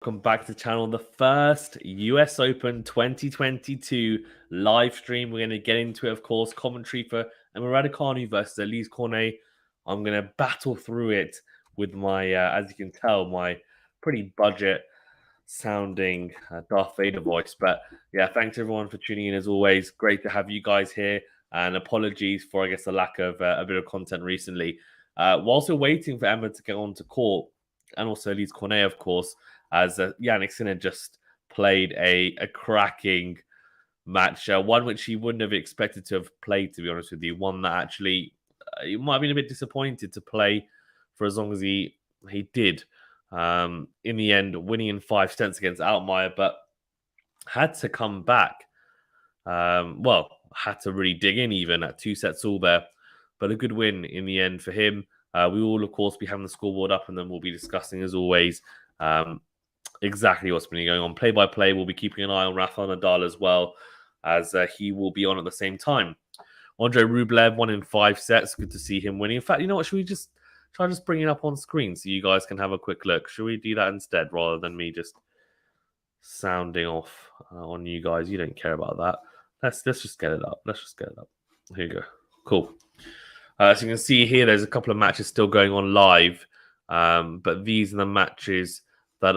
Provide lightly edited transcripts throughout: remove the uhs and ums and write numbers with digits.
Welcome back to the channel. The first US Open 2022 live stream. We're going to get into it, of course. Commentary for Raducanu versus Alize Cornet. I'm going to battle through it with my, as you can tell, my pretty budget sounding Darth Vader voice. But yeah, thanks everyone for tuning in as always. Great to have you guys here. And apologies for, I guess, the lack of a bit of content recently. Whilst we're waiting for Emma to get on to court, and also Alize Cornet, of course, as Yannick Sinner just played a cracking match, one which he wouldn't have expected to have played, to be honest with you. One that actually he might have been a bit disappointed to play for as long as he did. In the end, winning in 5 sets against Altmaier, but had to come back. Had to really dig in even at 2 sets all there. But a good win in the end for him. We will, of course, be having the scoreboard up, and then we'll be discussing, as always, exactly what's been going on. Play-by-play, we'll be keeping an eye on Rafael Nadal as well, as he will be on at the same time. Andrei Rublev won in 5 sets. Good to see him winning. In fact, you know what? Should we just try just bring it up on screen so you guys can have a quick look? Should we do that instead rather than me just sounding off on you guys? You don't care about that. Let's just get it up. Let's just get it up. Here you go. Cool. So you can see here, there's a couple of matches still going on live, but these are the matches that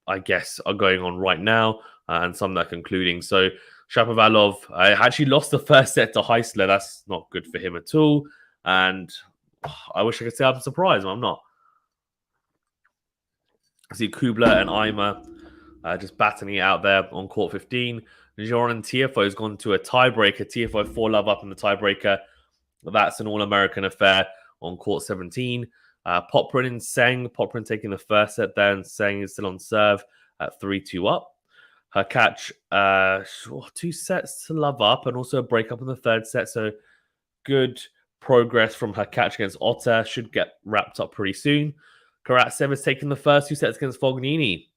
I guess are going on right now, and some that are concluding. So Shapovalov actually lost the first set to Heisler. That's not good for him at all. And I wish I could say I'm surprised, but I'm not. I see Kubler and Eimer just battling it out there on court 15. Joran and Tiafoe has gone to a tiebreaker. Tiafoe 4-love up in the tiebreaker. That's an all-American affair on court 17. Poprin and Seng. Poprin taking the first set there, and Seng is still on serve at 3-2 up. Her catch, 2 sets to love up, and also a breakup in the third set. So good progress from her catch against Otter. Should get wrapped up pretty soon. Karatsev is taking the first 2 sets against Fognini.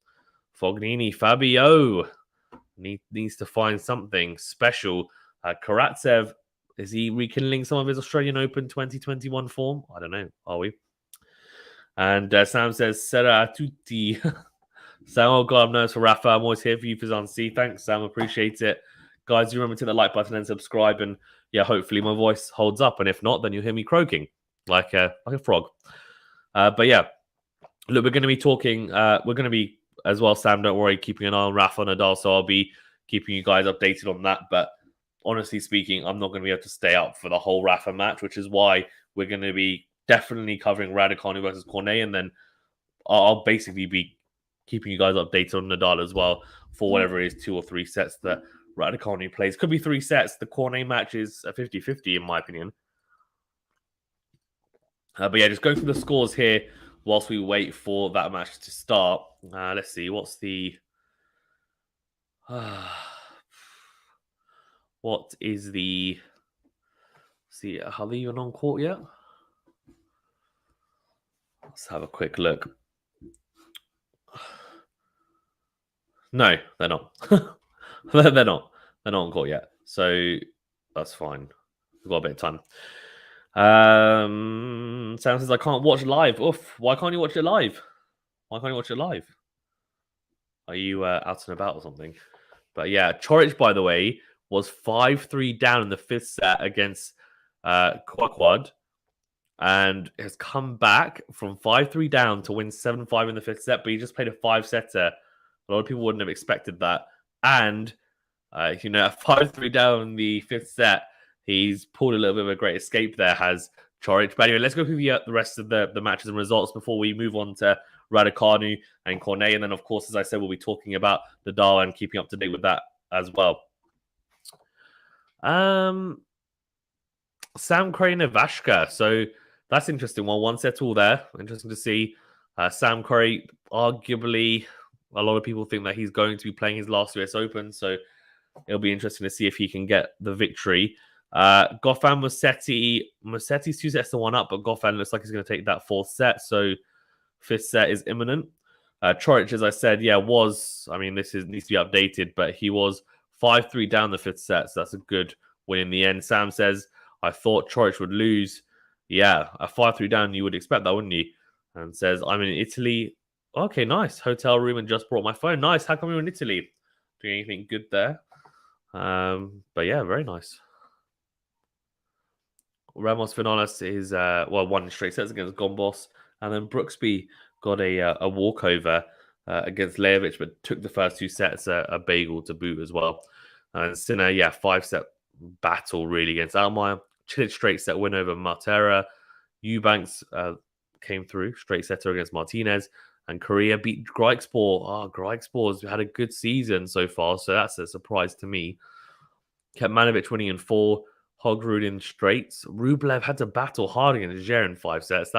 Fabio needs to find something special. Karatsev, is he rekindling some of his Australian Open 2021 form? I don't know. Are we? And Sam says, Sera a tutti. Sam, oh God, I'm nervous for Rafa. I'm always here for you, Fizansi. Thanks, Sam. Appreciate it. Guys, you remember to hit the like button and subscribe. And yeah, hopefully my voice holds up. And if not, then you'll hear me croaking like a frog. But yeah, look, we're going to be talking. We're going to be, as well, Sam, don't worry, keeping an eye on Rafa Nadal. So I'll be keeping you guys updated on that. But honestly speaking, I'm not going to be able to stay up for the whole Rafa match, which is why we're going to be definitely covering Raducanu versus Cornet, and then I'll basically be keeping you guys updated on Nadal as well for whatever it is, 2 or 3 sets that Raducanu plays. Could be 3 sets. The Cornet match is a 50-50 in my opinion. But yeah, just going through the scores here whilst we wait for that match to start. Let's see, what's the... what is the... See, are they even on court yet? Let's have a quick look. No, they're not. They're not on court yet. So that's fine. We've got a bit of time. Sam says, I can't watch live. Oof, why can't you watch it live? Are you out and about or something? But yeah, Coric, by the way, was 5-3 down in the 5th set against Quaquad, and has come back from 5-3 down to win 7-5 in the 5th set, but he just played a 5-setter. A lot of people wouldn't have expected that. And, at 5-3 down in the 5th set, he's pulled a little bit of a great escape there, has Coric. But anyway, let's go through the rest of the matches and results before we move on to Raducanu and Cornet. And then, of course, as I said, we'll be talking about Nadal and keeping up to date with that as well. Sam Crane Vashka. So that's interesting. 1 set all there. Interesting to see. Sam Crane, arguably, a lot of people think that he's going to be playing his last US Open. So it'll be interesting to see if he can get the victory. Goffin Musetti's 2 sets to 1 up, but Goffin looks like he's going to take that 4th set. So 5th set is imminent. Coric, as I said, needs to be updated, but he was 5-3 down the 5th set. So that's a good win in the end. Sam says, I thought Coric would lose. Yeah, a 5-3 down, you would expect that, wouldn't you? And says, I'm in Italy Okay, nice. Hotel room and just brought my phone. Nice. How come you're in Italy? Doing anything good there? But yeah, very nice. Ramos Fernandes is won straight sets against Gombos, and then Brooksby got a walkover against Leovic, but took the first two sets a bagel to boot as well. And Sinner, 5-set battle really against Almayer. Cilic straight set win over Martera. Eubanks came through straight setter against Martinez, and Korea beat Grykspor. Grykspor's had a good season so far, so that's a surprise to me. Kecmanovic winning in 4. Hogrud in straights. Rublev had to battle hard against Zher in 5 sets.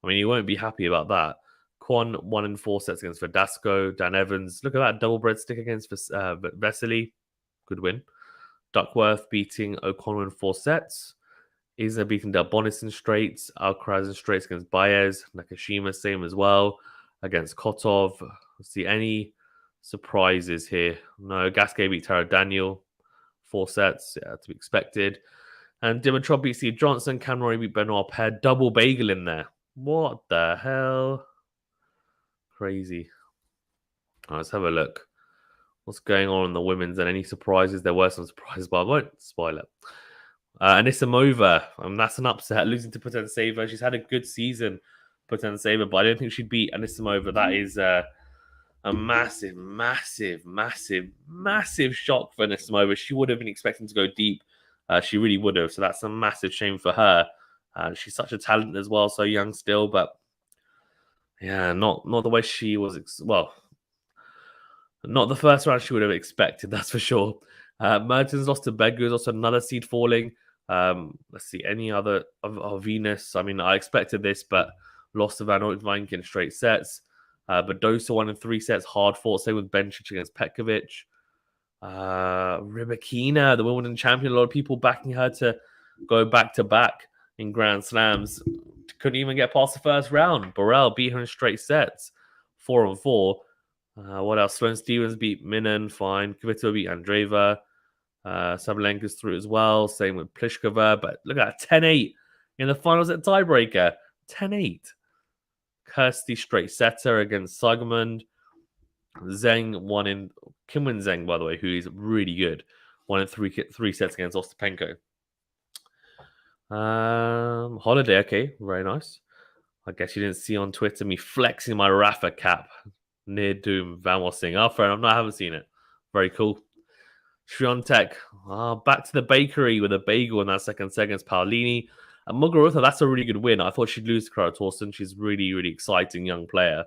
You won't be happy about that. Kwon won in 4 sets against Verdasco. Dan Evans, look at that double breadstick against Vesely. Good win. Duckworth beating O'Connor in 4 sets. Isner beating Del Bonis in straights. Alcaraz in straights against Baez. Nakashima, same as well. Against Kotov. Let's see any surprises here. No, Gasquet beat Taro Daniel. 4 sets, to be expected. And Dimitrov beat Steve Johnson. Cameron beat Benoit Paire. Double bagel in there. What the hell? Crazy. Let's have a look. What's going on in the women's and any surprises? There were some surprises, but I won't spoil it. Anisimova, that's an upset. Losing to Potenseva. She's had a good season, Potenseva, but I don't think she'd beat Anisimova. That is a massive, massive, massive, massive shock for Anisimova. She would have been expecting to go deep. She really would have. So that's a massive shame for her. She's such a talent as well, so young still, but yeah, not the way she was. Not the first round she would have expected, that's for sure. Mertens lost to Begu, also another seed falling. Let's see, any other of Venus. I expected this, but lost to Van Oytvank in straight sets. Badosa won in 3 sets, hard fought, same with Bencic against Petkovic. Rybakina, the Wimbledon champion, a lot of people backing her to go back to back in Grand Slams. Couldn't even get past the first round. Borrell beat her in straight sets, 4-4. What else? Sloane Stevens beat Minan, fine. Kvitova beat Andreeva. Sabalenka's through as well. Same with Pliskova. But look at that, 10-8 in the finals at tiebreaker. 10-8. Kirsty straight setter against Sagmund. Zheng won in Kimwen Zheng, by the way, who is really good. Won in three sets against Ostapenko. Holiday, okay, very nice. I guess you didn't see on Twitter me flexing my Rafa cap near Doom Van Wassing. Fair enough. No, I haven't seen it. Very cool. Shriontek, back to the bakery with a bagel in that second set against Paolini. And Muguruza, that's a really good win. I thought she'd lose to Clara Torsten. She's really, really exciting young player.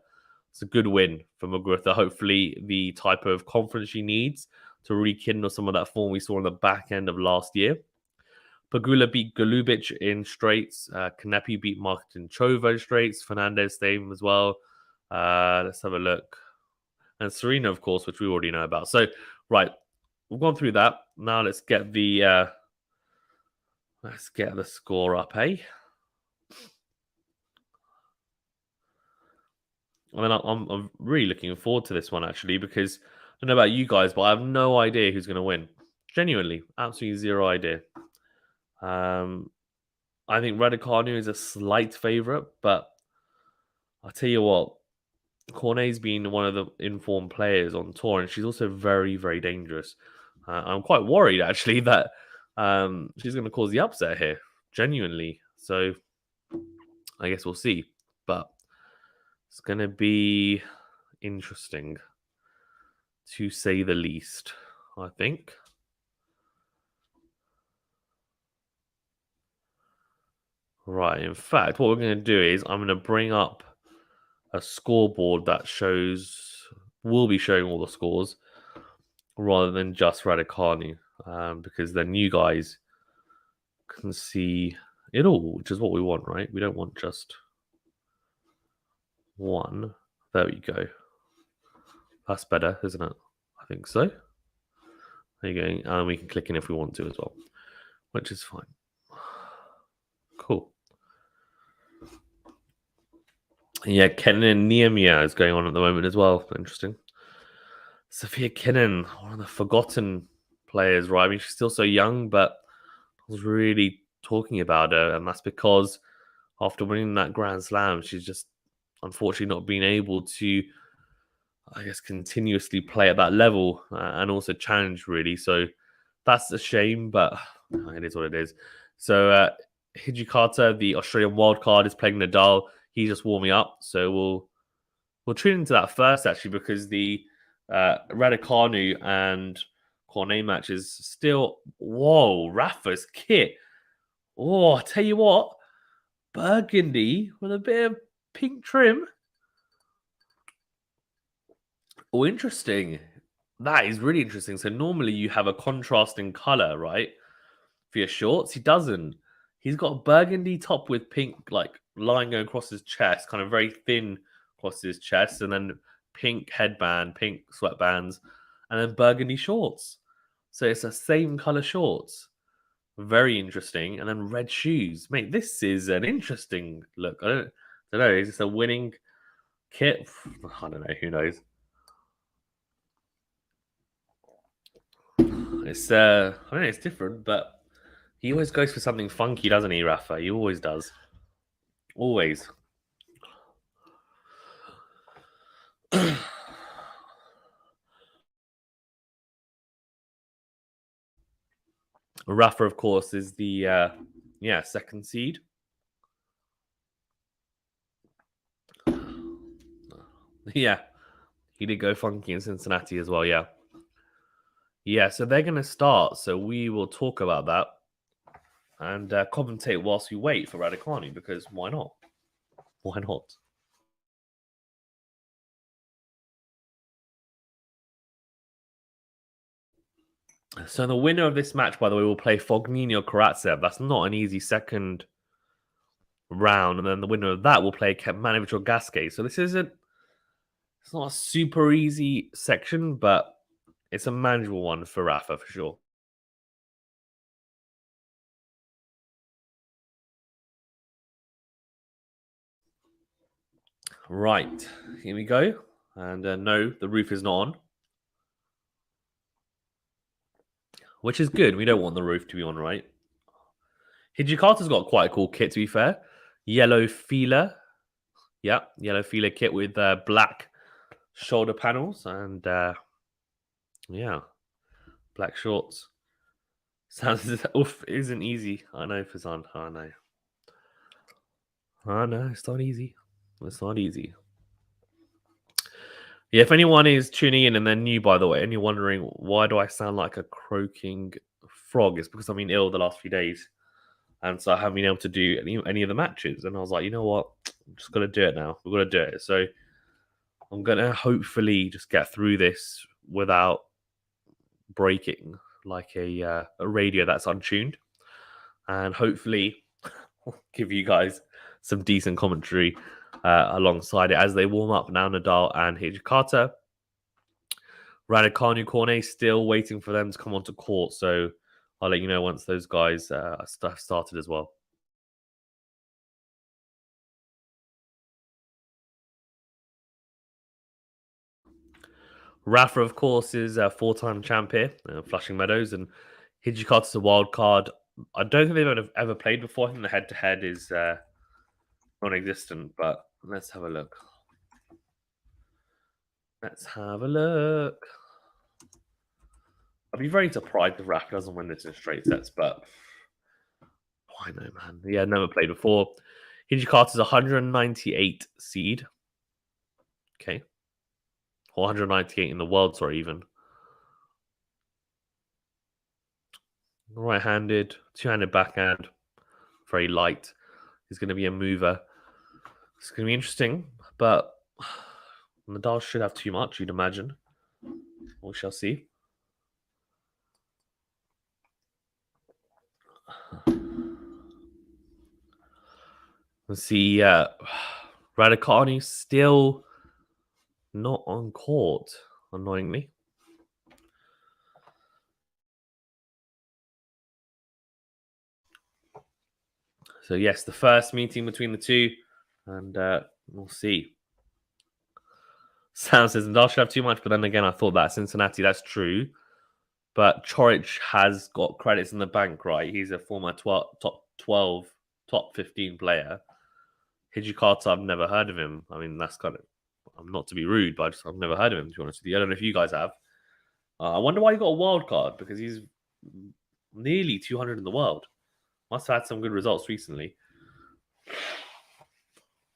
It's a good win for Muguruza. Hopefully the type of confidence she needs to rekindle some of that form we saw in the back end of last year. Pagula beat Golubic in straights. Kanepi beat Martinchova in straights. Fernandez same as well. Let's have a look. And Serena, of course, which we already know about. So, right, we've gone through that. Now let's get the score up, hey? I'm really looking forward to this one actually, because I don't know about you guys, but I have no idea who's going to win. Genuinely, absolutely zero idea. I think Raducanu is a slight favorite, but I'll tell you what, Cornet's been one of the informed players on tour, and she's also very, very dangerous. I'm quite worried actually that she's going to cause the upset here, genuinely. So I guess we'll see, but it's going to be interesting, to say the least, I think. Right, in fact, what we're going to do is I'm going to bring up a scoreboard that will be showing all the scores rather than just Raducanu, because then you guys can see it all, which is what we want, right? We don't want just one. There we go. That's better, isn't it? I think so. There you go. And we can click in if we want to as well, which is fine. Cool. Yeah, Kenin Niemia is going on at the moment as well. Interesting. Sophia Kenin, one of the forgotten players, right? She's still so young, but I was really talking about her, and that's because after winning that Grand Slam, she's just unfortunately not being able to, I guess, continuously play at that level and also challenge really. So that's a shame, but it is what it is. So Hijikata, the Australian wildcard, is playing Nadal. He's just warming up, so we'll tune into that first actually because the Raducanu and Cornet match is still Rafa's kit. Oh, I tell you what, burgundy with a bit of pink trim. Oh, interesting. That is really interesting. So normally you have a contrasting color, right? For your shorts, he doesn't. He's got a burgundy top with pink like line going across his chest, kind of very thin across his chest, and then pink headband, pink sweatbands, and then burgundy shorts. So it's the same color shorts. Very interesting. And then red shoes. Mate, this is an interesting look. I don't know. Is this a winning kit? I don't know. Who knows? It's I don't know, it's different, but he always goes for something funky, doesn't he, Rafa? He always does. Always. Rafa, of course, is the second seed. Yeah, he did go funky in Cincinnati as well. Yeah, yeah. So they're going to start. So we will talk about that and commentate whilst we wait for Raducanu because why not? Why not? So the winner of this match, by the way, will play Fognini Karatsev. That's not an easy second round, and then the winner of that will play Kemanovic or Gasquet. So this isn't. It's not a super easy section, but it's a manageable one for Rafa for sure. Right, here we go. And no, the roof is not on, which is good. We don't want the roof to be on, right? Hijikata's got quite a cool kit, to be fair. Yellow feeler. Yeah, yellow feeler kit with black shoulder panels and, yeah, black shorts. Sounds oof, isn't easy. I know, Fazan. I know. I know, it's not easy. It's not easy. Yeah, if anyone is tuning in and they're new, by the way, and you're wondering why do I sound like a croaking frog, it's because I've been ill the last few days, and so I haven't been able to do any of the matches. And I was like, you know what, I'm just gonna do it now. We're gonna do it. So I'm gonna hopefully just get through this without breaking like a radio that's untuned, and hopefully give you guys some decent commentary alongside it as they warm up now. Nadal and Hijikata. Raducanu, Cornet still waiting for them to come onto court. So I'll let you know once those guys started as well. Rafa, of course, is a four-time champ here, Flushing Meadows, and Hijikata's a wild card. I don't think they've ever played before. I think the head-to-head is non-existent, but let's have a look. Let's have a look. I'd be very surprised if Rafa doesn't win this in straight sets, but I know, man. Yeah, never played before. Hijikata's 198 seed. Okay. 198 in the world, sorry, even. Right-handed, two-handed backhand, very light. He's going to be a mover. It's going to be interesting, but Nadal should have too much, you'd imagine. We shall see. Let's see. Raducanu still not on court, annoyingly. So yes, the first meeting between the two, and we'll see. Sam says Nadal should have too much, but then again, I thought that Cincinnati, that's true. But Chorich has got credits in the bank, right? He's a former top 12, top 15 player. Hijikata, I've never heard of him. I mean, that's kind of, I'm not to be rude, but I've never heard of him, to be honest with you. I don't know if you guys have. I wonder why he got a wild card, because he's nearly 200 in the world. Must have had some good results recently.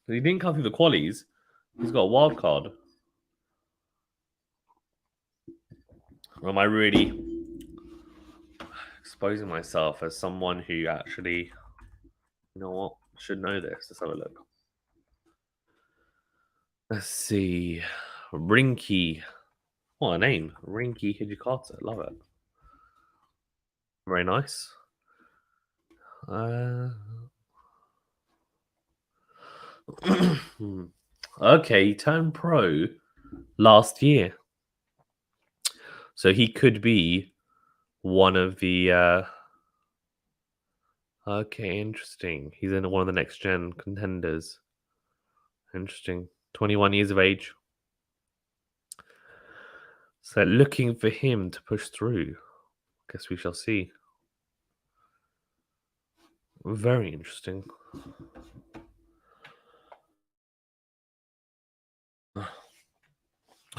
He didn't come through the qualies. He's got a wild card. Or am I really exposing myself as someone who actually, you know what, should know this? Let's have a look. Let's see. Rinky. What a name. Rinky Hijikata. Love it. Very nice. Okay, he turned pro last year. So he could be one of the... Okay, interesting. He's in one of the next gen contenders. Interesting. 21 years of age. So looking for him to push through. Guess we shall see. Very interesting.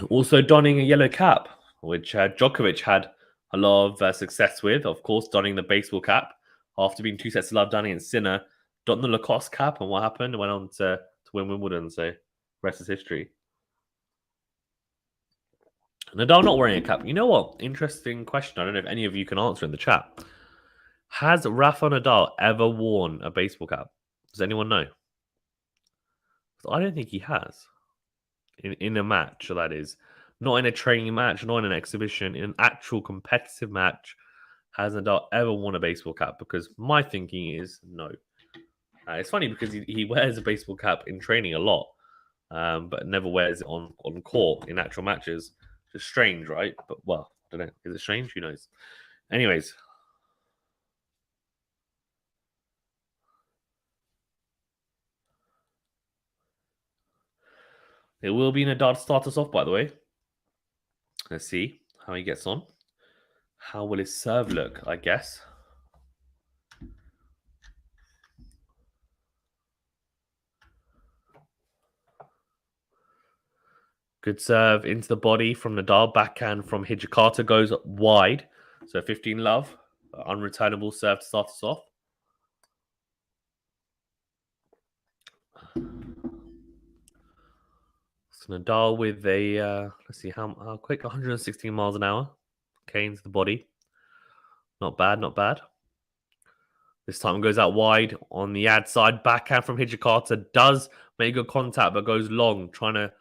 Also donning a yellow cap, which Djokovic had a lot of success with. Of course, donning the baseball cap after being 2 sets to love down against Sinner. Donned the Lacoste cap, and what happened? Went on to win Wimbledon, so rest is history. Nadal not wearing a cap. You know what? Interesting question. I don't know if any of you can answer in the chat. Has Rafa Nadal ever worn a baseball cap? Does anyone know? I don't think he has. In a match, that is. Not in a training match, not in an exhibition. In an actual competitive match, has Nadal ever worn a baseball cap? Because my thinking is no. It's funny because he wears a baseball cap in training a lot, but never wears it on court in actual matches. Just strange, right? But, well, I don't know. Is it strange? Who knows? Anyways. It will be Nadal to start us off, by the way. Let's see how he gets on. How will his serve look, I guess? Good serve into the body from Nadal. Backhand from Hijikata goes wide. So 15 love. Unreturnable serve to start us off. So Nadal with a, let's see how quick, 116 miles an hour. Okay, into the body. Not bad, not bad. This time goes out wide on the ad side. Backhand from Hijikata does make good contact, but goes long, trying to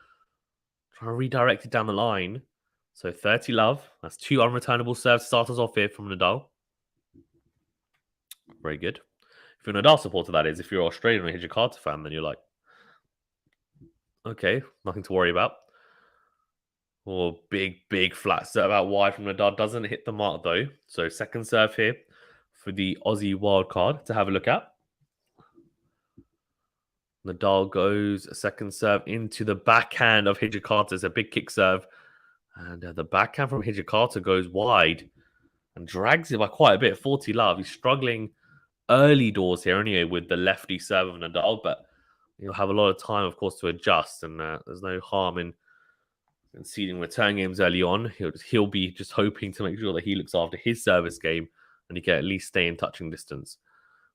redirect it down the line. So 30 love. That's 2 unreturnable serves to start us off here from Nadal. Very good. If you're a Nadal supporter, that is. If you're Australian or a Hijikata fan, then you're like, okay, nothing to worry about. Oh, big flat serve out wide from Nadal. Doesn't hit the mark, though. So second serve here for the Aussie wild card to have a look at. Nadal goes a second serve into the backhand of Hijikata. It's a big kick serve. And the backhand from Hijikata goes wide and drags it by quite a bit. 40 love. He's struggling early doors here anyway with the lefty serve of Nadal, but he'll have a lot of time, of course, to adjust. And there's no harm in conceding return games early on. He'll be just hoping to make sure that he looks after his service game and he can at least stay in touching distance.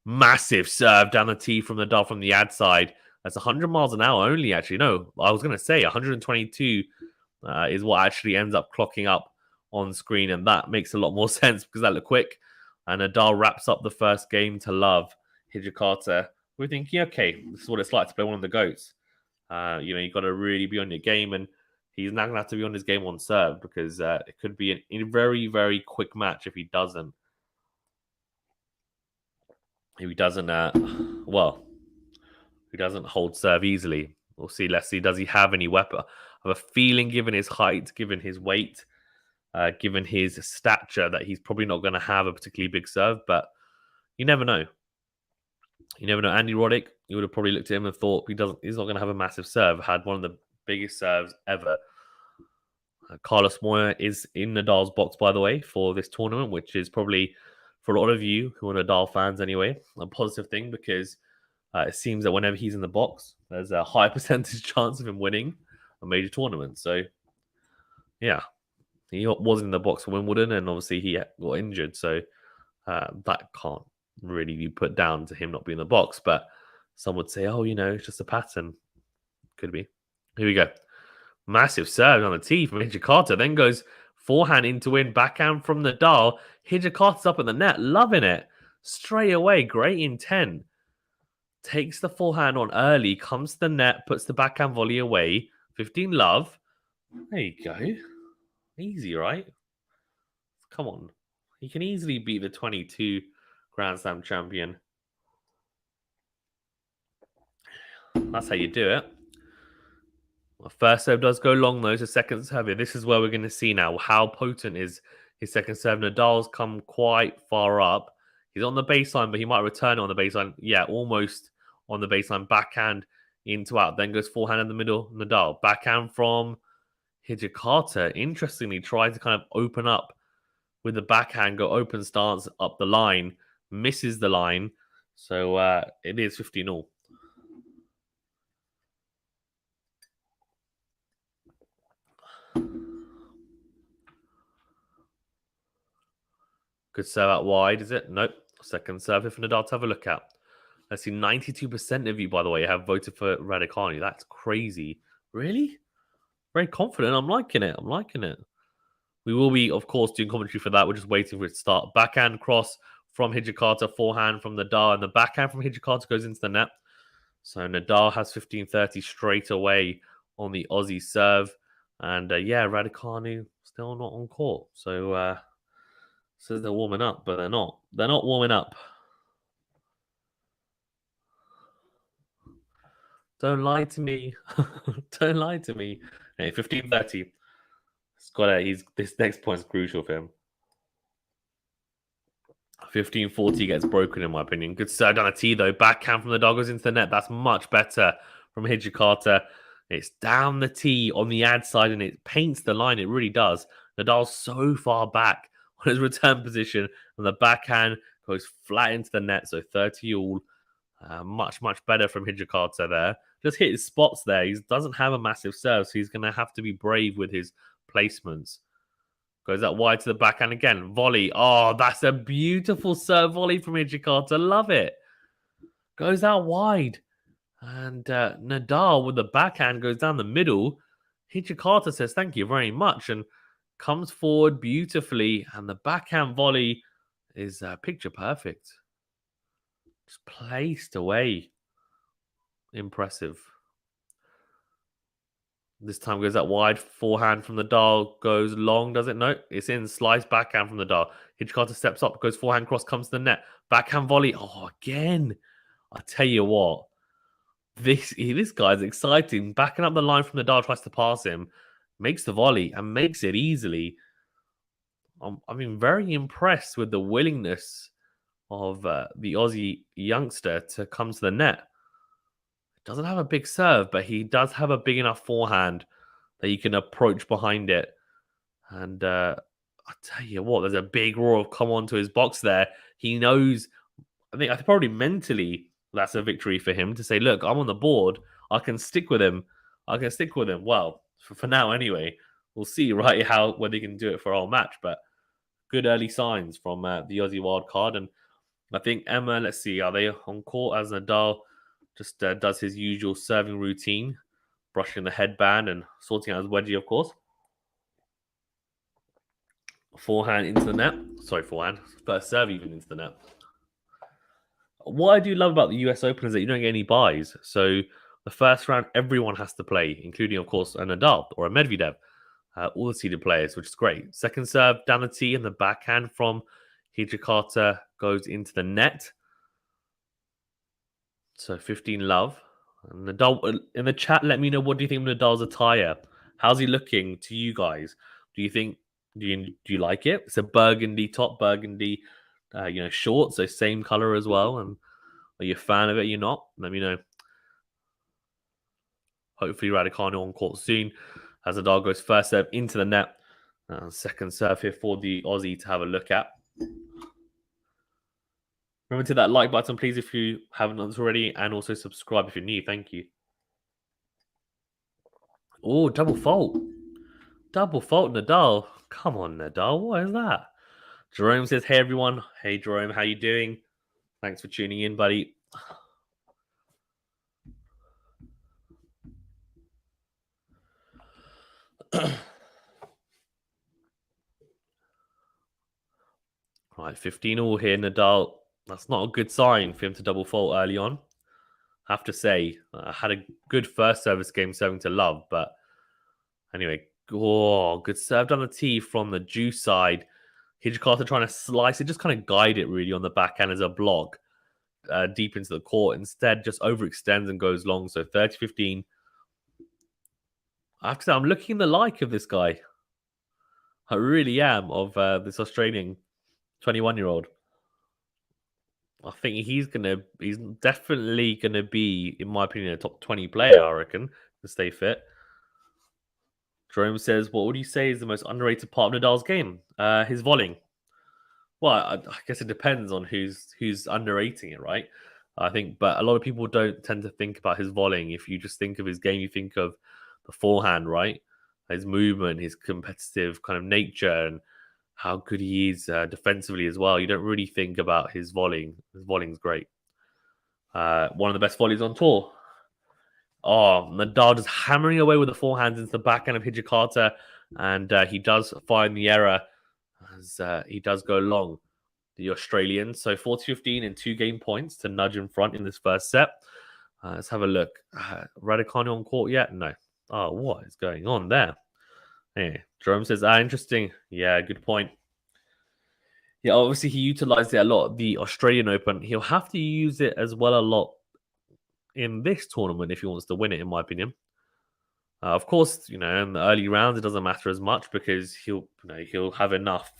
Massive serve down the tee from Nadal from the ad side. That's 100 miles an hour only, actually. No, I was going to say 122 is what actually ends up clocking up on screen. And that makes a lot more sense because that looked quick. And Nadal wraps up the first game to love Hijikata. We're thinking, okay, this is what it's like to play one of the GOATs. You've got to really be on your game. And he's now going to have to be on his game on serve because it could be a very, very quick match if he doesn't. If he doesn't hold serve easily. We'll see. Let's see. Does he have any weapon? I have a feeling, given his height, given his weight, given his stature, that he's probably not going to have a particularly big serve. But you never know. You never know. Andy Roddick, you would have probably looked at him and thought he's not going to have a massive serve. Had one of the biggest serves ever. Carlos Moya is in Nadal's box, by the way, for this tournament, which is probably, for a lot of you who are Nadal fans anyway, a positive thing because It seems that whenever he's in the box, there's a high percentage chance of him winning a major tournament. So, yeah, he was in the box for Wimbledon, and obviously he got injured. So that can't really be put down to him not being in the box. But some would say, oh, it's just a pattern. Could be. Here we go. Massive serve on the tee from Hijikata. Then goes forehand in to win. Backhand from Nadal. Hijikata's up in the net. Loving it. Straight away. Great intent. Takes the forehand on early. Comes to the net. Puts the backhand volley away. 15 love. There you go. Easy, right? Come on. He can easily beat the 22 Grand Slam champion. That's how you do it. First serve does go long though. So second serve here. This is where we're going to see now how potent is his second serve. Nadal's come quite far up. He's on the baseline, but he might return it on the baseline. Yeah, almost on the baseline. Backhand into out. Then goes forehand in the middle. Nadal. Backhand from Hijikata. Interestingly, tries to kind of open up with the backhand. Go open stance up the line. Misses the line. So it is 15-all. Good serve out wide, is it? Nope. Second serve here for Nadal to have a look at. Let's see, 92% of you, by the way, have voted for Raducanu. That's crazy. Really? Very confident. I'm liking it. I'm liking it. We will be, of course, doing commentary for that. We're just waiting for it to start. Backhand cross from Hijikata, forehand from Nadal, and the backhand from Hijikata goes into the net. So Nadal has 15-30 straight away on the Aussie serve. And yeah, Raducanu still not on court. So says they're warming up, but they're not. They're not warming up. Don't lie to me. Don't lie to me. Hey, 15-30. This next point is crucial for him. 15-40 gets broken, in my opinion. Good serve down a tee, though. Backhand from the dog goes into the net. That's much better from Hijikata. It's down the tee on the ad side, and it paints the line. It really does. Nadal's so far back on his return position, and the backhand goes flat into the net. So 30-all. Much, much better from Hijikata there. Just hit his spots there. He doesn't have a massive serve, so he's going to have to be brave with his placements. Goes out wide to the backhand again. Volley. Oh, that's a beautiful serve volley from Hijikata. Love it. Goes out wide. And Nadal with the backhand goes down the middle. Hijikata says thank you very much and comes forward beautifully. And the backhand volley is picture perfect. Just placed away. Impressive. This time goes out wide. Forehand from Nadal goes long, does it? No, it's in. Slice backhand from Nadal. Hijikata steps up, goes forehand cross, comes to the net. Backhand volley. Oh, again. I tell you what. This guy's exciting. Backing up the line from Nadal, tries to pass him. Makes the volley and makes it easily. I've been very impressed with the willingness of the Aussie youngster to come to the net. Doesn't have a big serve, but he does have a big enough forehand that he can approach behind it. And I tell you what, there's a big roar of come on to his box there. He knows, I think probably mentally that's a victory for him to say, look, I'm on the board. I can stick with him. Well, for now anyway. We'll see, right, whether he can do it for our match. But good early signs from the Aussie wild card. And I think Emma, let's see, are they on court as Nadal just does his usual serving routine, brushing the headband and sorting out his wedgie, of course. Forehand into the net. Sorry, forehand. First serve even into the net. What I do love about the US Open is that you don't get any buys. So the first round, everyone has to play, including, of course, a Nadal or a Medvedev. All the seeded players, which is great. Second serve down the tee and the backhand from Hijikata goes into the net. So 15 love. And Nadal in the chat, let me know what do you think of Nadal's attire? How's he looking to you guys? Do you like it? It's a burgundy top, burgundy shorts, so same color as well. And are you a fan of it? You're not? Let me know. Hopefully Raducanu on court soon as Nadal goes first serve into the net. Second serve here for the Aussie to have a look at. Remember to hit that like button, please, if you haven't done this already, and also subscribe if you're new. Thank you. Oh, double fault. Double fault, Nadal. Come on, Nadal. What is that? Jerome says, hey, everyone. Hey, Jerome. How you doing? Thanks for tuning in, buddy. Right, 15 all here, Nadal. That's not a good sign for him to double fault early on. Have to say, I had a good first service game serving to love, but anyway, good serve down the tee from the juice side. Hijikata trying to slice it, just kind of guide it really on the backhand as a block deep into the court. Instead, just overextends and goes long. So 30-15. I have to say, I'm looking the like of this guy. I really am, of this Australian 21-year-old. I think he's definitely gonna be, in my opinion, a top 20 player, I reckon, to stay fit. Jerome says, what would you say is the most underrated part of Nadal's game? His volleying. Well, I guess it depends on who's underrating it, right? I think, but a lot of people don't tend to think about his volleying. If you just think of his game, you think of the forehand, right? His movement, his competitive kind of nature, and how good he is defensively as well. You don't really think about his volleying. His volleying's great. One of the best volleys on tour. Oh, Nadal just hammering away with the forehands into the backhand of Hijikata, and he does find the error as he does go long, the Australian. So 40-15 in 2 game points to nudge in front in this first set. Let's have a look. Raducanu on court yet? No. Oh, what is going on there? Yeah, Jerome says, interesting. Yeah, good point. Yeah, obviously he utilized it a lot. The Australian Open, he'll have to use it as well a lot in this tournament if he wants to win it, in my opinion. Of course, in the early rounds, it doesn't matter as much because he'll have enough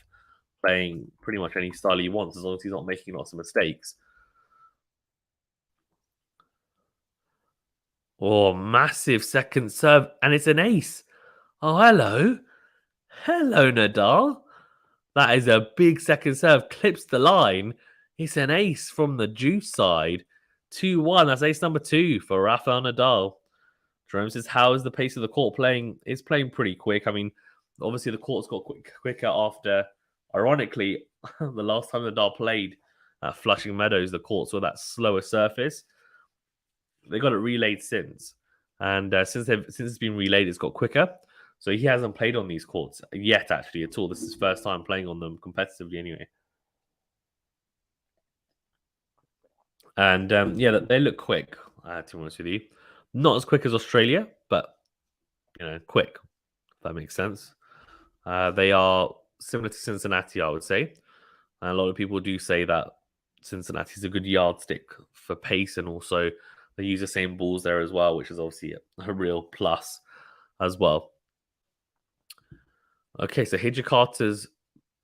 playing pretty much any style he wants as long as he's not making lots of mistakes. Oh, massive second serve, and it's an ace. Oh, hello. Hello, Nadal. That is a big second serve, clips the line. It's an ace from the juice side. 2-1. That's ace number 2 for Rafael Nadal. Jerome says, how is the pace of the court playing? It's playing pretty quick. I mean, obviously the court's got quicker after, ironically, the last time Nadal played at Flushing Meadows, the courts were that slower surface. They got it relayed since. And since it's been relayed, it's got quicker. So he hasn't played on these courts yet, actually, at all. This is his first time playing on them competitively anyway. And they look quick, to be honest with you. Not as quick as Australia, but, quick, if that makes sense. They are similar to Cincinnati, I would say. And a lot of people do say that Cincinnati is a good yardstick for pace, and also they use the same balls there as well, which is obviously a real plus as well. Okay, so Hijikata's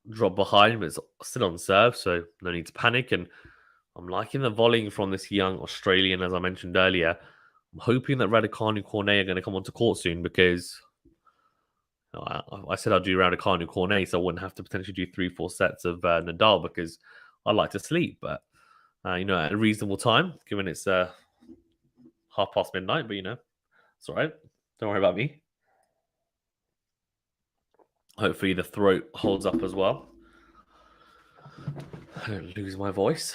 dropped behind, but it's still on serve, so no need to panic. And I'm liking the volleying from this young Australian, as I mentioned earlier. I'm hoping that Raducanu Cornet are going to come onto court soon because I said I'd do Raducanu Cornet, so I wouldn't have to potentially do 3-4 sets of Nadal because I like to sleep. But, at a reasonable time, given it's midnight, but, it's all right. Don't worry about me. Hopefully the throat holds up as well. I don't lose my voice.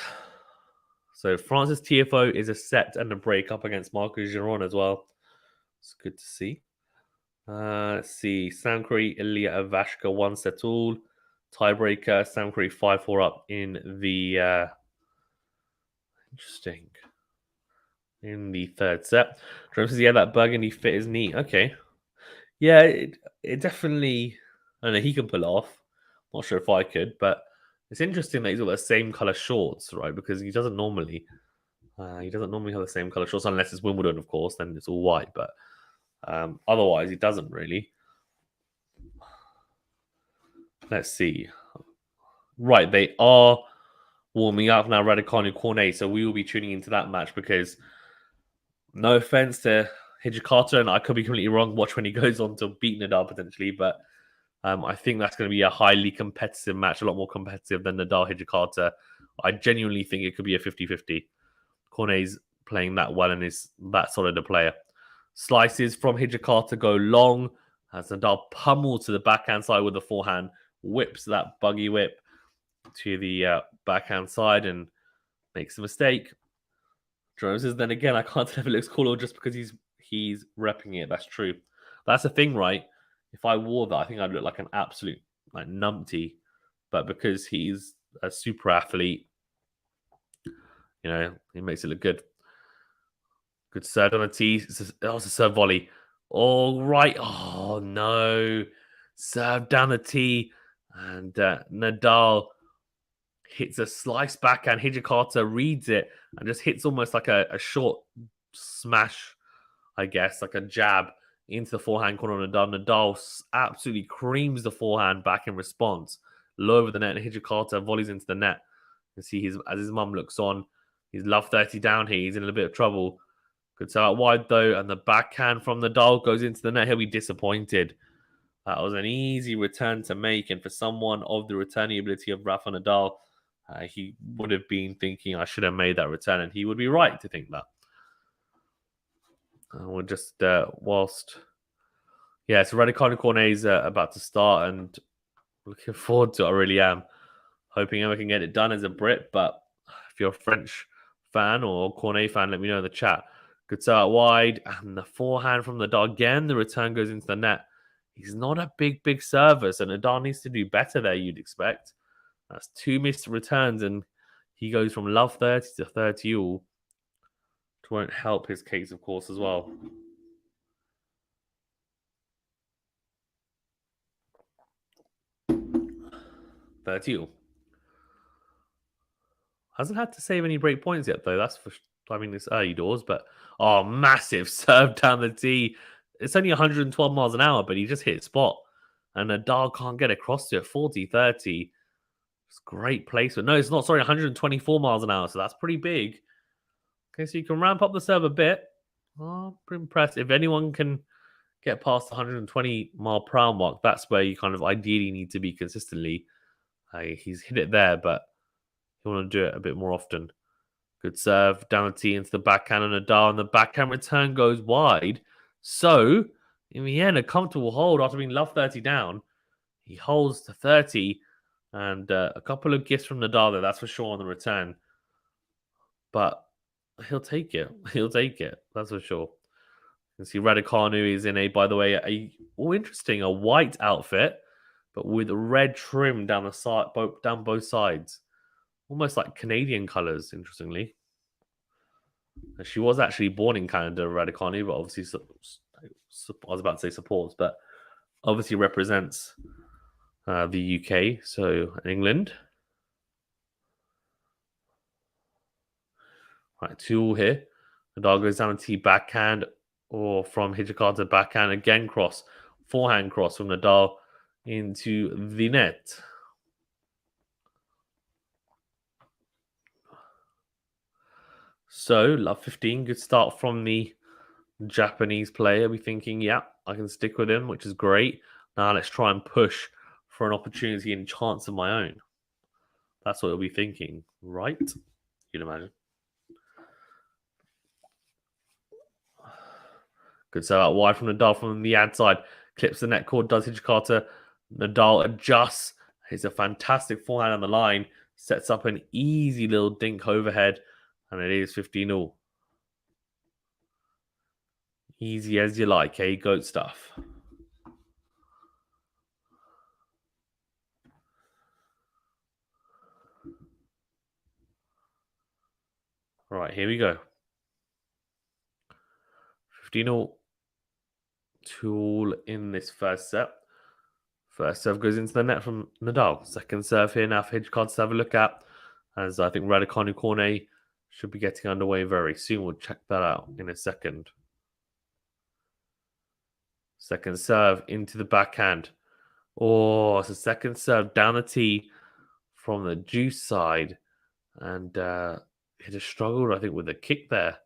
So Francis TFO is a set and a break up against Marcus Giron as well. It's good to see. Let's see. Sam Curry, Ilya Avashka, 1 set all. Tiebreaker, Sam Curry 5-4 up in the interesting. In the third set. Jerome says, yeah, that burgundy fit is neat. Okay. Yeah, it definitely, I don't know, he can pull it off. Not sure if I could, but it's interesting that he's got the same color shorts, right? Because he doesn't normally have the same color shorts unless it's Wimbledon, of course. Then it's all white, but otherwise he doesn't really. Let's see. Right, they are warming up now. Raducanu Cornet, so we will be tuning into that match because, no offense to Hijikata, and I could be completely wrong. Watch when he goes on to beat Nadal potentially, but I think that's going to be a highly competitive match, a lot more competitive than Nadal Hijikata. I genuinely think it could be a 50-50. Cornet's playing that well and is that solid a player. Slices from Hijikata go long as Nadal pummels to the backhand side with the forehand, whips that buggy whip to the backhand side and makes a mistake. Jerome says, then again, I can't tell if it looks cool or just because he's repping it. That's true. That's the thing, right? If I wore that, I think I'd look like an absolute like numpty. But because he's a super athlete, he makes it look good. Good serve on a tee. That was a serve volley. All right. Oh no. Serve down the tee. And Nadal hits a slice backhand. Hijikata reads it and just hits almost like a short smash, I guess, like a jab into the forehand corner of Nadal. Nadal absolutely creams the forehand back in response. Low over the net, and Hijikata volleys into the net. You see as his mum looks on, he's love 30 down here. He's in a little bit of trouble. Good serve out wide though, and the backhand from Nadal goes into the net. He'll be disappointed. That was an easy return to make, and for someone of the returning ability of Rafa Nadal, he would have been thinking, I should have made that return, and he would be right to think that. We're just whilst... Yeah, so Raducanu Cornet is about to start, and looking forward to it. I really am. Hoping I can get it done as a Brit, but if you're a French fan or Cornet fan, let me know in the chat. Good serve out wide, and the forehand from Nadal. Again, the return goes into the net. He's not a big server, so Nadal needs to do better there, you'd expect. That's 2 missed returns, and he goes from love 30 to 30 all. It won't help his case, of course, as well. All. Hasn't had to save any break points yet, though. That's for... I mean, it's early doors, but... Oh, massive serve down the tee. It's only 112 miles an hour, but he just hit spot. And Nadal can't get across to it. 40-30. It's great placement. No, it's not. Sorry, 124 miles an hour. So that's pretty big. Okay, so you can ramp up the serve a bit. Oh, pretty impressed. If anyone can get past the 120 mile per hour mark, that's where you kind of ideally need to be consistently. He's hit it there, but you want to do it a bit more often. Good serve down the tee into the backhand and Nadal, and the backhand return goes wide. So, in the end, a comfortable hold after being love 30 down. He holds to 30, and a couple of gifts from Nadal there, that's for sure, on the return. But he'll take it. He'll take it. That's for sure. You can see Raducanu is in by the way, interesting, a white outfit, but with red trim down the side, down both sides. Almost like Canadian colours, interestingly. She was actually born in Canada, Raducanu, but obviously, I was about to say supports, but obviously represents the UK, so England. Right, 2 all here. Nadal goes down to tee backhand, or from Hijikata backhand, again cross. Forehand cross from Nadal into the net. So, love 15, good start from the Japanese player. We're thinking, yeah, I can stick with him, which is great. Now let's try and push for an opportunity and chance of my own. That's what we'll be thinking, right? You'd imagine. Good serve out wide from Nadal from the ad side. Clips the net cord, does Hijikata. Nadal adjusts. It's a fantastic forehand on the line. Sets up an easy little dink overhead. And it is 15-all. Easy as you like, eh? Goat stuff. Right, here we go. 15-all. 2-all in this first set. First serve goes into the net from Nadal. Second serve here now for Hijikata to have a look at. As I think Raducanu Cornet should be getting underway very soon. We'll check that out in a second. Second serve into the backhand. Oh, it's a second serve down the tee from the juice side. And he just struggled, I think, with the kick there.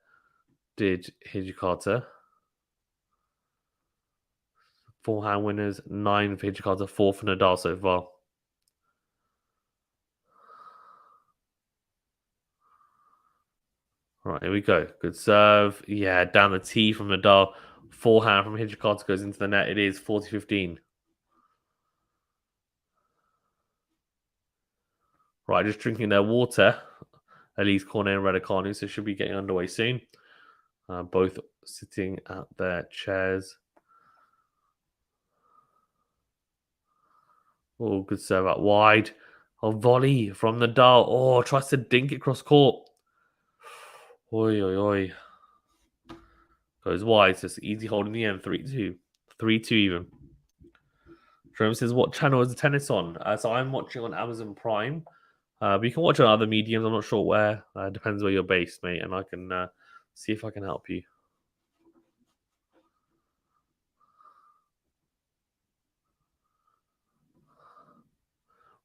Did Hijikata. Forehand winners, 9 for Hijikata, 4 for Nadal so far. Right, here we go. Good serve. Yeah, down the tee from Nadal. Forehand from Hijikata goes into the net. It is 40-15. Right, just drinking their water. Alize, Cornet, and Raducanu, so should be getting underway soon. Both sitting at their chairs. Oh, good serve out wide. Oh, volley from Nadal. Oh, tries to dink it cross court. Oi, oi, oi. Goes wide, so it's easy hold in the end. 3-2. 3-2 even. Jerome says, what channel is the tennis on? So I'm watching on Amazon Prime. But you can watch on other mediums. I'm not sure where. Depends where you're based, mate. And I can see if I can help you.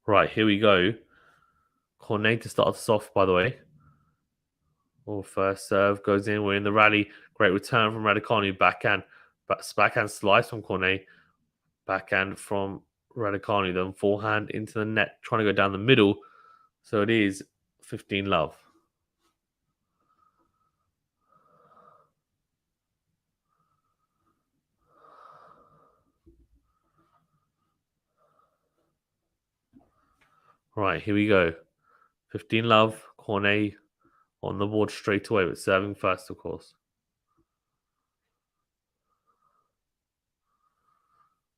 Right, here we go. Cornet to start us off, by the way. Oh, first serve goes in. We're in the rally. Great return from Raducanu. Backhand slice from Cornet. Backhand from Raducanu. Then forehand into the net, trying to go down the middle. So it is 15 love. Right, here we go. 15 love. Cornet on the board straight away, but serving first, of course.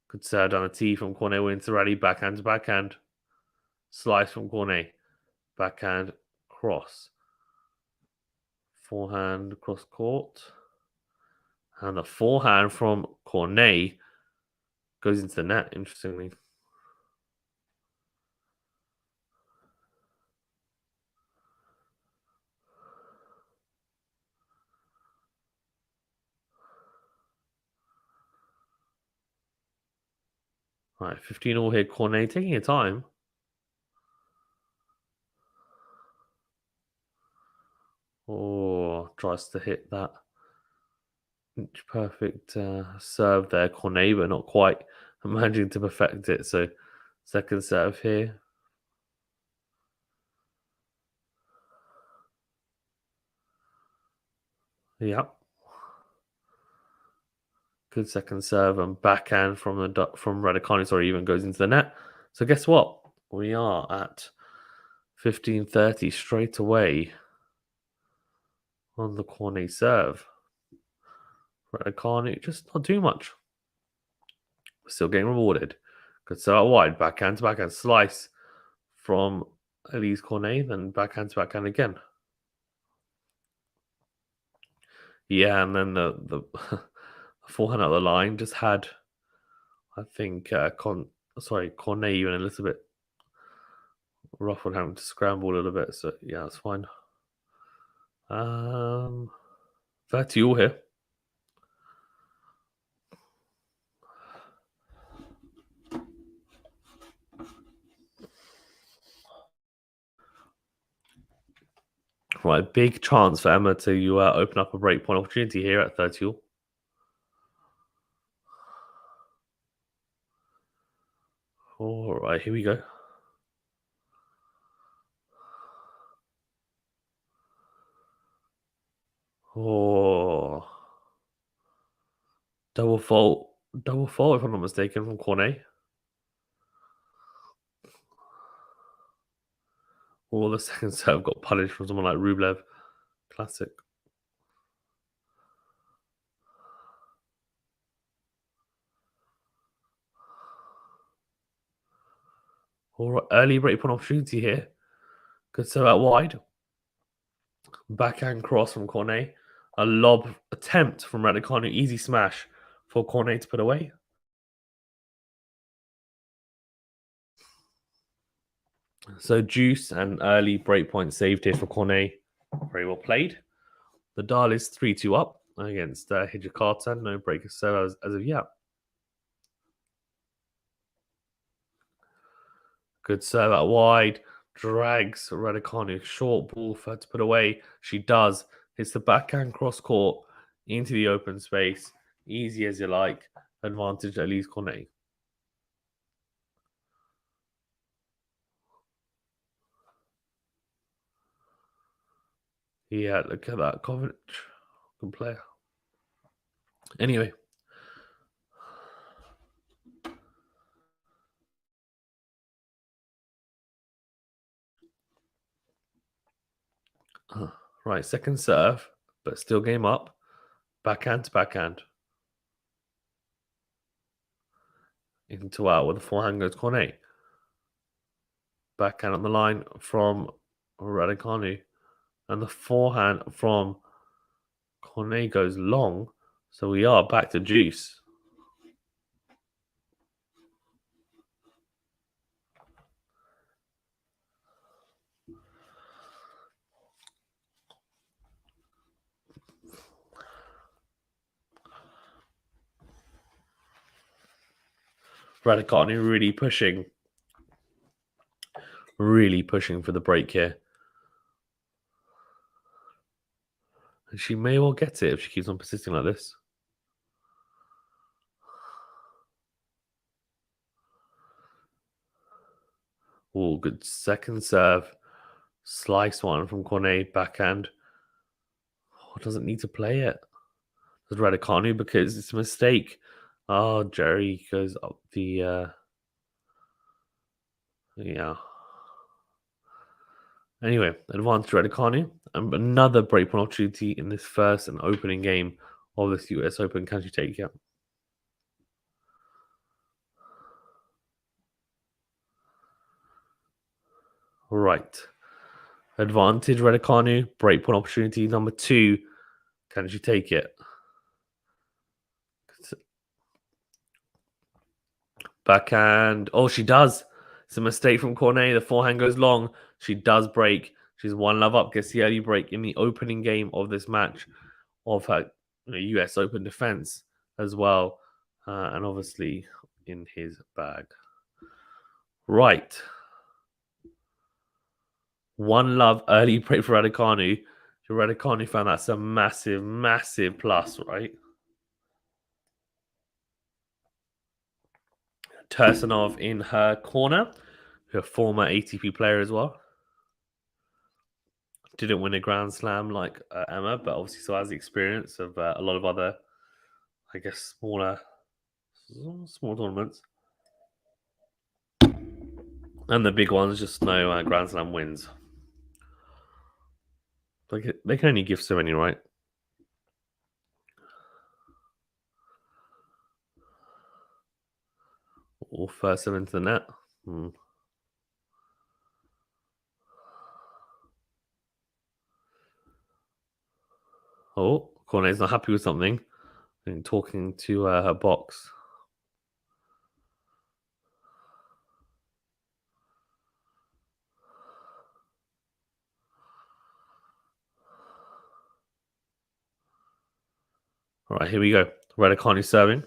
Good serve down the tee from Cornet. Wins the rally. Backhand to backhand. Slice from Cornet. Backhand cross. Forehand cross court. And the forehand from Cornet goes into the net, interestingly. Right, 15 all here. Cornet taking your time. Oh, tries to hit that inch perfect serve there. Cornet, but not quite managing to perfect it. So, second serve here. Yep. Good second serve and backhand from Raducanu. Sorry, even goes into the net. So guess what? We are at 15:30 straight away on the Cornet serve. Raducanu just not too much. We're still getting rewarded. Good serve out wide, backhand to backhand slice from Alize Cornet, then backhand to backhand again. Yeah, and then the forehand out the line just had, I think, Cornet even a little bit rough on having to scramble a little bit. So yeah, that's fine. 30 all here. Right, big chance for Emma to open up a breakpoint opportunity here at 30 all. All right, here we go. Oh, double fault if I'm not mistaken from Cornet. Or the second serve got punished from someone like Rublev. Classic. All right, early breakpoint opportunity here. Good serve out wide. Backhand cross from Cornet. A lob attempt from Raducanu. Easy smash for Cornet to put away. So juice and early breakpoint saved here for Cornet. Very well played. The Nadal is 3-2 up against Hijikata. No break so as of yet. Good serve out wide. Drags Raducanu. Short ball for her to put away. She does. Hits the backhand cross court into the open space. Easy as you like. Advantage Alize Cornet. Yeah, look at that. Coventry. Good player. Anyway. Right, second serve, but still game up. Backhand to backhand. Into out with the forehand goes Cornet. Backhand on the line from Raducanu. And the forehand from Cornet goes long. So we are back to juice. Raducanu really pushing for the break here. And she may well get it if she keeps on persisting like this. Oh, good second serve. Slice one from Cornet, backhand. Oh, doesn't need to play it. Does Raducanu because it's a mistake. Oh, Jerry goes up the yeah. Anyway, advanced Raducanu. Another breakpoint opportunity in this first and opening game of this US Open. Can she take it? Right. Advantage Raducanu. Breakpoint opportunity number 2. Can she take it? Backhand. Oh, she does. It's a mistake from Cornet. The forehand goes long. She does break. She's 1-love up. Gets the early break in the opening game of this match of her US Open defense as well. And obviously in his bag. Right. 1-love early break for Raducanu. Raducanu found that's a massive, massive plus, right? Tursunov in her corner, her former ATP player as well. Didn't win a Grand Slam like Emma, but obviously still has the experience of a lot of other, I guess, small tournaments. And the big ones, just no Grand Slam wins. Like they can only give so many, right? Or first them into the net. Oh, Cornet's not happy with something. And talking to her box. All right, here we go. Raducanu serving.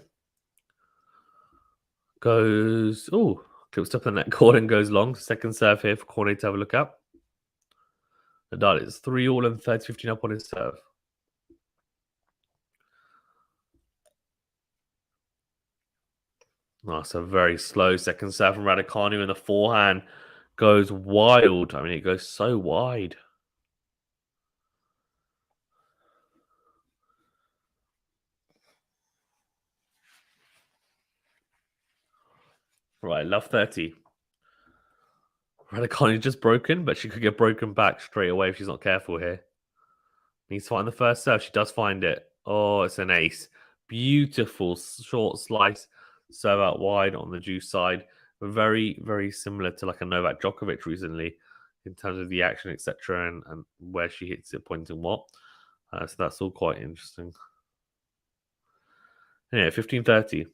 Goes, clips up the net cord and goes long. Second serve here for Cornet to have a look at. Nadal is 3-all and 30-15 up on his serve. That's a very slow second serve from Raducanu, and the forehand goes wild. I mean, it goes so wide. Right, love 30. Raducanu just broken, but she could get broken back straight away if she's not careful here. Needs to find the first serve. She does find it. Oh, it's an ace. Beautiful short slice. Serve out wide on the juice side. Very, very similar to like a Novak Djokovic recently in terms of the action, etc., and where she hits it, pointing what. So that's all quite interesting. Yeah, 15-30.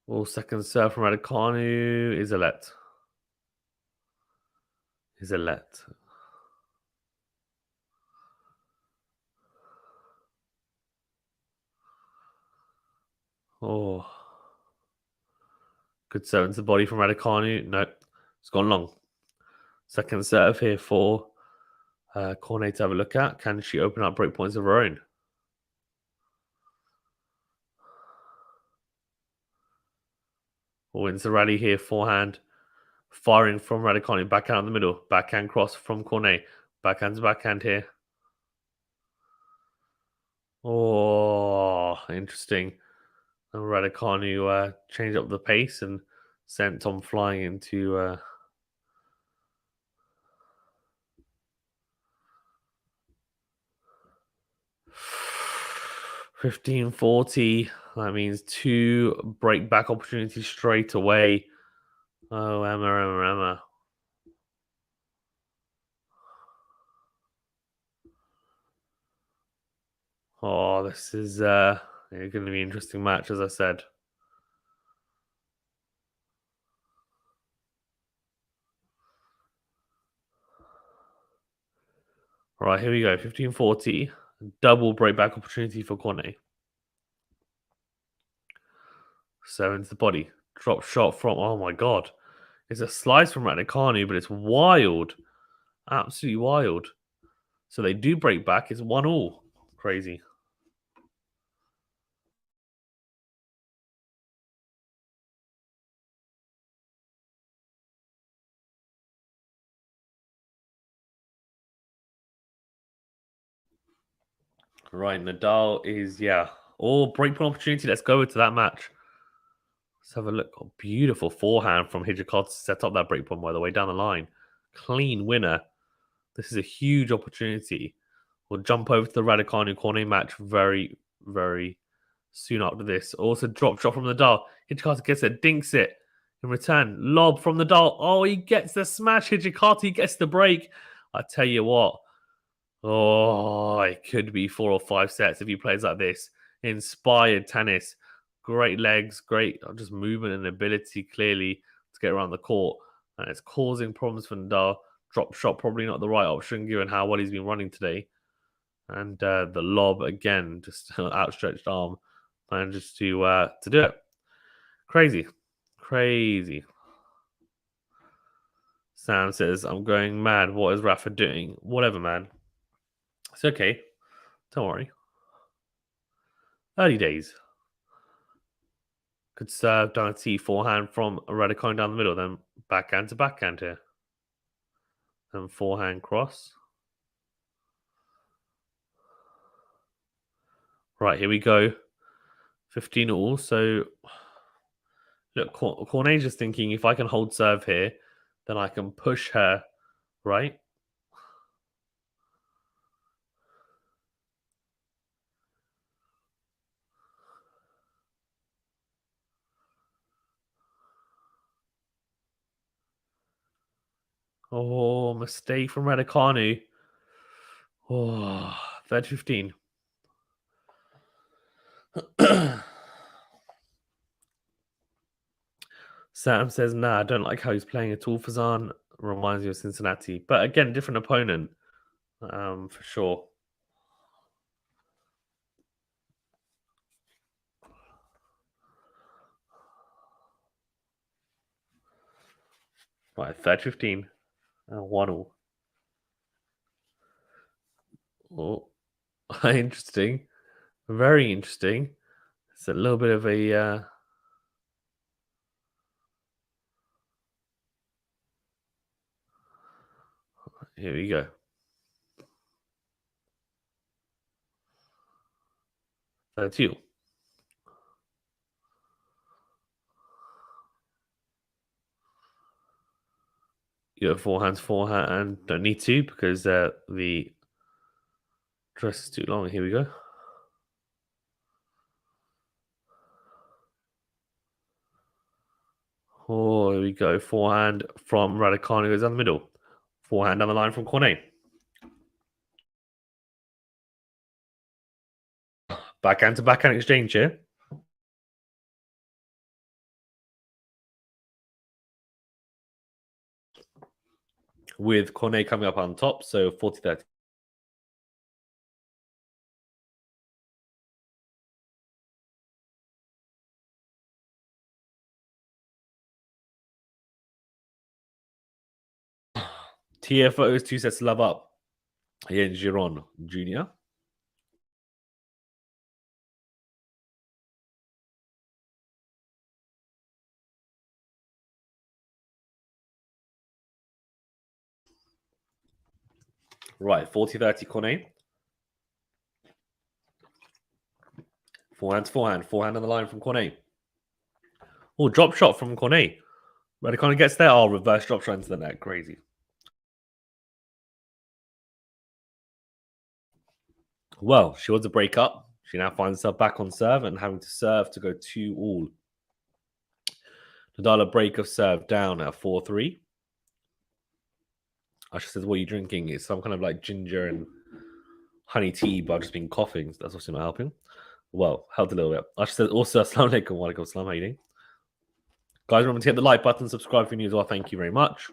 Well, second serve from Raducanu is a let. Oh. Good serve into the body from Raducanu. No, it's gone long. Second serve here for Cornet to have a look at. Can she open up break points of her own? Wins the rally here, forehand. Firing from Raducanu. Backhand in the middle. Backhand cross from Cornet. Backhand to backhand here. Oh, interesting. And Raducanu changed up the pace and sent Tom flying into 15-40. That means 2 break back opportunities straight away. Oh, Emma. Oh, this is going to be an interesting match, as I said. All right, here we go. 15-40. Double break back opportunity for Cornet. 7 to the body. Drop shot from, oh my god. It's a slice from Raducanu, but it's wild. Absolutely wild. So they do break back. It's 1-1. Crazy. Right, Nadal is, yeah. Oh, breakpoint opportunity. Let's go into that match. Let's have a look. Oh, beautiful forehand from Hijikata to set up that breakpoint, by the way, down the line. Clean winner. This is a huge opportunity. We'll jump over to the Raducanu Cornet match very, very soon after this. Also, drop shot from Nadal. Hijikata gets it, dinks it. In return, lob from Nadal. Oh, he gets the smash. Hijikata, he gets the break. I tell you what. Oh, it could be 4 or 5 sets if he plays like this. Inspired tennis. Great legs, great just movement and ability clearly to get around the court. And it's causing problems for Nadal. Drop shot, probably not the right option given how well he's been running today. And the lob again, just outstretched arm, manages to do it. Crazy, crazy. Sam says, "I'm going mad. What is Rafa doing? Whatever, man. It's okay. Don't worry. Early days. Could serve down a T forehand from Raducanu down the middle, then backhand to backhand here. Then forehand cross. Right, here we go. 15 all. So, look, Cornet just thinking if I can hold serve here, then I can push her, right? Oh, mistake from Raducanu. Oh, 15. Sam says, nah, I don't like how he's playing at all. Fazan reminds me of Cincinnati. But again, different opponent, for sure. Right, 15. 1 all. Oh, interesting. Very interesting. It's a little bit of a. Here we go. 2. You have forehand, and don't need to because the dress is too long. Here we go. Oh, here we go. Forehand from Raducanu goes down the middle. Forehand down the line from Cornet. Backhand to backhand exchange here. With Cornet coming up on top, so 40-30. TFO's 2 sets to love up against Giron Jr. Right, 40-30 Cornet. Forehand to forehand. Forehand on the line from Cornet. Oh, drop shot from Cornet. Raducanu gets there. Oh, reverse drop shot into the net. Crazy. Well, she wants a break up. She now finds herself back on serve and having to serve to go 2-all. Nadal a break of serve down at 4-3. Asha says, what are you drinking? It's some kind of like ginger and honey tea, but I've just been coughing. So that's obviously not helping. Well, helped a little bit. Asha says, also, assalamu alaikum, wa alaikum assalam, how you doing? Guys, remember to hit the like button, subscribe if you're new as well. Thank you very much.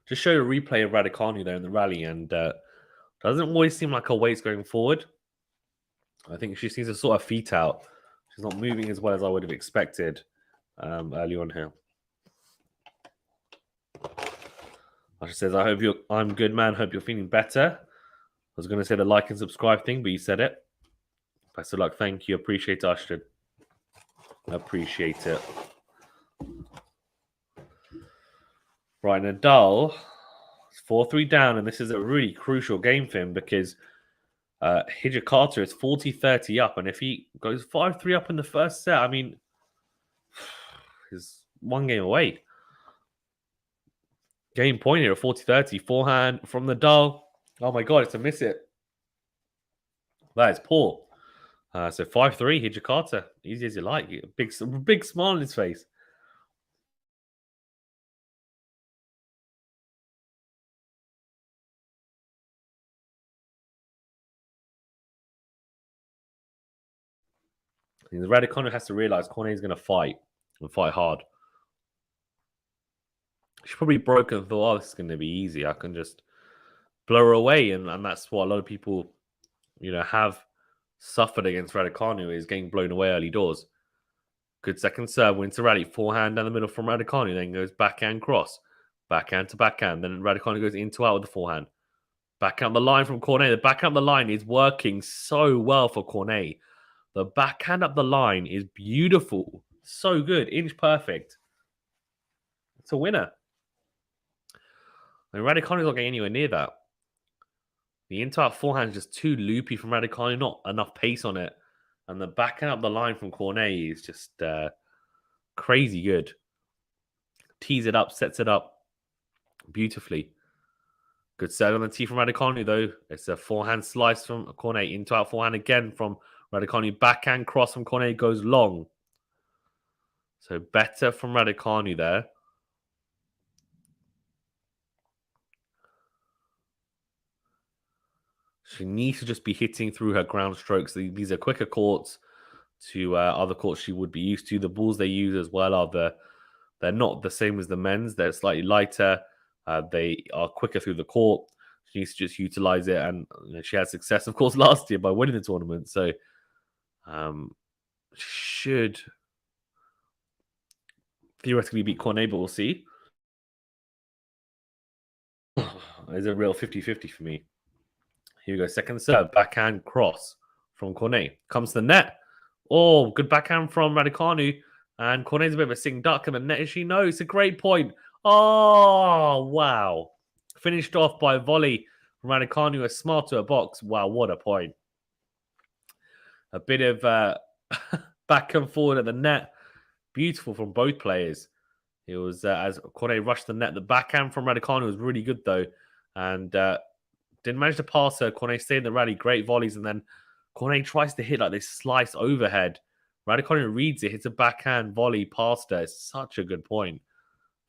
Just show a replay of Raducanu there in the rally, and doesn't always seem like her weight's going forward. I think she seems to sort her feet out. She's not moving as well as I would have expected early on here. Asha says, I'm good, man. Hope you're feeling better. I was going to say the like and subscribe thing, but you said it. Best of luck. Thank you. Appreciate it, Ashton. Appreciate it. Right, Nadal, 4-3 down, and this is a really crucial game for him because Hijikata is 40-30 up, and if he goes 5-3 up in the first set, I mean, he's one game away. Game point here at 40-30. Forehand from Nadal. Oh my god, it's a miss it. That is poor. So 5-3, Hijikata. Easy as you like. Big smile on his face. Raducanu has to realize Cornet is going to fight and fight hard. She's probably broken and thought, oh, this is going to be easy. I can just blow her away. And that's what a lot of people, have suffered against Raducanu is getting blown away early doors. Good second serve, wins the rally. Forehand down the middle from Raducanu, then goes backhand cross. Backhand to backhand. Then Raducanu goes into out with the forehand. Backhand the line from Cornet. The backhand the line is working so well for Cornet. The backhand up the line is beautiful. So good. Inch perfect. It's a winner. And Raducanu's not getting anywhere near that. The entire forehand is just too loopy from Raducanu. Not enough pace on it. And the backhand up the line from Cornet is just crazy good. Tees it up, sets it up beautifully. Good set on the tee from Raducanu, though. It's a forehand slice from Cornet into out forehand again from Raducanu. Backhand cross from Cornet goes long. So better from Raducanu there. She needs to just be hitting through her ground strokes. These are quicker courts to other courts she would be used to. The balls they use as well they're not the same as the men's. They're slightly lighter. They are quicker through the court. She needs to just utilize it. And she had success, of course, last year by winning the tournament. So should theoretically beat Cornet, but we'll see. It's a real 50-50 for me. Here we go. Second serve. Backhand cross from Cornet. Comes to the net. Oh, good backhand from Raducanu. And Cornet's a bit of a sitting duck in the net. She knows. It's a great point. Oh, wow. Finished off by a volley from Raducanu. A smart to a box. Wow, what a point. A bit of back and forward at the net. Beautiful from both players. It was as Cornet rushed the net. The backhand from Raducanu was really good, though. And didn't manage to pass her. Cornet stayed in the rally. Great volleys. And then Cornet tries to hit like this slice overhead. Raducanu reads it, hits a backhand volley past her. It's such a good point.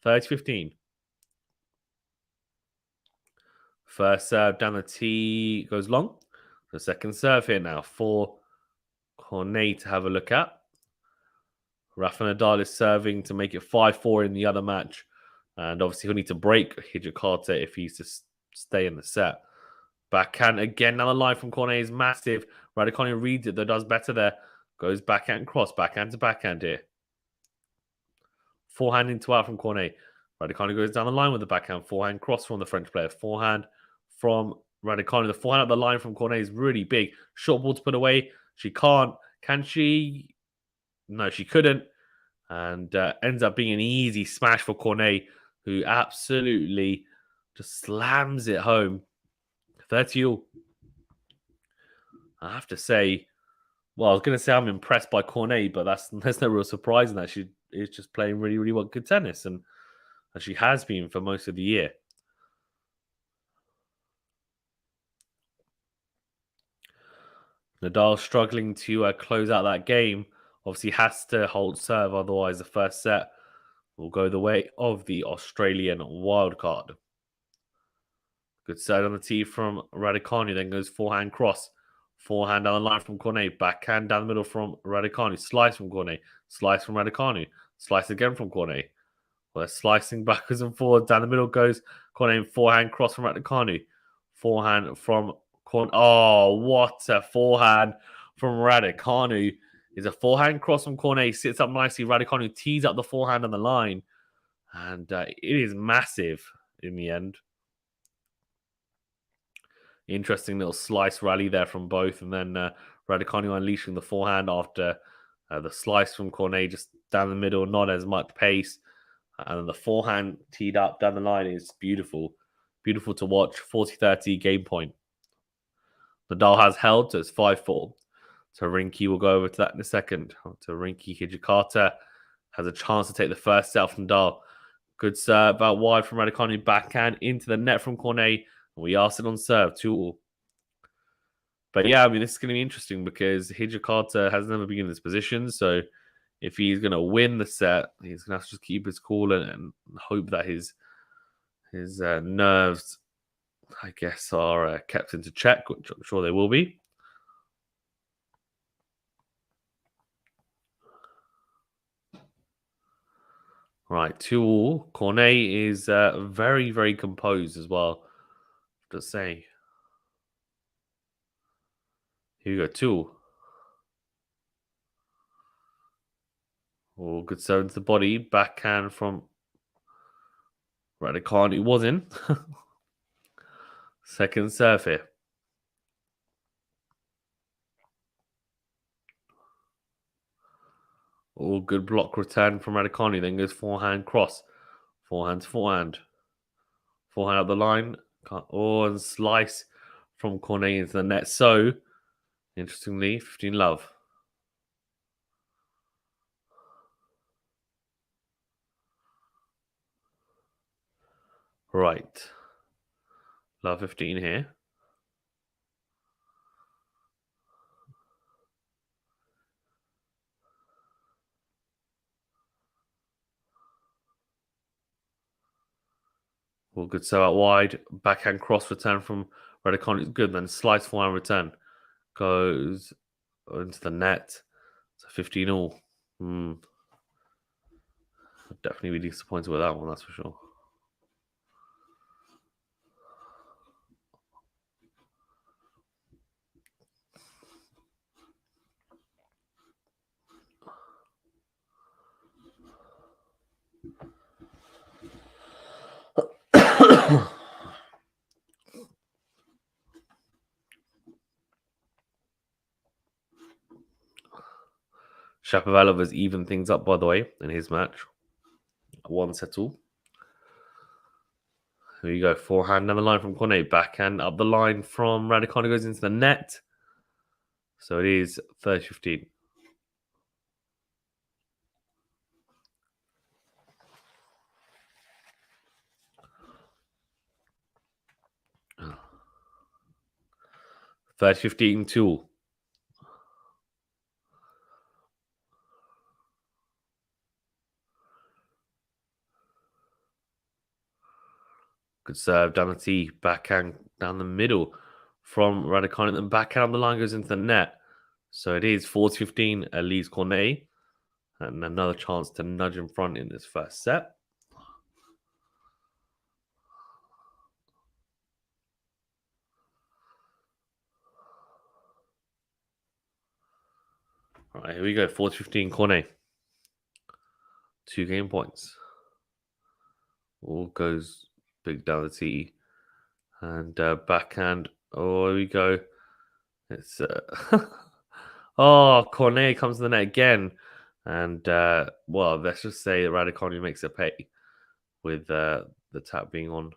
30-15. First serve down the tee goes long. The second serve here now for Cornet to have a look at. Rafa Nadal is serving to make it 5-4 in the other match. And obviously he'll need to break Hijikata if he's to stay in the set. Backhand again down the line from Cornet is massive. Raducanu reads it, though does better there. Goes backhand cross, backhand to backhand here. Forehand into out from Cornet. Raducanu goes down the line with the backhand. Forehand cross from the French player. Forehand from Raducanu. The forehand up the line from Cornet is really big. Short ball to put away. She can't. Can she? No, she couldn't. And ends up being an easy smash for Cornet, who absolutely just slams it home. 30 all. I have to say, well, I was going to say I'm impressed by Cornet, but there's no real surprise in that. She is just playing really, really well, good tennis, and she has been for most of the year. Nadal struggling to close out that game. Obviously, has to hold serve, otherwise the first set will go the way of the Australian wildcard. Good set on the tee from Raducanu, then goes forehand cross. Forehand down the line from Cornet. Backhand down the middle from Raducanu. Slice from Cornet. Slice from Raducanu. Slice again from Cornet. Well, they're slicing backwards and forwards. Down the middle goes Cornet. Forehand cross from Raducanu. Forehand from Cornet. Oh, what a forehand from Raducanu. Is a forehand cross from Cornet. Sits up nicely. Raducanu tees up the forehand on the line. And it is massive in the end. Interesting little slice rally there from both. And then Raducanu unleashing the forehand after the slice from Cornet just down the middle. Not as much pace. And then the forehand teed up down the line is beautiful. Beautiful to watch. 40-30 game point. Nadal has held, so it's 5-4. So Rinky will go over to that in a second. To Rinky, Hijikata has a chance to take the first set from Nadal. Good serve out wide from Raducanu. Backhand into the net from Cornet. And we are still on serve, 2-all. But yeah, I mean, this is going to be interesting because Hijikata has never been in this position. So if he's going to win the set, he's going to have to just keep his cool and hope that his nerves, I guess, are kept into check, which I'm sure they will be. Right, 2-all. Cornet is very, very composed as well. To say. Here we go, 2-all. Oh, good serve into the body. Backhand from Raducanu. It was in. Second serve here. Oh, good block return from Raducanu. Then goes forehand cross. Forehand to forehand. Forehand up the line. Oh, and slice from Cornet into the net. So, interestingly, 15 love. Right. Love 15 here. Well, good so out wide. Backhand cross return from Raducanu is good. Then slice forehand return goes into the net. So 15 all. I'd definitely be disappointed with that one, that's for sure. Shapovalov has evened things up, by the way, in his match. 1-all. Here you go. Forehand down the line from Cornet. Backhand up the line from Raducanu goes into the net. So it is 30-15. Oh. 30-15 2. Good serve down the tee. Backhand down the middle from Raducanu. Then backhand on the line goes into the net. So it is 40-15 Alize Cornet. And another chance to nudge in front in this first set. All right, here we go. 40-15 Cornet. 2 game points. All goes big down the tee. And backhand. Oh, here we go. It's oh, Cornet comes to the net again. And well, let's just say that Raducanu makes it pay with the tap being on.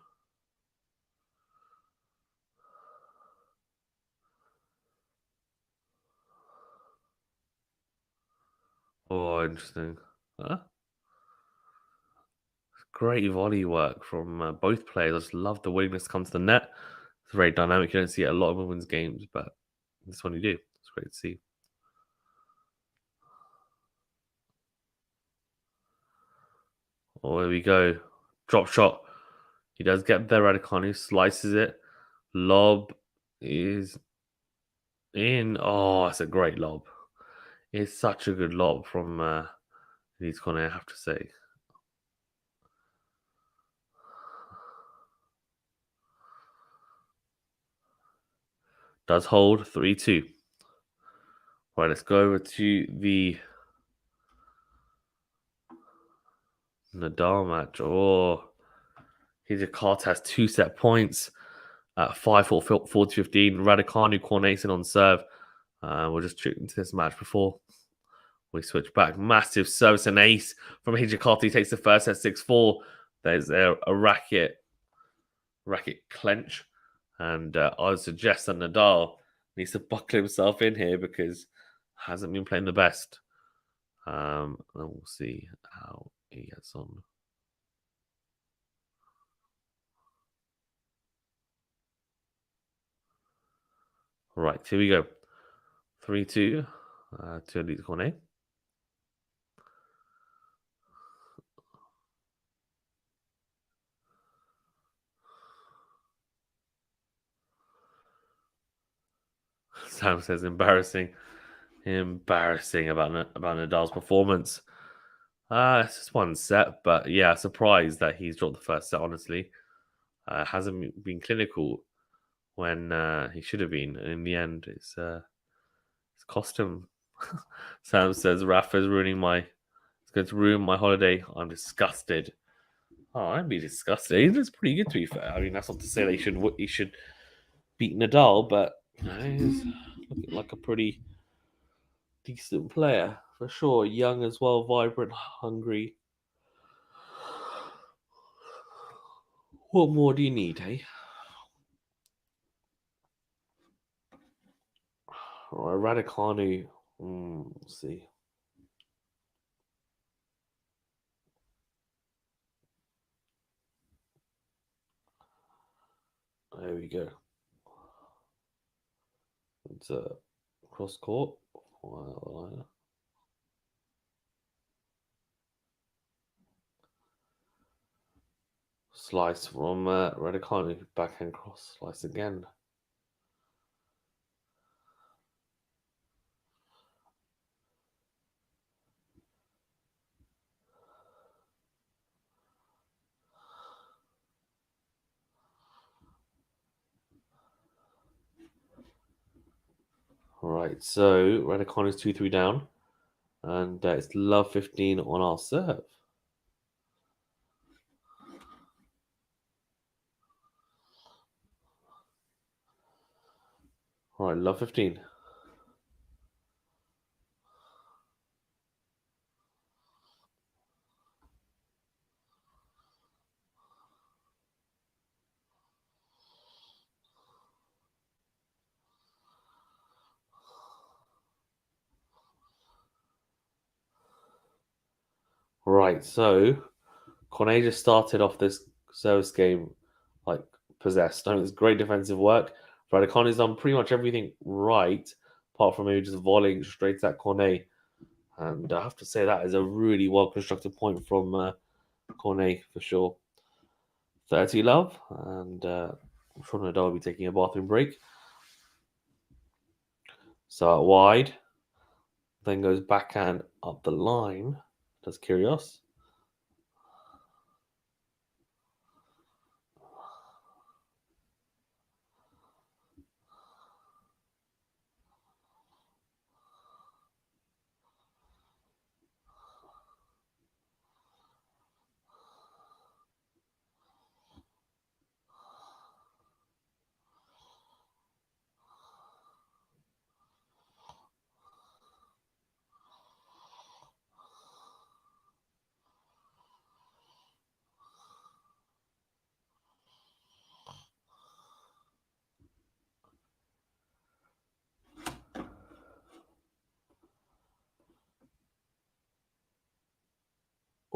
Oh, interesting. Huh? Great volley work from both players. I just love the willingness to come to the net. It's very dynamic. You don't see it a lot of women's games, but this one you do. It's great to see. Oh, there we go. Drop shot. He does get there. Raducanu slices it. Lob is in. Oh, it's a great lob. It's such a good lob from Elise Cornet, I have to say. Does hold 3-2. Right, let's go over to the Nadal match. Oh, Hijikata has 2 set points at 5-4, 40-15. Raducanu Cornet on serve. We'll just check into this match before we switch back. Massive service and ace from Hijikata. He takes the first set 6-4. There's a racket clench. And I would suggest that Nadal needs to buckle himself in here because hasn't been playing the best. And we'll see how he gets on. Right, here we go. 3-2 to Alize Cornet. Sam says embarrassing about Nadal's performance. It's just one set, but yeah, surprised that he's dropped the first set. Honestly, hasn't been clinical when he should have been. And in the end, it's cost him. Sam says Rafa's ruining my. It's going to ruin my holiday. I'm disgusted. Oh, I'd be disgusted. He's pretty good to be fair. I mean, that's not to say that he should beat Nadal, but you know, he's looking like a pretty decent player for sure. Young as well, vibrant, hungry. What more do you need, hey? All right, Raducanu. Let's see. There we go. It's a cross court. Slice from Raducanu. Backhand cross. Slice again. All right, so Raducanu is 2-3 down. And it's love 15 on our serve. All right, love 15. Right, so Cornet just started off this service game like possessed. I mean, it's great defensive work. Raducanu's done pretty much everything right, apart from maybe just volleying straight at Cornet. And I have to say that is a really well constructed point from Cornet for sure. 30 love, and I'm sure Nadal will be taking a bathroom break. So out wide, then goes backhand up the line. Does Kyrgios.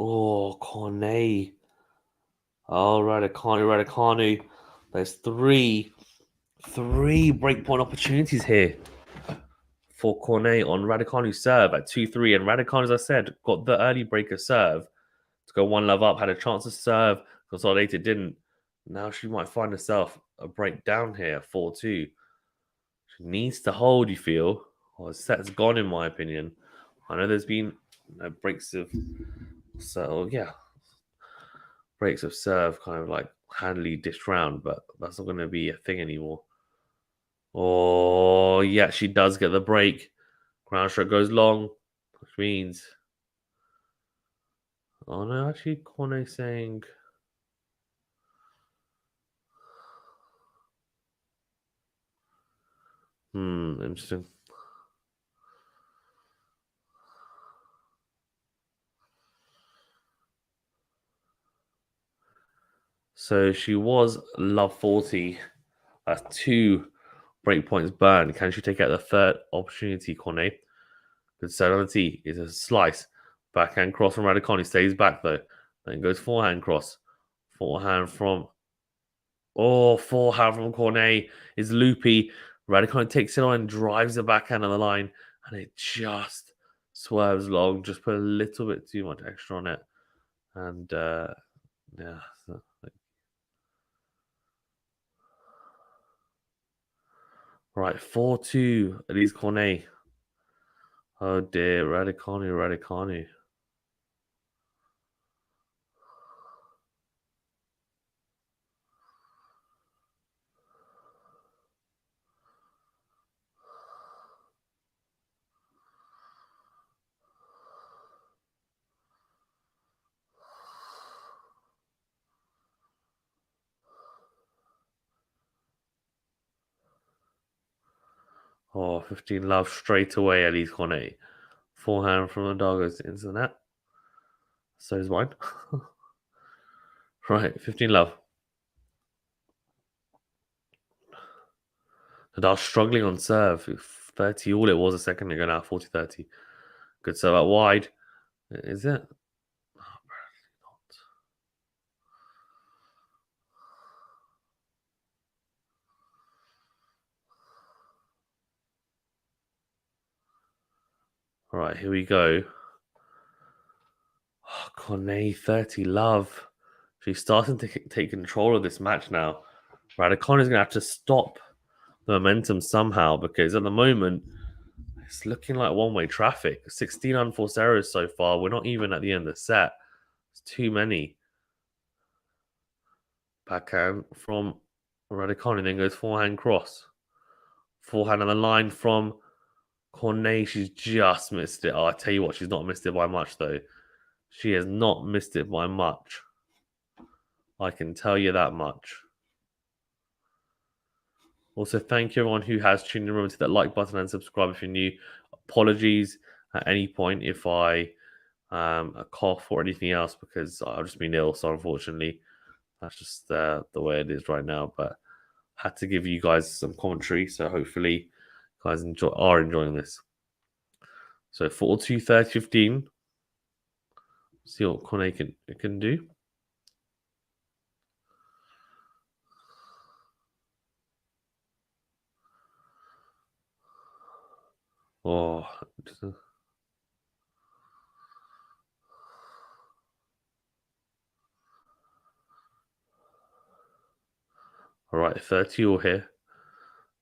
Oh, Cornet. Oh, Raducanu. There's three breakpoint opportunities here for Cornet on Raducanu's serve at 2-3. And Raducanu, as I said, got the early breaker serve to go 1-love up, had a chance to serve, consolidated, didn't. Now she might find herself a breakdown here, 4-2. She needs to hold, you feel. Or the set's gone, in my opinion. I know there's been breaks of. So, yeah, breaks of serve kind of like handily dished round, but that's not going to be a thing anymore. Oh, yeah, she does get the break. Ground stroke goes long, which means. Oh, no, actually, Cornet saying. Interesting. So she was love 40. That's 2 breakpoints burned. Can she take out the third opportunity, Cornet? Good set on the tee is a slice. Backhand cross from Raducanu. Stays back though. Then goes forehand cross. Forehand from. Oh, forehand from Cornet is loopy. Raducanu takes it on and drives the backhand on the line. And it just swerves long. Just put a little bit too much extra on it. And yeah. Right, 4-2. Alize Cornet. Oh dear, Raducanu. Oh, 15 love straight away, Alize Cornet. Forehand from the dog goes into the net. So is mine. Right, 15 love. Nadal struggling on serve. 30 all it was a second ago now, 40-30. Good serve out wide. Is it? Oh, apparently not. All right, here we go. Oh, Cornet, 30 love. She's starting to take control of this match now. Raducanu is going to have to stop the momentum somehow because at the moment it's looking like one-way traffic. 16 unforced errors so far. We're not even at the end of the set. It's too many. Backhand from Raducanu, then goes forehand cross. Forehand on the line from Cornet. She's just missed it. Oh, I tell you what, she's not missed it by much though. She has not missed it by much. I can tell you that much. Also, thank you everyone who has tuned in. Remember to hit that like button and subscribe if you're new. Apologies at any point if I a cough or anything else because I've just been ill. So unfortunately, that's just the way it is right now. But had to give you guys some commentary, so hopefully, you guys are enjoying this. So 4-2, 30-15. See what Cornet can do. Oh, all right, 30 all here,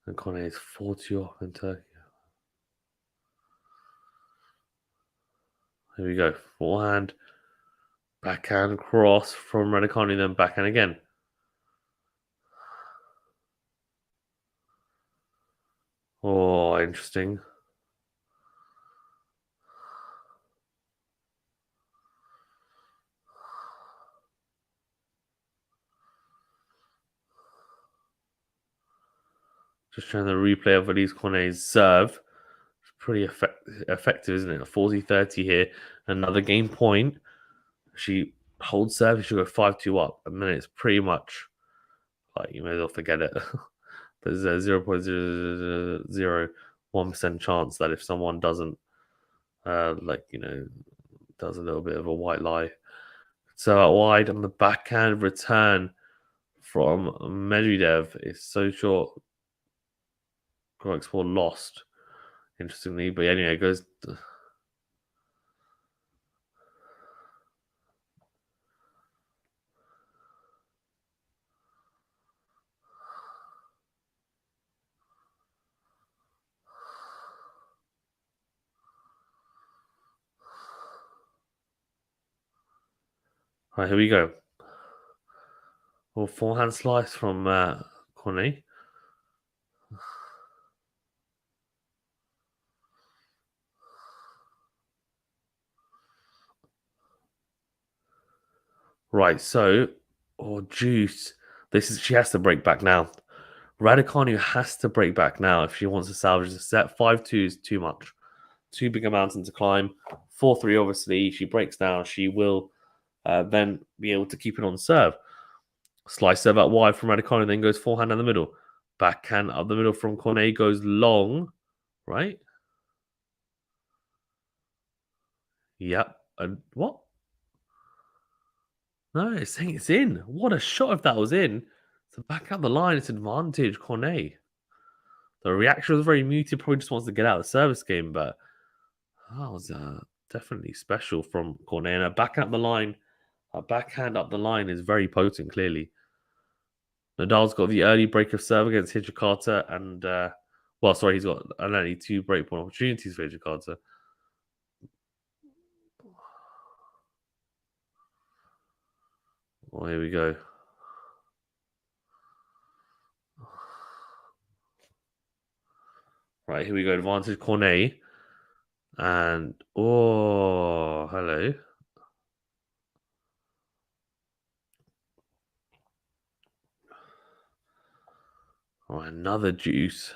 and Cornet is 40 off in Turkey. Here we go. Forehand, backhand cross from Raducanu, then backhand again. Oh, interesting. Just trying the replay of Alize Cornet's serve. It's pretty effective, isn't it? 40-30 here. Another game point. She holds serve, she should go 5-2 up. And then it's pretty much like you may as well forget it. There's a 0.001% chance that if someone doesn't, does a little bit of a white lie, So out wide on the backhand return from Medvedev is so short. Correct score lost, interestingly. But anyway, it goes. Right, here we go. Well, forehand slice from Cornet. Right, so juice. This is she has to break back now. Raducanu has to break back now if she wants to salvage the set. 5-2 is too much. Too big a mountain to climb. 4-3, obviously. She breaks down. She will then be able to keep it on serve. Slice serve out wide from Raducanu, then goes forehand in the middle. Backhand up the middle from Cornet goes long. Right? Yep. And what? No, it's saying it's in. What a shot if that was in. So back up the line, it's advantage, Cornet. The reaction was very muted, probably just wants to get out of the service game, but that was definitely special from Cornet. And a back up the line, a backhand up the line is very potent, clearly. Nadal's got the early break of serve against Hijikata, and he's got only 2 breakpoint opportunities for Hijikata. Well, here we go. Right, here we go. Advantage Cornet. And hello. Oh, another juice.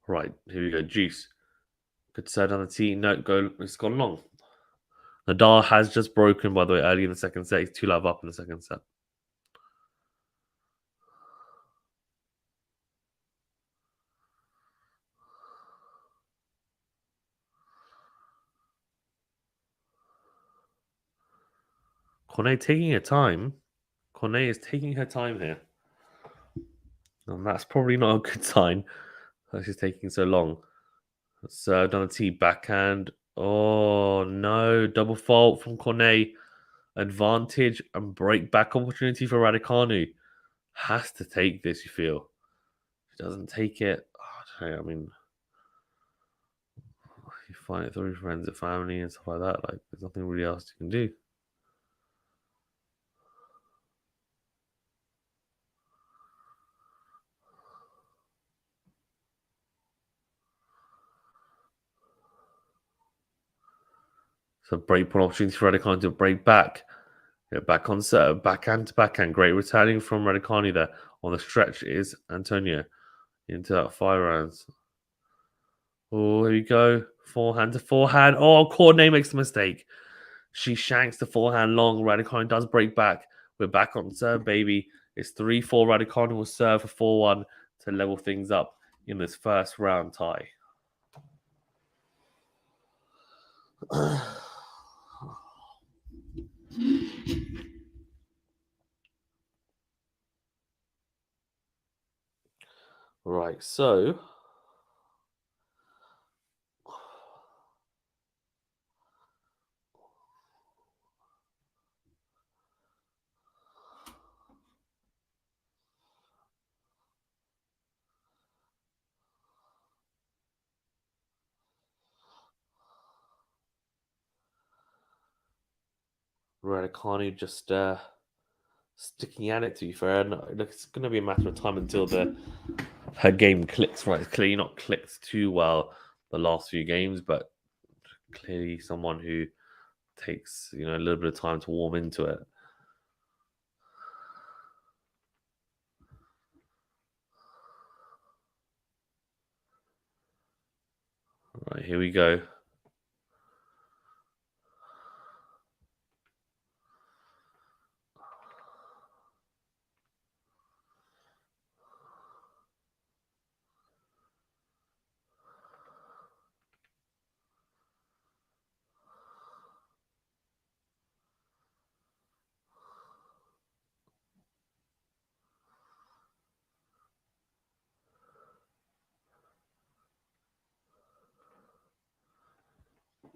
Right, here we go. Juice. Good side on the tee. No, it's gone long. Nadal has just broken, by the way, early in the second set. He's 2-love up in the second set. Cornet taking her time. Cornet is taking her time here. And that's probably not a good sign that she's taking so long. Served on a tee backhand. Oh, no. Double fault from Cornet. Advantage and break back opportunity for Raducanu. Has to take this, you feel. If she doesn't take it, I mean, you find it through friends and family and stuff like that. Like, there's nothing really else you can do. So breakpoint opportunity for Raducanu to break back. Get back on set, backhand to backhand. Great returning from Raducanu there. On the stretch is Antonio into that 5 rounds. Oh, here we go. Forehand to forehand. Oh, Cornet makes the mistake. She shanks the forehand long. Raducanu does break back. We're back on serve, baby. It's 3-4. Raducanu will serve for 4-1 to level things up in this first round tie. Right, so Raducanu just sticking at it, to be fair. And look, it's going to be a matter of time until her game clicks. Right, it's clearly not clicked too well the last few games, but clearly someone who takes a little bit of time to warm into it. Right, here we go.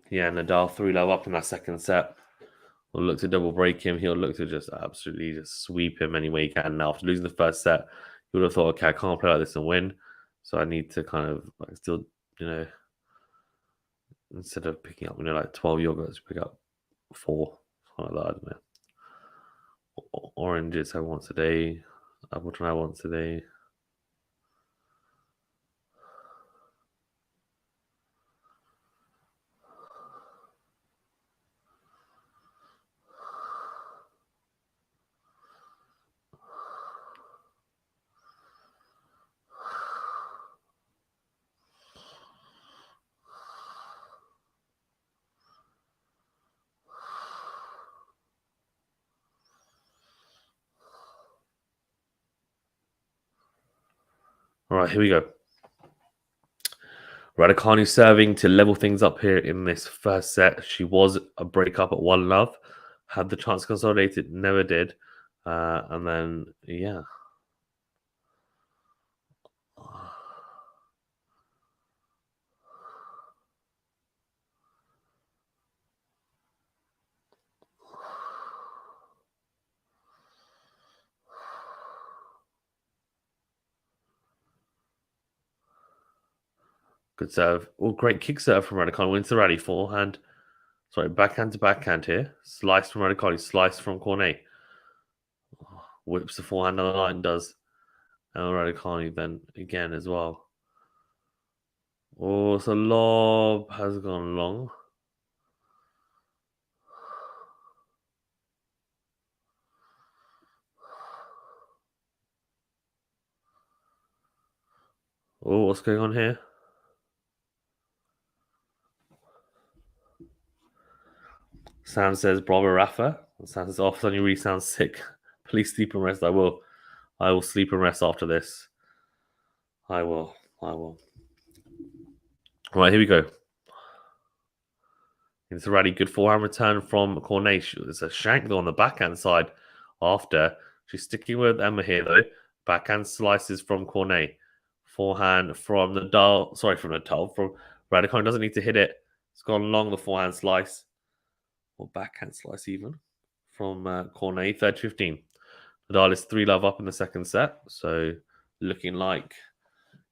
Yeah, Nadal 3-love up in that second set. Will look to double break him. He'll look to just absolutely just sweep him any way he can. Now, after losing the first set, he would have thought, okay, I can't play like this and win. So I need to kind of like still, instead of picking up, like 12 yogurts, pick up 4. Something like that, I don't know. Oranges have once a day. Apple try once a day. All right, here we go. Raducanu serving to level things up here in this first set. She was a breakup at 1-love. Had the chance to consolidate it, never did. And then, yeah. Good serve. Oh, great kick serve from Raducanu. Wins the rally. Forehand. Sorry, backhand to backhand here. Slice from Raducanu. Slice from Cornet. Whips the forehand on the line. Does. And Raducanu then again as well. Oh, so lob has gone long. Oh, what's going on here? Sam says, bravo, Rafa. Sam says, off on you really sounds sick. Please sleep and rest. I will. I will sleep and rest after this. I will. Right, here we go. It's a really good forehand return from Cornet. It's a shank though on the backhand side after. She's sticking with Emma here though. Backhand slices from Cornet. Forehand from Nadal. Sorry, from Nadal. From Raducanu. Doesn't need to hit it. It's gone long the forehand slice. Or backhand slice even. From Cornet. 3-15. Nadal is 3-love up in the second set. So looking like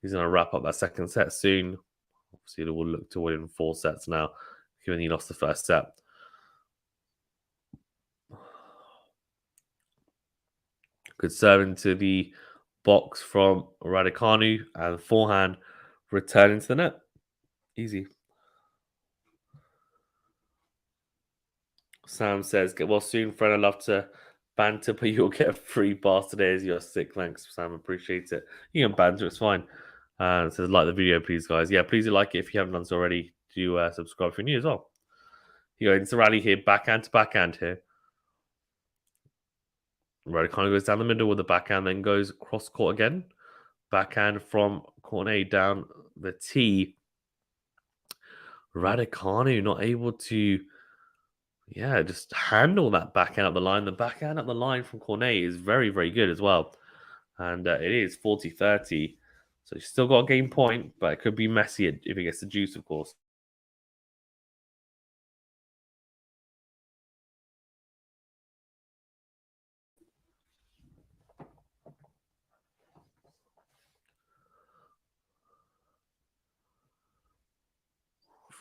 he's going to wrap up that second set soon. Obviously, we'll look to win in 4 sets now, given he lost the first set. Good serve into the box from Raducanu and forehand returning to the net. Easy. Sam says, get well soon, friend. I'd love to banter, but you'll get a free pass today as you're sick. Thanks, Sam. Appreciate it. You can banter, it's fine. Says, like the video, please, guys. Yeah, please do like it if you haven't done so already. Do subscribe if you're new as well. You go into rally here, backhand to backhand here. Raducanu goes down the middle with the backhand, then goes cross court again. Backhand from Cornet down the tee. Raducanu not able to, just handle that backhand up the line. The backhand up the line from Cornet is very, very good as well. And it is 40-30. So he's still got a game point, but it could be messy if he gets the juice, of course.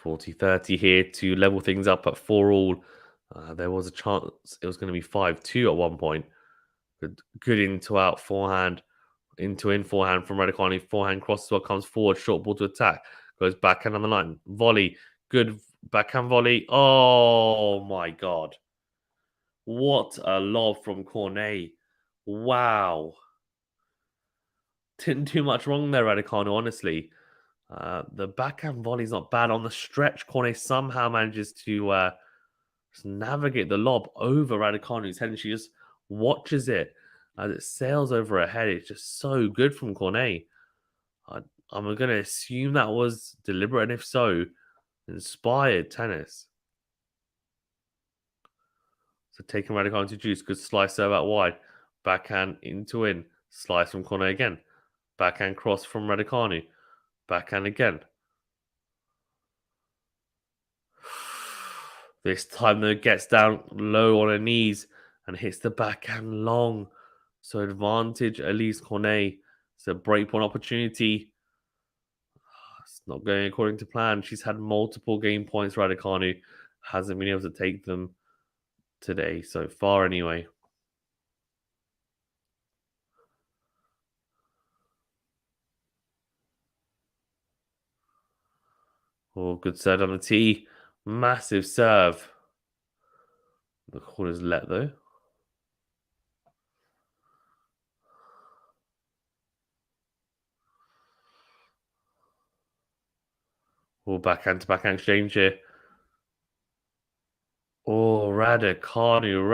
(40-30) here to level things up at 4-all. There was a chance it was going to be 5-2 at one point. Good into out forehand, into in forehand from Raducanu. Forehand crosses what comes forward, short ball to attack, goes backhand on the line, volley, good backhand volley. Oh my god, what a lob from Cornet! Wow, didn't do much wrong there, Raducanu. Honestly, the backhand volley is not bad on the stretch. Cornet somehow manages to just navigate the lob over Raducanu's head, and she just watches it as it sails over her head. It's just so good from Cornet. I'm going to assume that was deliberate, and if so, inspired tennis. So taking Raducanu to juice, good slice serve out wide, backhand into in, slice from Cornet again, backhand cross from Raducanu, backhand again. This time, though, gets down low on her knees and hits the backhand long. So advantage Elise Cornet. It's a breakpoint opportunity. It's not going according to plan. She's had multiple game points. Raducanu hasn't been able to take them today so far, anyway. Oh, good serve on the tee. Massive serve. The corner's let, though. Oh, backhand to backhand exchange here. Oh, Raducanu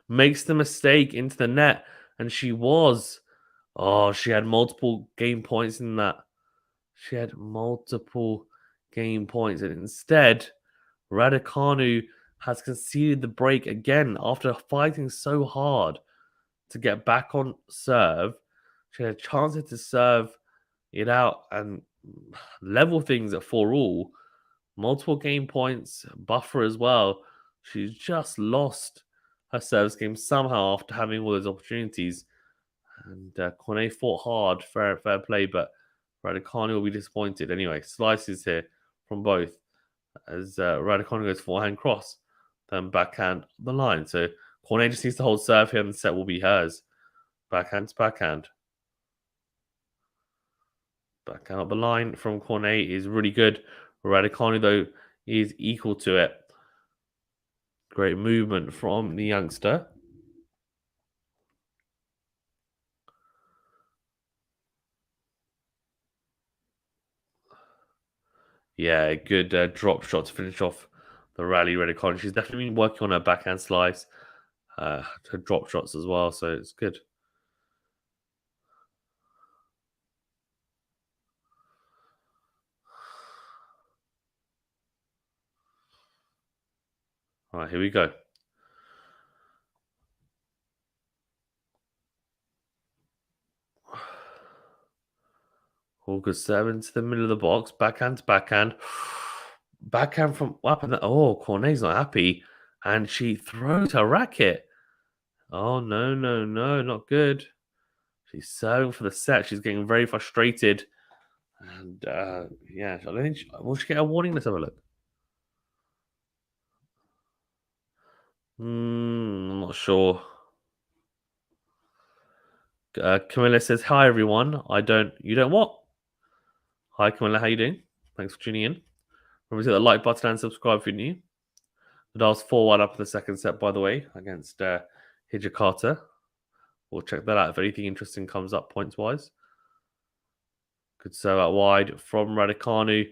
makes the mistake into the net, and she was. Oh, she had multiple game points in that. She had multiple game points, and instead, Raducanu has conceded the break again after fighting so hard to get back on serve. She had a chance to serve it out and level things at 4-all. Multiple game points, buffer as well. She's just lost her service game somehow after having all those opportunities. And Cornet fought hard, fair play, but Raducanu will be disappointed. Anyway, slices here from both as Raducanu goes forehand cross, then backhand the line. So Cornet just needs to hold serve here and the set will be hers. Backhand to backhand. Backhand up the line from Cornet is really good. Raducanu, though, is equal to it. Great movement from the youngster. Yeah, good drop shot to finish off the rally. Raducanu. She's definitely been working on her backhand slice, her drop shots as well, so it's good. All right, here we go. All good seven to the middle of the box, backhand to backhand. Backhand from up and oh, Cornet's not happy, and she throws her racket. Oh no, no, no, not good. She's serving for the set. She's getting very frustrated, and yeah, I don't think will she get a warning? Let's have a look. I'm not sure. Camilla says, "Hi everyone. You don't what? Hi Camilla, how you doing? Thanks for tuning in. Remember to hit the like button and subscribe if you're new. Nadal's 4-1 up in the second set, by the way, against Hijikata. We'll check that out if anything interesting comes up points wise. Good serve out wide from Raducanu.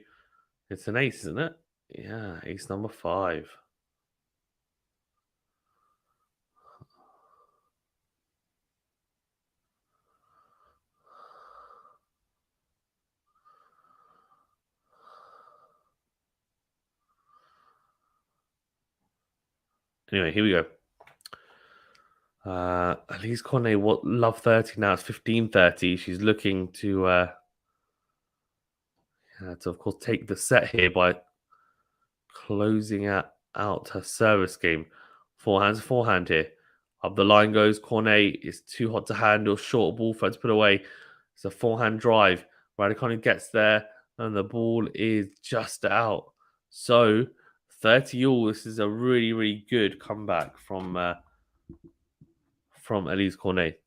It's an ace, isn't it? Yeah, ace number 5. Anyway, here we go. Alize Cornet, what love 30 now? It's 15-30. She's looking to of course take the set here by closing out her service game. Forehand here. Up the line goes Cornet. Is too hot to handle. Short ball for her to put away. It's a forehand drive. Raducanu gets there, and the ball is just out. So 30-all. This is a really, really good comeback from Alize Cornet.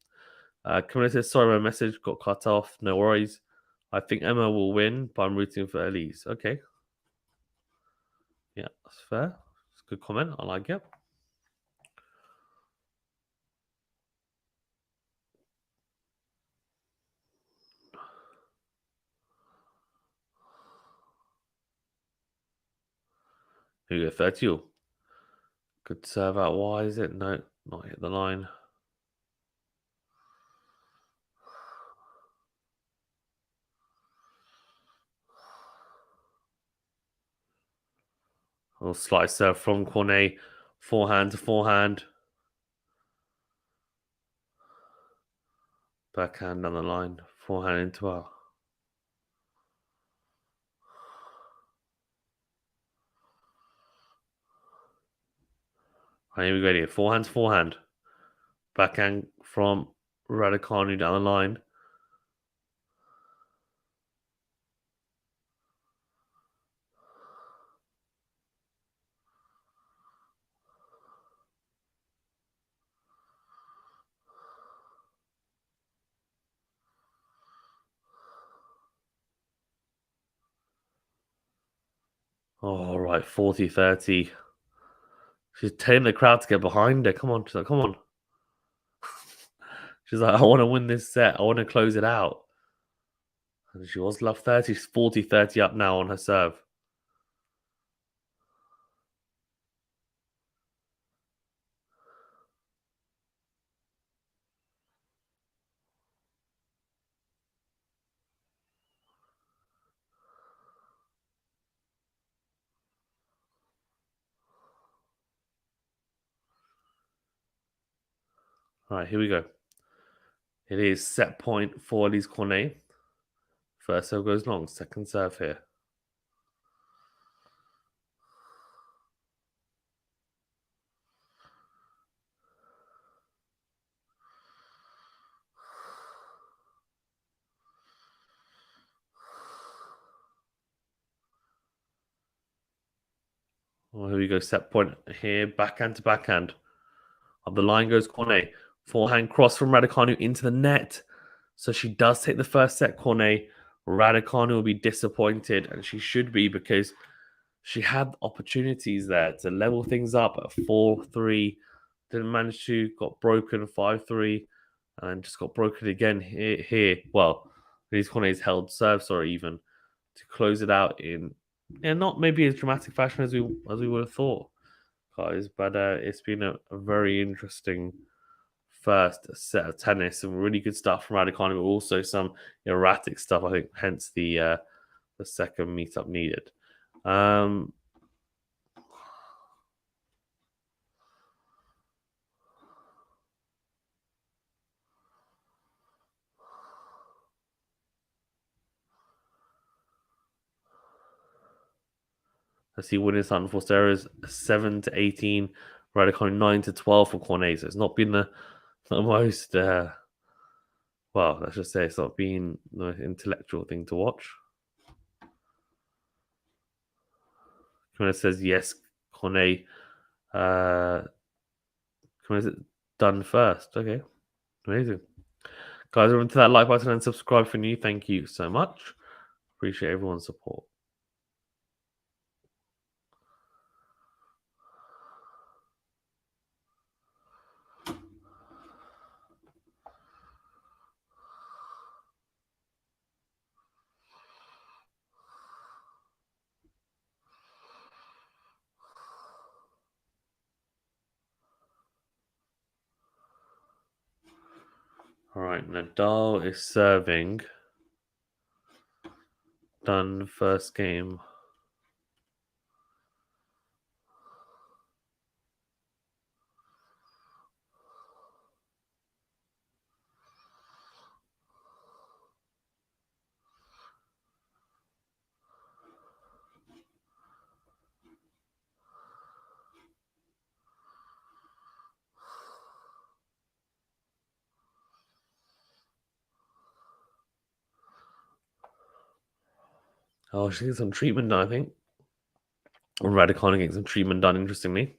Camilla says, sorry, my message got cut off. No worries. I think Emma will win, but I'm rooting for Elise. Okay. Yeah, that's fair. It's a good comment. I like it. Here you go, 30. Good serve out. Why is it? No, not hit the line. Little slice serve from Cornet. Forehand to forehand. Backhand down the line. Forehand into her. Right, here we go. Here. Forehand to forehand. Backhand from Raducanu down the line. All right, 40-30. She's telling the crowd to get behind her. Come on. She's like, come on. She's like, I want to win this set. I want to close it out. And she was love 30. She's 40-30 up now on her serve. All right, here we go. It is set point for Alize Cornet. First serve goes long. Second serve here. Oh, here we go. Set point here. Backhand to backhand. Up the line goes Cornet. Forehand cross from Raducanu into the net. So she does take the first set, Cornet. Raducanu will be disappointed, and she should be because she had opportunities there to level things up at 4-3. Didn't manage to, got broken 5-3, and just got broken again here. Well, these Cornet's held serve, sorry, even to close it out in not maybe as dramatic fashion as we would have thought, guys. But it's been a very interesting first set of tennis. Some really good stuff from Raducanu, but also some erratic stuff. I think, hence the second meetup needed. I see winning Sun for Sarah's 7-18, Raducanu 9-12 for Cornet. So it's not been the most well, let's just say it's not been the most intellectual thing to watch. Cornet says yes, Cornet. Cornet done first. Okay, amazing. Guys, remember to that like button and subscribe for new. Thank you so much. Appreciate everyone's support. All right, Nadal is serving. Done first game. Oh, she's getting some treatment done, I think. Raducanu getting some treatment done, interestingly.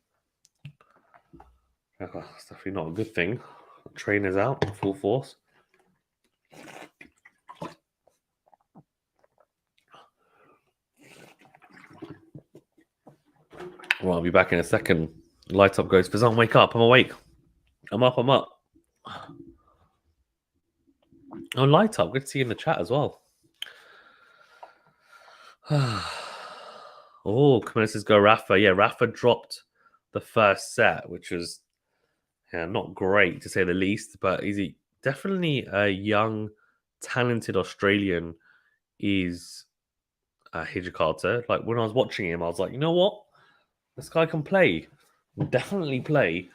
It's definitely not a good thing. The trainer's out, full force. Well, I'll be back in a second. Light up goes. Fazan, wake up. I'm awake. I'm up. Oh, light up. Good to see you in the chat as well. Oh, Camilla says go Rafa. Yeah, Rafa dropped the first set, which was not great to say the least, but he's definitely a young, talented Australian. Is Hijikata. Like when I was watching him, I was like, you know what? This guy can play. Definitely play.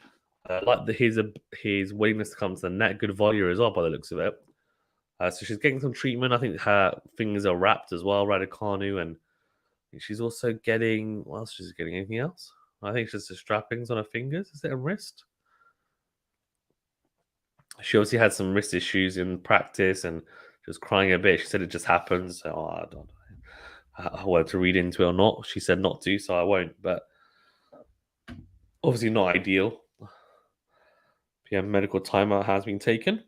His willingness to come to the net, good volleyer as well, by the looks of it. So she's getting some treatment. I think her fingers are wrapped as well, Raducanu, and she's also getting. What else? She's getting anything else? I think it's just the strappings on her fingers. Is it a wrist? She obviously had some wrist issues in practice and she was crying a bit. She said it just happens. So I don't know whether to read into it or not. She said not to, so I won't. But obviously not ideal. Yeah, medical timeout has been taken.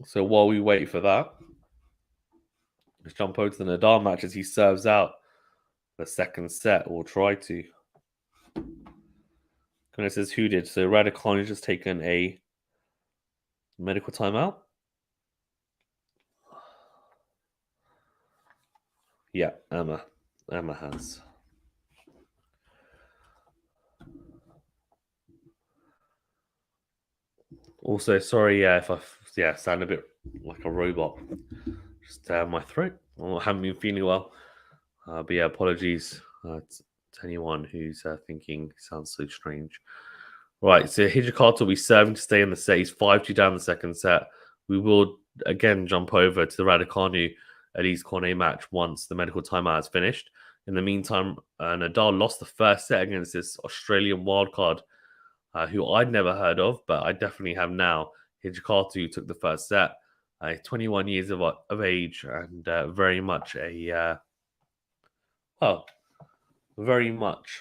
So while we wait for that, let's jump over to the Nadal match as he serves out the second set, or try to. Cornet says who did. So Raducanu has just taken a medical timeout. Yeah, Emma. Emma has. Also, sorry, if I sound a bit like a robot. Just my throat. I haven't been feeling well. But yeah, apologies to anyone who's thinking sounds so strange. Right, so Hijikata will be serving to stay in the set. He's 5-2 down the second set. We will again jump over to the Raducanu Alize Cornet match once the medical timeout is finished. In the meantime, Nadal lost the first set against this Australian wildcard who I'd never heard of, but I definitely have now. Hijikata took the first set. 21 years of age and very much very much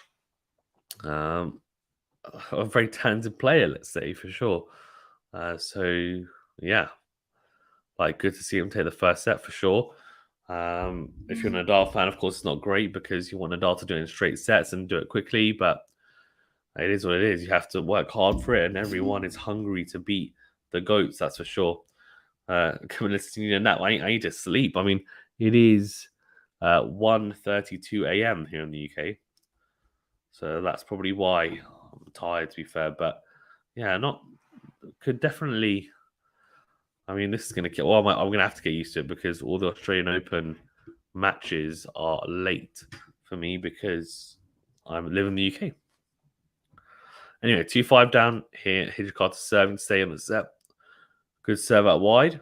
um, a very talented player, let's say, for sure. So, yeah, like good to see him take the first set for sure. If you're a Nadal fan, of course, it's not great because you want Nadal to do it in straight sets and do it quickly, but it is what it is. You have to work hard for it, and everyone is hungry to beat the goats. That's for sure. Coming listening to that, I need to sleep. I mean, it is 1:32 a.m. here in the UK, so that's probably why I'm tired. To be fair, but yeah, not could definitely. I mean, this is going to kill. Well, I'm going to have to get used to it because all the Australian Open matches are late for me because I live in the UK. Anyway, 2-5 down here. Hijikata serving to stay in the set. Good serve out wide.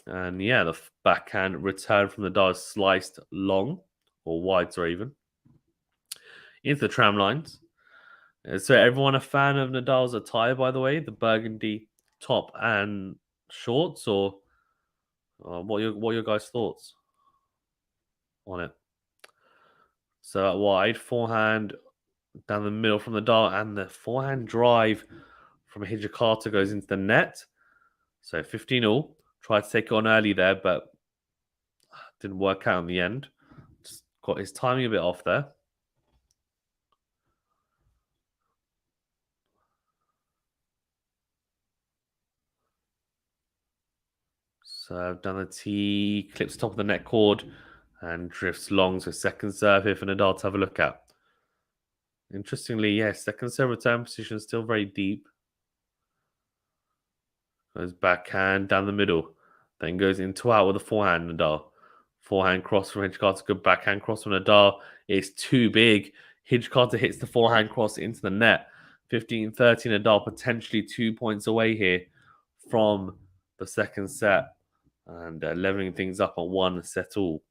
And yeah, the backhand return from the dart sliced long, or wide, or even, into the tram lines. So everyone a fan of Nadal's attire, by the way? The burgundy top and shorts, or what are your guys' thoughts on it? So out wide, forehand down the middle from the dart, and the forehand drive from Hijikata goes into the net. So 15 all. Tried to take it on early there, but didn't work out in the end. Just got his timing a bit off there. So down the tee, clips top of the net cord, and drifts long. So second serve here for Nadal to have a look at. Interestingly, yes, second serve return position is still very deep. Goes backhand down the middle, then goes into out with a forehand. Nadal, forehand cross from Hijikata, good backhand cross from Nadal. It's too big. Hijikata hits the forehand cross into the net. 15-13, Nadal potentially 2 points away here from the second set and leveling things up on one set all.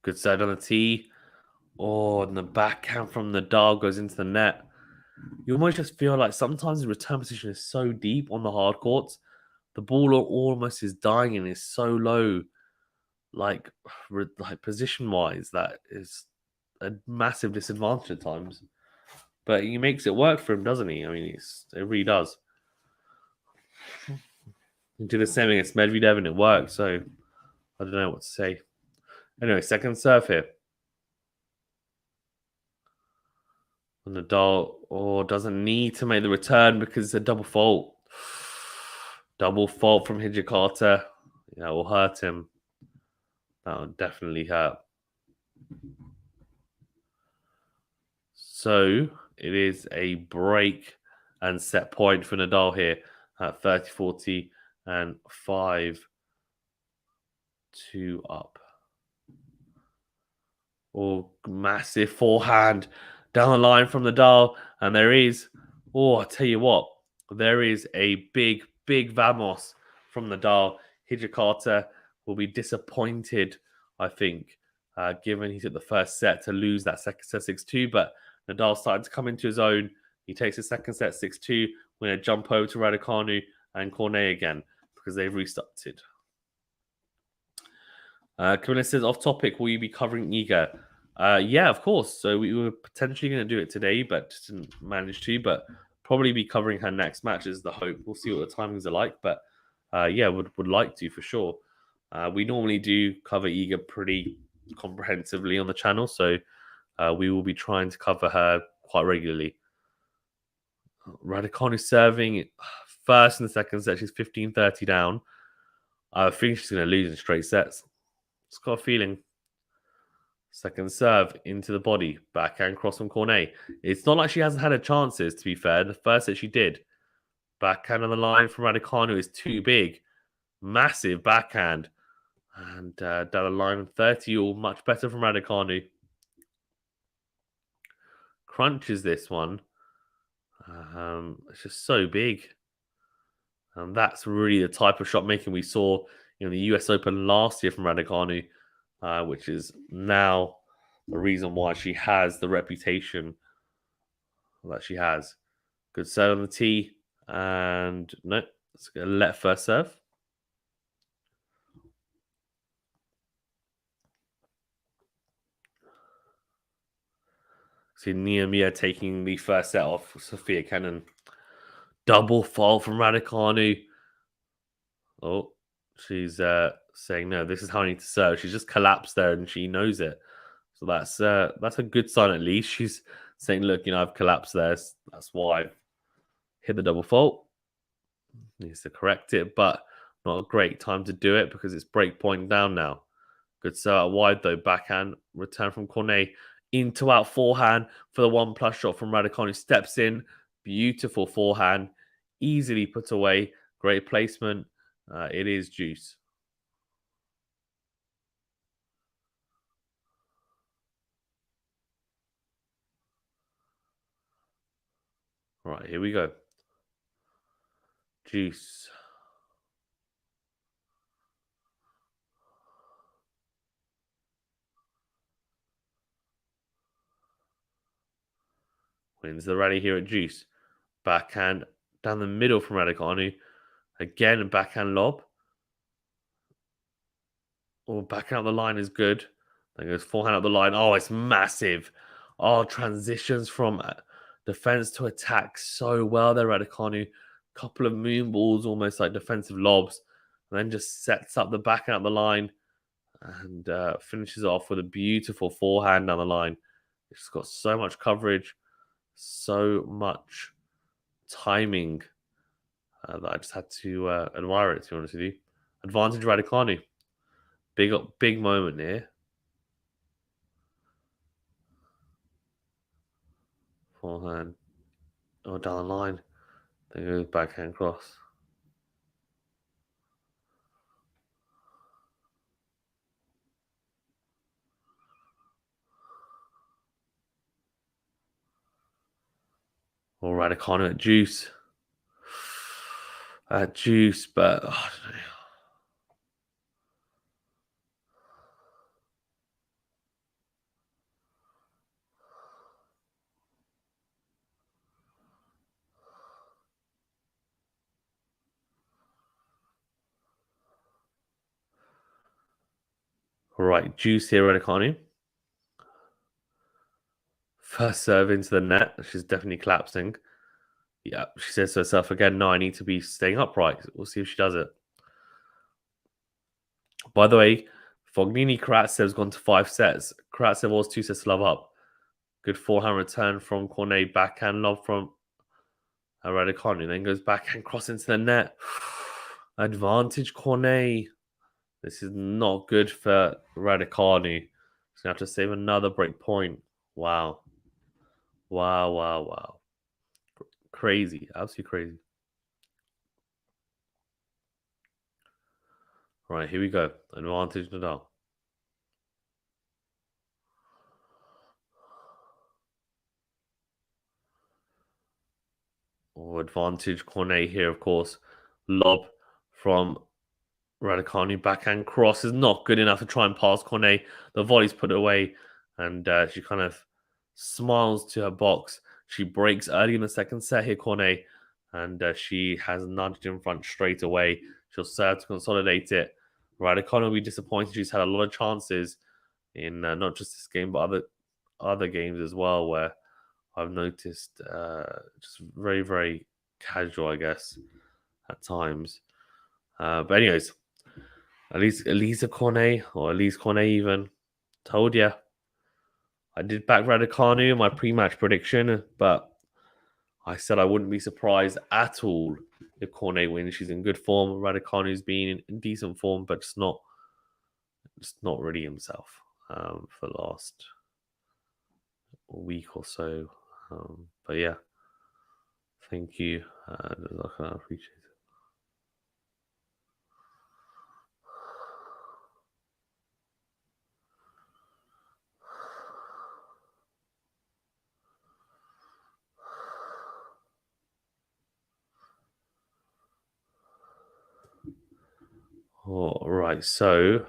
Good side on the tee. Oh, and the backhand from Nadal goes into the net. You almost just feel like sometimes the return position is so deep on the hard courts. The ball almost is dying and is so low, like position wise, that is a massive disadvantage at times. But he makes it work for him, doesn't he? I mean, it really does. He did the same against Medvedev and it worked. So I don't know what to say. Anyway, second serve here. And Nadal doesn't need to make the return because it's a double fault. Double fault from Hijikata. Yeah, will hurt him. That will definitely hurt. So it is a break and set point for Nadal here at 30-40 and 5-2 up. Oh, massive forehand down the line from Nadal. And there is Oh, I tell you what, there is a big vamos from Nadal. Hijikata will be disappointed, I think, given he took the first set to lose that second set 6-2. But Nadal started to come into his own. He takes his second set 6-2. We're going to jump over to Raducanu and Cornet again because they've restarted. Camilla says, off topic, will you be covering Iga? Yeah, of course. So we were potentially going to do it today, but didn't manage to. But probably be covering her next match is the hope. We'll see what the timings are like. But yeah, would like to for sure. We normally do cover Iga pretty comprehensively on the channel. So we will be trying to cover her quite regularly. Raducanu serving first in the second set. She's 15-30 down. I think she's going to lose in straight sets. It's got a feeling. Second serve into the body. Backhand cross from Cornet. It's not like she hasn't had her chances, to be fair. The first set she did. Backhand on the line from Raducanu is too big. Massive backhand. And down the line, 30 all. Much better from Raducanu. Crunches this one. It's just so big. And that's really the type of shot making we saw in the US Open last year from Raducanu, which is now the reason why she has the reputation that she has. Good serve on the tee. And no, it's going to let first serve. See Niamia taking the first set off Sophia Kenin. Double fault from Raducanu. Oh, she's saying no. This is how I need to serve. She's just collapsed there, and she knows it. So that's a good sign at least. She's saying, "Look, I've collapsed there. That's why I've hit the double fault. Needs to correct it, but not a great time to do it because it's break point down now. Good serve out wide though. Backhand return from Cornet into out forehand for the 1+ shot from Raducanu. Steps in, beautiful forehand, easily put away. Great placement. It is juice. Right, here we go. Juice. Wins the rally here at Juice. Backhand down the middle from Raducanu. Again, a backhand lob. Oh, backhand out the line is good. Then goes forehand up the line. Oh, it's massive. Oh, transitions from defense to attack so well there, Raducanu. Couple of moon balls, almost like defensive lobs. And then just sets up the backhand up the line and finishes off with a beautiful forehand down the line. It's got so much coverage, so much timing that I just had to admire it, to be honest with you. Advantage Raducanu. Big moment here. Forehand. Oh, down the line. Then goes backhand cross. Or Raducanu at Juice. At Juice, but I don't know. Right, Juice here, Raducanu. First serve into the net. She's definitely collapsing. Yeah, she says to herself again, no, I need to be staying upright. We'll see if she does it. By the way, Fognini Karatsev's gone to 5 sets. Karatsev was 2 sets to love up. Good forehand return from Cornet. Backhand lob from Raducanu. Then goes backhand cross into the net. Advantage Cornet. This is not good for Raducanu. He's going to have to save another break point. Wow. Wow. Crazy. Absolutely crazy. Right, here we go. Advantage Nadal. advantage. Cornet here, of course. Lob from Raducanu. Backhand cross is not good enough to try and pass Cornet. The volley's put away, and she kind of smiles to her box. She breaks early in the second set here, Cornet, and she has nudged in front straight away. She'll serve to consolidate it. Raducanu will be disappointed. She's had a lot of chances in not just this game, but other games as well, where I've noticed just very, very casual, I guess, at times. But anyways, Alize Cornet or Alize Cornet even told you I did back Raducanu in my pre-match prediction, but I said I wouldn't be surprised at all if Cornet wins. She's in good form. Raducanu's been in decent form, but just not really himself for the last week or so. But yeah, thank you. I appreciate it. All right, so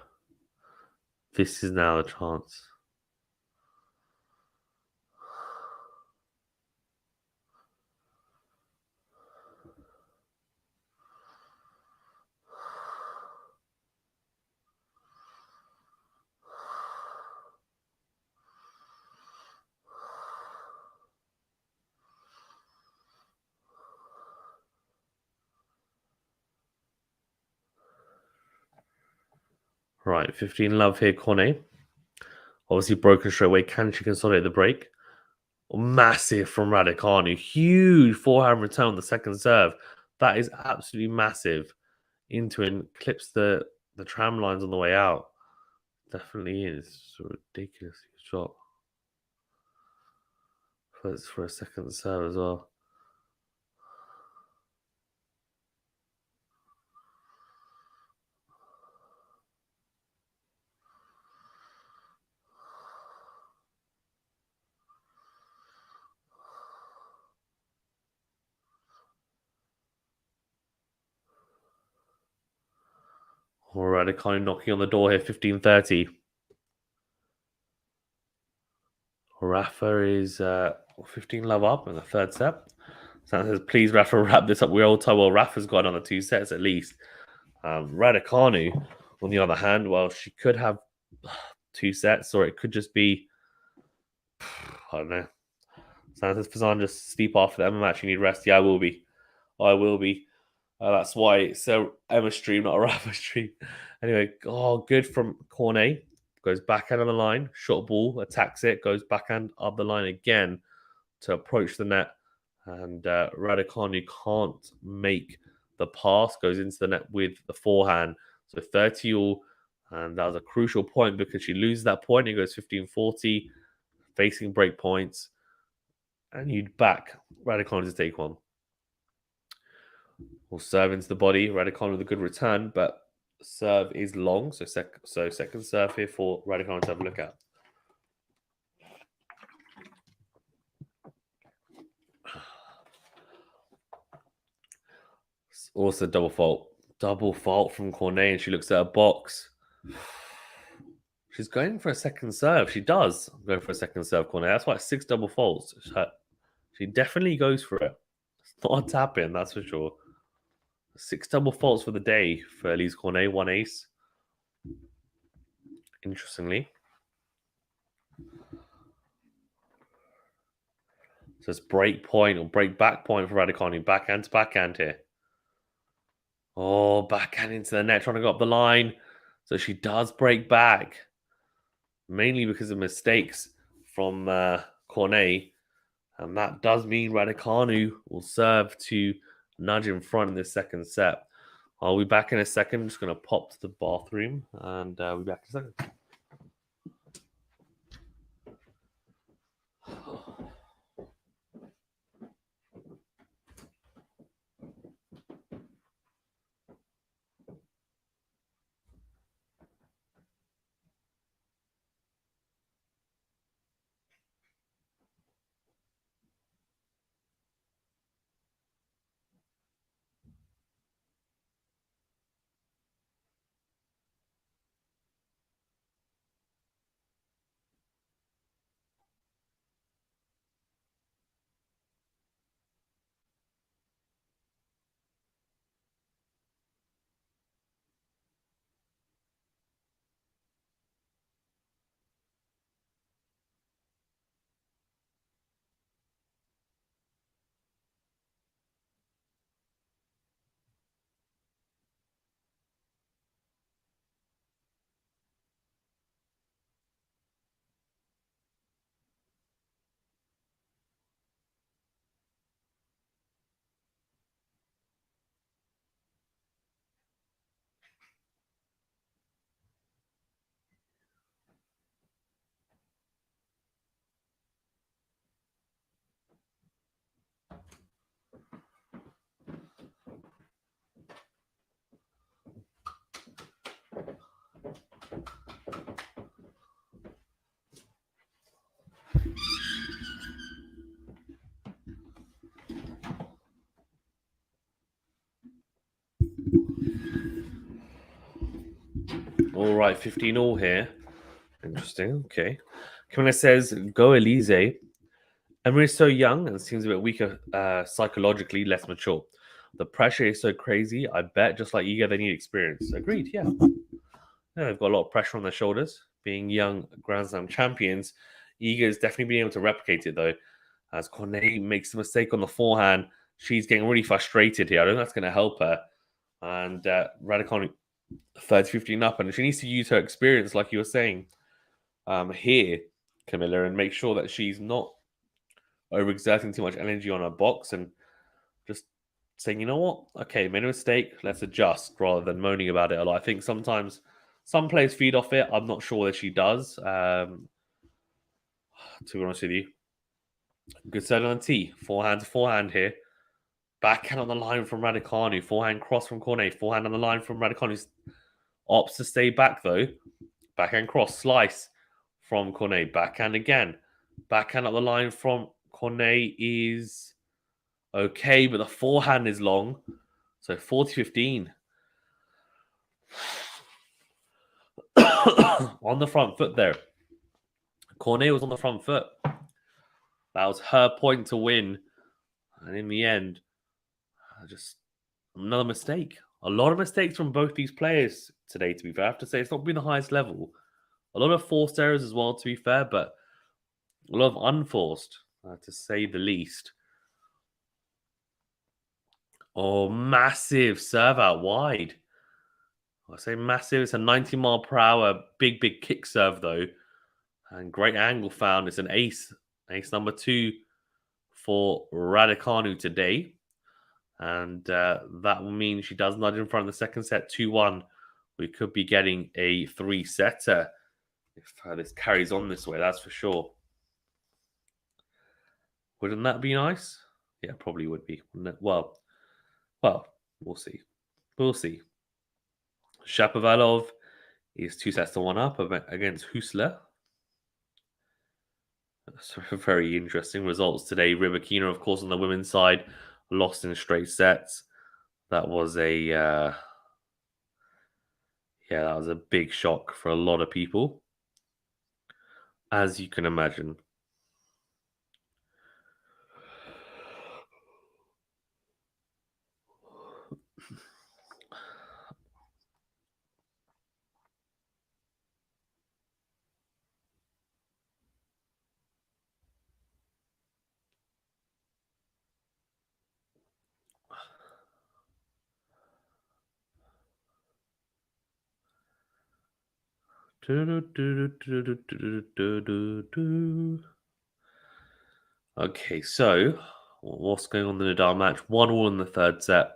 this is now the chance. Right, 15 love here, Cornet. Obviously broken straight away. Can she consolidate the break? Massive from Raducanu. Huge forehand return on the second serve. That is absolutely massive. Into and clips the tram lines on the way out. Definitely is. It's a ridiculous shot. For a second serve as well. Alright, kind of knocking on the door here, 15:30. Rafa is 15 love up in the third set. Sam says, please, Rafa, wrap this up. We're all told, well, Rafa's got another 2 sets at least. Raducanu, on the other hand, well, she could have 2 sets, or it could just be, I don't know. Sam says, Fazan, just sleep after the Emma match. You need rest. Yeah, I will be. I will be. That's why it's a Emma stream, not a Rafa stream. Anyway, good from Cornet. Goes backhand on the line, short ball, attacks it, goes backhand up the line again to approach the net. And Raducanu can't make the pass, goes into the net with the forehand. So 30 all. And that was a crucial point because she loses that point. It goes 15-40, facing break points. And you'd back Raducanu to take one. Will serve into the body. Raducanu with a good return, but serve is long. So second serve here for Raducanu to have a look at. Also double fault. Double fault from Cornet, and she looks at her box. She's going for a second serve. She does go for a second serve, Cornet. That's why it's 6 double faults. She definitely goes for it. It's not a tap in, that's for sure. 6 double faults for the day for Alize Cornet, 1 ace. Interestingly. So it's break point or break back point for Raducanu. Backhand to backhand here. Oh, backhand into the net, trying to go up the line. So she does break back. Mainly because of mistakes from Cornet. And that does mean Raducanu will serve to nudge in front in this second set. I'll be back in a second. I'm just going to pop to the bathroom and we'll be back in a second. All right, 15 all here. Interesting. Okay. Cornet says, go Alize. Emery is so young and seems a bit weaker psychologically, less mature. The pressure is so crazy. I bet, just like Iga, they need experience. Agreed. Yeah. Yeah, they've got a lot of pressure on their shoulders. Being young Grand Slam champions, Iga is definitely being able to replicate it, though. As Cornet makes a mistake on the forehand, she's getting really frustrated here. I don't think that's going to help her. And Raducanu 30-15 up, and she needs to use her experience, like you were saying, here, Camilla, and make sure that she's not overexerting too much energy on her box and just saying, you know what, okay, made a mistake, let's adjust, rather than moaning about it a lot. I think sometimes some players feed off it. I'm not sure that she does. To be honest with you, good set on the tee, forehand to forehand here. Backhand on the line from Raducanu, forehand cross from Cornet, forehand on the line from Raducanu. Opts to stay back though. Backhand cross, slice from Cornet. Backhand again. Backhand up the line from Cornet is okay, but the forehand is long. So 40-15. On the front foot there. Cornet was on the front foot. That was her point to win. And in the end, just another mistake. A lot of mistakes from both these players today, to be fair. I have to say, it's not been the highest level. A lot of forced errors as well, to be fair, but a lot of unforced, to say the least. Oh, massive serve out wide. I say massive. It's a 90 mile per hour, big kick serve, though. And great angle found. It's an ace. Ace number 2 for Raducanu today. And that will mean she does nudge in front of the second set 2-1. We could be getting a 3-setter if this carries on this way, that's for sure. Wouldn't that be nice? Yeah, probably would be. Well, we'll see. We'll see. Shapovalov is 2-1 up against Husler. So very interesting results today. Rybakina, of course, on the women's side, lost in straight sets. That was that was a big shock for a lot of people, as you can imagine. Okay, so what's going on in the Nadal match? 1-1 in the third set.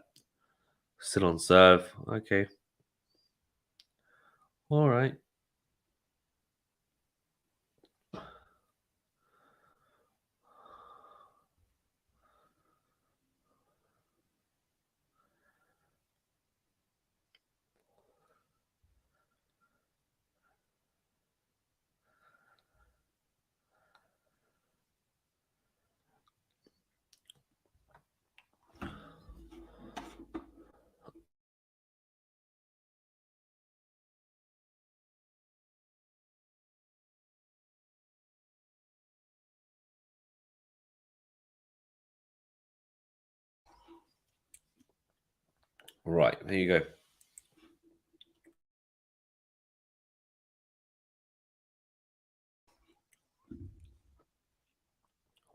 Still on serve. Okay. All right. Right, there you go.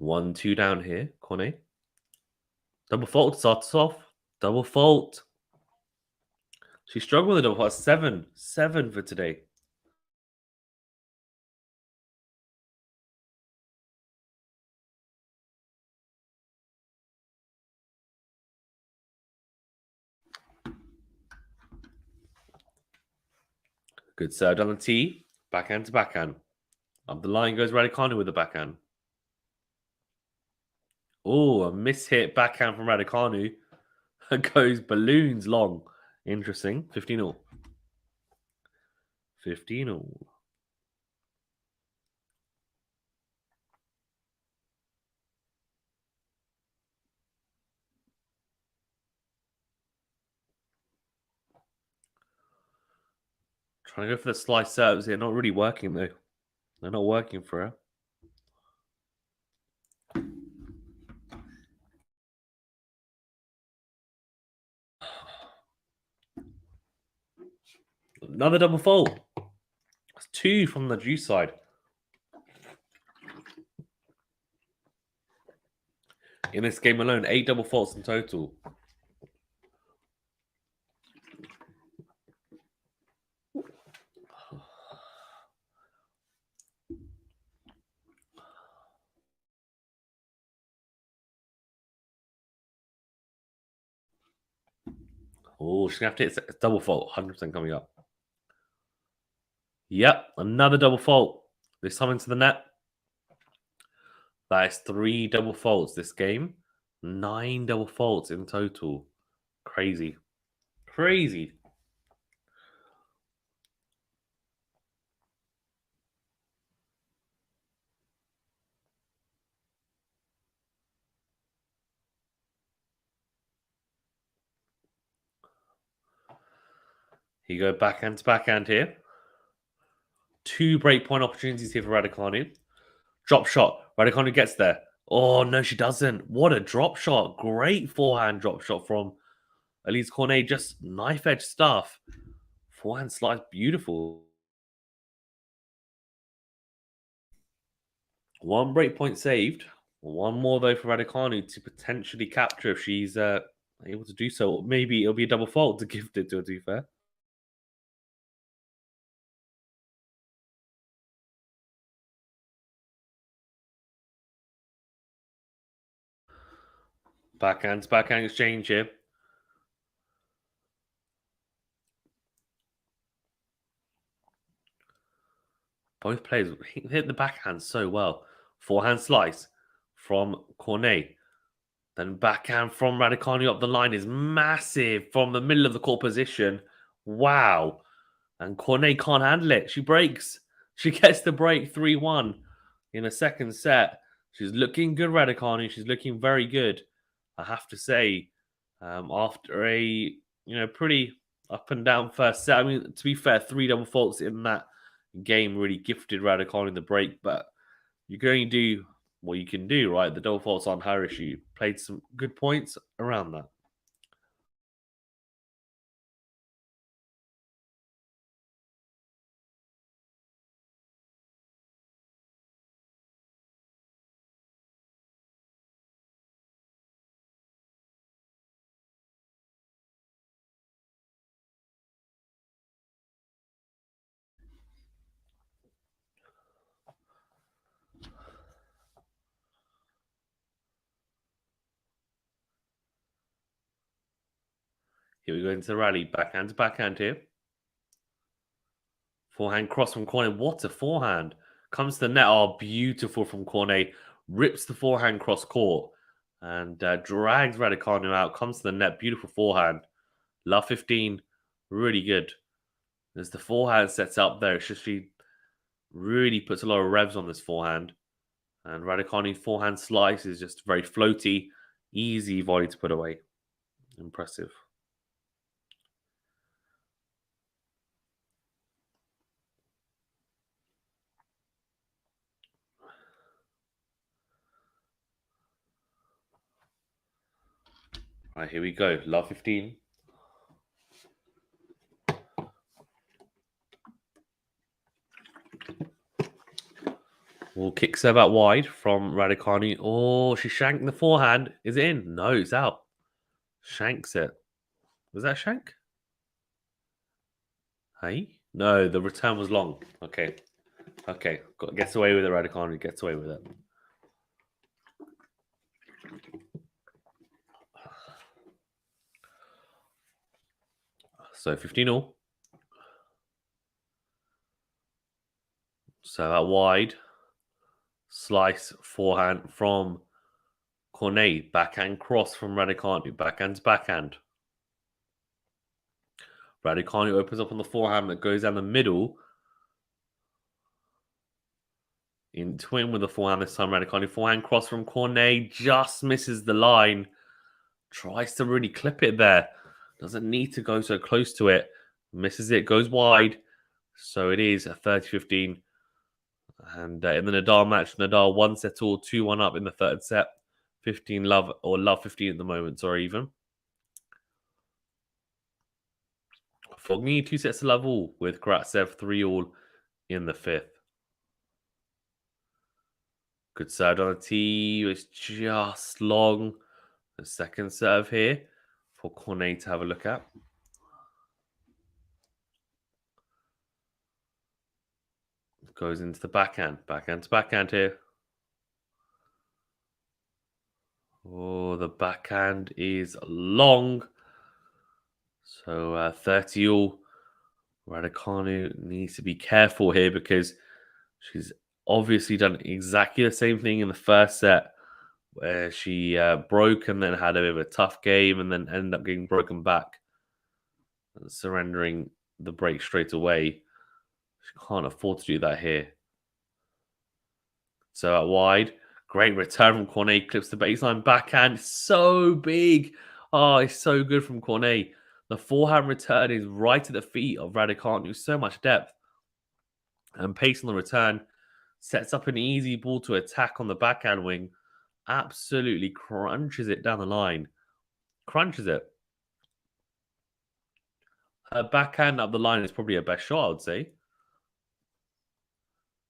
1-2 down here, Cornet. Double fault starts off. Double fault. She struggled with a double fault. 7 for today. Good serve down the tee. Backhand to backhand. Up the line goes Raducanu with the backhand. Oh, a mishit backhand from Raducanu. Goes balloons long. Interesting. 15 all. 15 all. Trying to go for the slice serves here. Not really working, though. They're not working for her. Another double fault. That's 2 from the juice side. In this game alone, 8 double faults in total. Oh, she's going to have to hit a double fault. 100% coming up. Yep, another double fault. This time into the net. That is 3 double faults this game. 9 double faults in total. Crazy. Crazy. Here you go, backhand to backhand here. 2 breakpoint opportunities here for Raducanu. Drop shot. Raducanu gets there. Oh, no, she doesn't. What a drop shot. Great forehand drop shot from Alize Cornet. Just knife edge stuff. Forehand slice. Beautiful. 1 breakpoint saved. 1 more, though, for Raducanu to potentially capture if she's able to do so. Maybe it'll be a double fault to gift it to her, to be fair. Backhand to backhand exchange here. Both players hit the backhand so well. Forehand slice from Cornet. Then backhand from Raducanu up the line is massive from the middle of the court position. Wow. And Cornet can't handle it. She breaks. She gets the break 3-1 in a second set. She's looking good, Raducanu. She's looking very good, I have to say. After a pretty up and down first set. I mean, to be fair, 3 double faults in that game really gifted Raducanu the break, but you can only do what you can do, right? The double faults on her issue. Played some good points around that. Here we go into the rally. Backhand to backhand here. Forehand cross from Cornet. What a forehand. Comes to the net. Oh, beautiful from Cornet. Rips the forehand cross court and drags Raducanu out. Comes to the net. Beautiful forehand. Love 15. Really good. As the forehand sets up there, it's just she really puts a lot of revs on this forehand. And Raducanu forehand slice is just very floaty. Easy volley to put away. Impressive. All right, here we go. Love 15. Will kick serve out wide from Raducanu. Oh, she shanked the forehand. Is it in? No, it's out. Shanks it. Was that a shank? Hey? No, the return was long. Okay. Okay. Gets away with it, Raducanu. Gets away with it. So 15-all. So out wide. Slice forehand from Cornet. Backhand cross from Raducanu. Backhand to backhand. Raducanu opens up on the forehand that goes down the middle. In twin with the forehand this time, Raducanu. Forehand cross from Cornet. Just misses the line. Tries to really clip it there. Doesn't need to go so close to it. Misses it. Goes wide. So it is a 30-15. And in the Nadal match, Nadal 1 set all, 2-1 up in the third set. 15 love, or love 15 at the moment, sorry, even. Fognini 2 sets to love all, with Karatsev 3-all in the fifth. Good serve on the tee. It's just long. The second serve here for Cornet to have a look at. Goes into the backhand. Backhand to backhand here. Oh, the backhand is long. So 30 all. Raducanu needs to be careful here because she's obviously done exactly the same thing in the first set where she broke and then had a bit of a tough game and then ended up getting broken back and surrendering the break straight away. She can't afford to do that here. So out wide, great return from Cornet, clips the baseline backhand, so big. Oh, it's so good from Cornet. The forehand return is right at the feet of Raducanu, so much depth. And pace on the return sets up an easy ball to attack on the backhand wing. Absolutely crunches it down the line. Crunches it. Her backhand up the line is probably her best shot, I would say.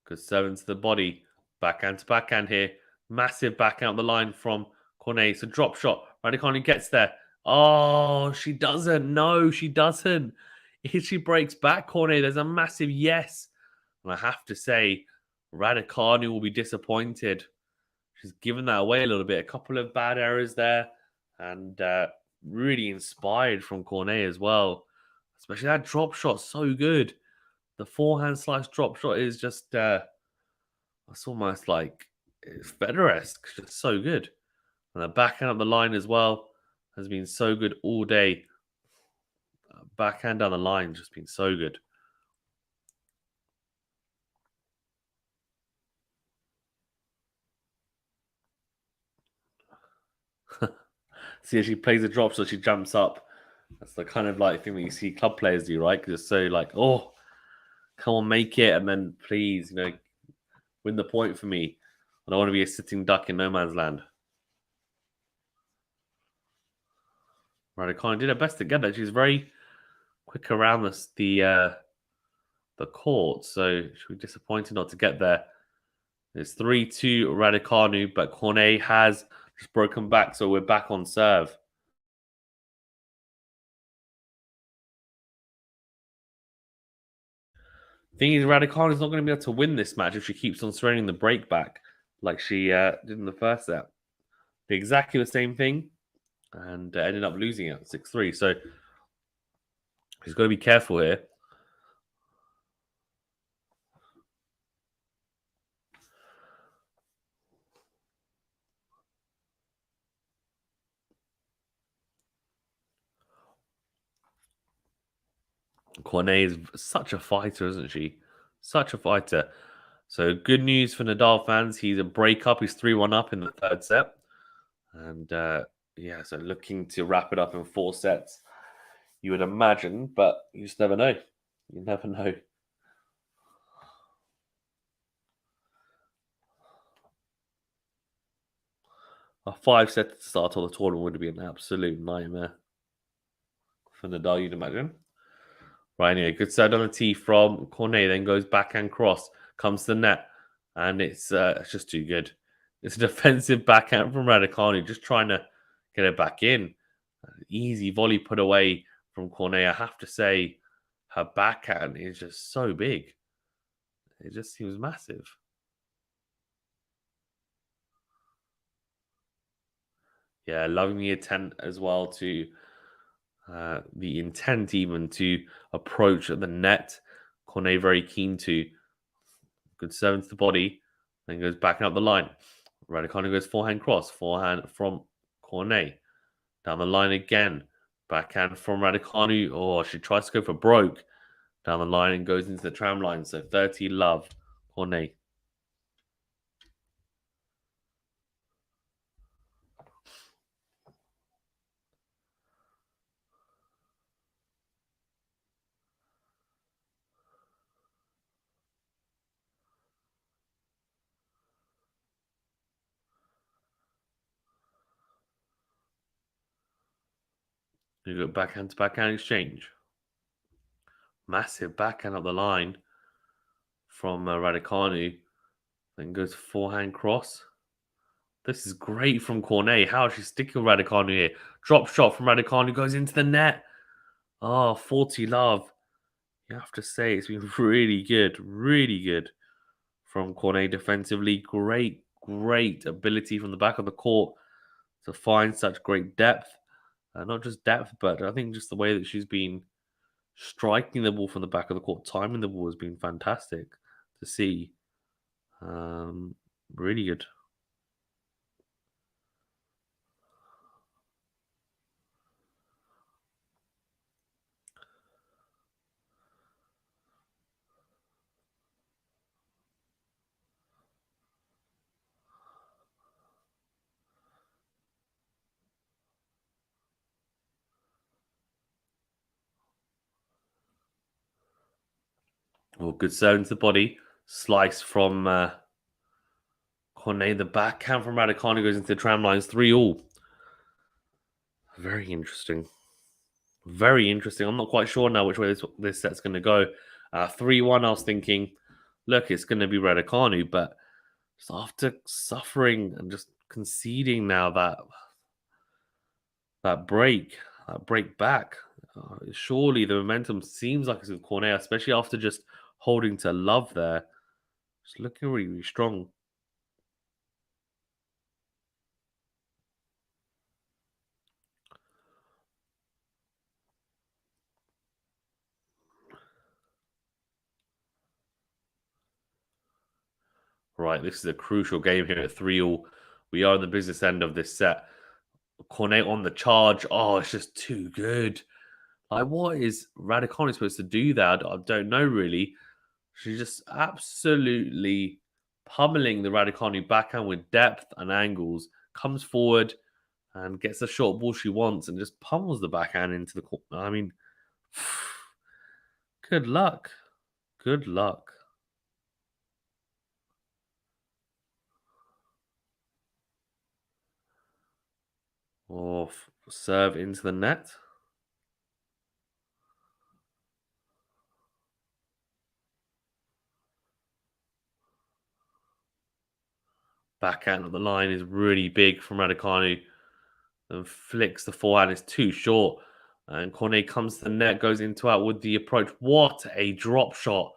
Good serve into the body. Backhand to backhand here. Massive backhand up the line from Cornet. It's a drop shot. Raducanu gets there. Oh, she doesn't. No, she doesn't. If she breaks back, Cornet, there's a massive yes. And I have to say, Raducanu will be disappointed. She's given that away a little bit. A couple of bad errors there. And really inspired from Cornet as well. Especially that drop shot, so good. The forehand slice drop shot is just, it's almost like it's Federer-esque, just so good. And the backhand up the line as well has been so good all day. Backhand down the line just been so good. See, as she plays a drop shot, she jumps up. That's the kind of like thing that you see club players do, right? Because it's so like, oh, come on, make it, and then please, win the point for me. I don't want to be a sitting duck in no man's land. Raducanu did her best to get that. She's very quick around the court, so she'll be disappointed not to get there. It's 3-2 Raducanu, but Cornet has just broken back, so we're back on serve. Thing is, Raducanu is not going to be able to win this match if she keeps on surrendering the break back like she did in the first set. Did exactly the same thing and ended up losing it 6-3. So she's got to be careful here. Cornet is such a fighter, isn't she? Such a fighter. So good news for Nadal fans. He's a break up. He's 3-1 up in the third set. And yeah, so looking to wrap it up in 4 sets, you would imagine, but you just never know. You never know. A 5 set start on the tournament would be an absolute nightmare for Nadal, you'd imagine. Right, anyway, good serve on the tee from Cornet, then goes backhand cross, comes to the net, and it's just too good. It's a defensive backhand from Raducanu, just trying to get it back in. Easy volley put away from Cornet. I have to say, her backhand is just so big. It just seems massive. Yeah, loving the intent as well to the intent even to approach the net. Cornet very keen to. Good serve to the body, then goes back up the line. Raducanu goes forehand cross, forehand from Cornet. Down the line again. Backhand from Raducanu. Oh, she tries to go for broke. Down the line and goes into the tram line. So 30 love, Cornet. You got backhand to backhand exchange. Massive backhand up the line from Raducanu. Then goes forehand cross. This is great from Cornet. How is she sticking with Raducanu here? Drop shot from Raducanu goes into the net. Oh, 40 love. You have to say it's been really good from Cornet defensively. Great ability from the back of the court to find such great depth. Not just depth, but I think just the way that she's been striking the ball from the back of the court, timing the ball has been fantastic to see. Really good. Oh, good serve into the body. Slice from Cornet. The backhand from Raducanu goes into the tram lines. 3-all. Very interesting. Very interesting. I'm not quite sure now which way this set's going to go. 3-1, I was thinking, look, it's going to be Raducanu, but just after suffering and just conceding now that break back, surely the momentum seems like it's with Cornet, especially after just holding to love there. Just looking really strong. Right, this is a crucial game here at 3-all. We are in the business end of this set. Cornet on the charge. Oh, it's just too good. Like, what is Raducanu supposed to do there? I don't know, really. She's just absolutely pummeling the Raducanu backhand with depth and angles. Comes forward and gets the short ball she wants and just pummels the backhand into the corner. I mean, good luck. Good luck. Or serve into the net. Backhand of the line is really big from Raducanu. And flicks the forehand. It's too short. And Cornet comes to the net, goes into out with the approach. What a drop shot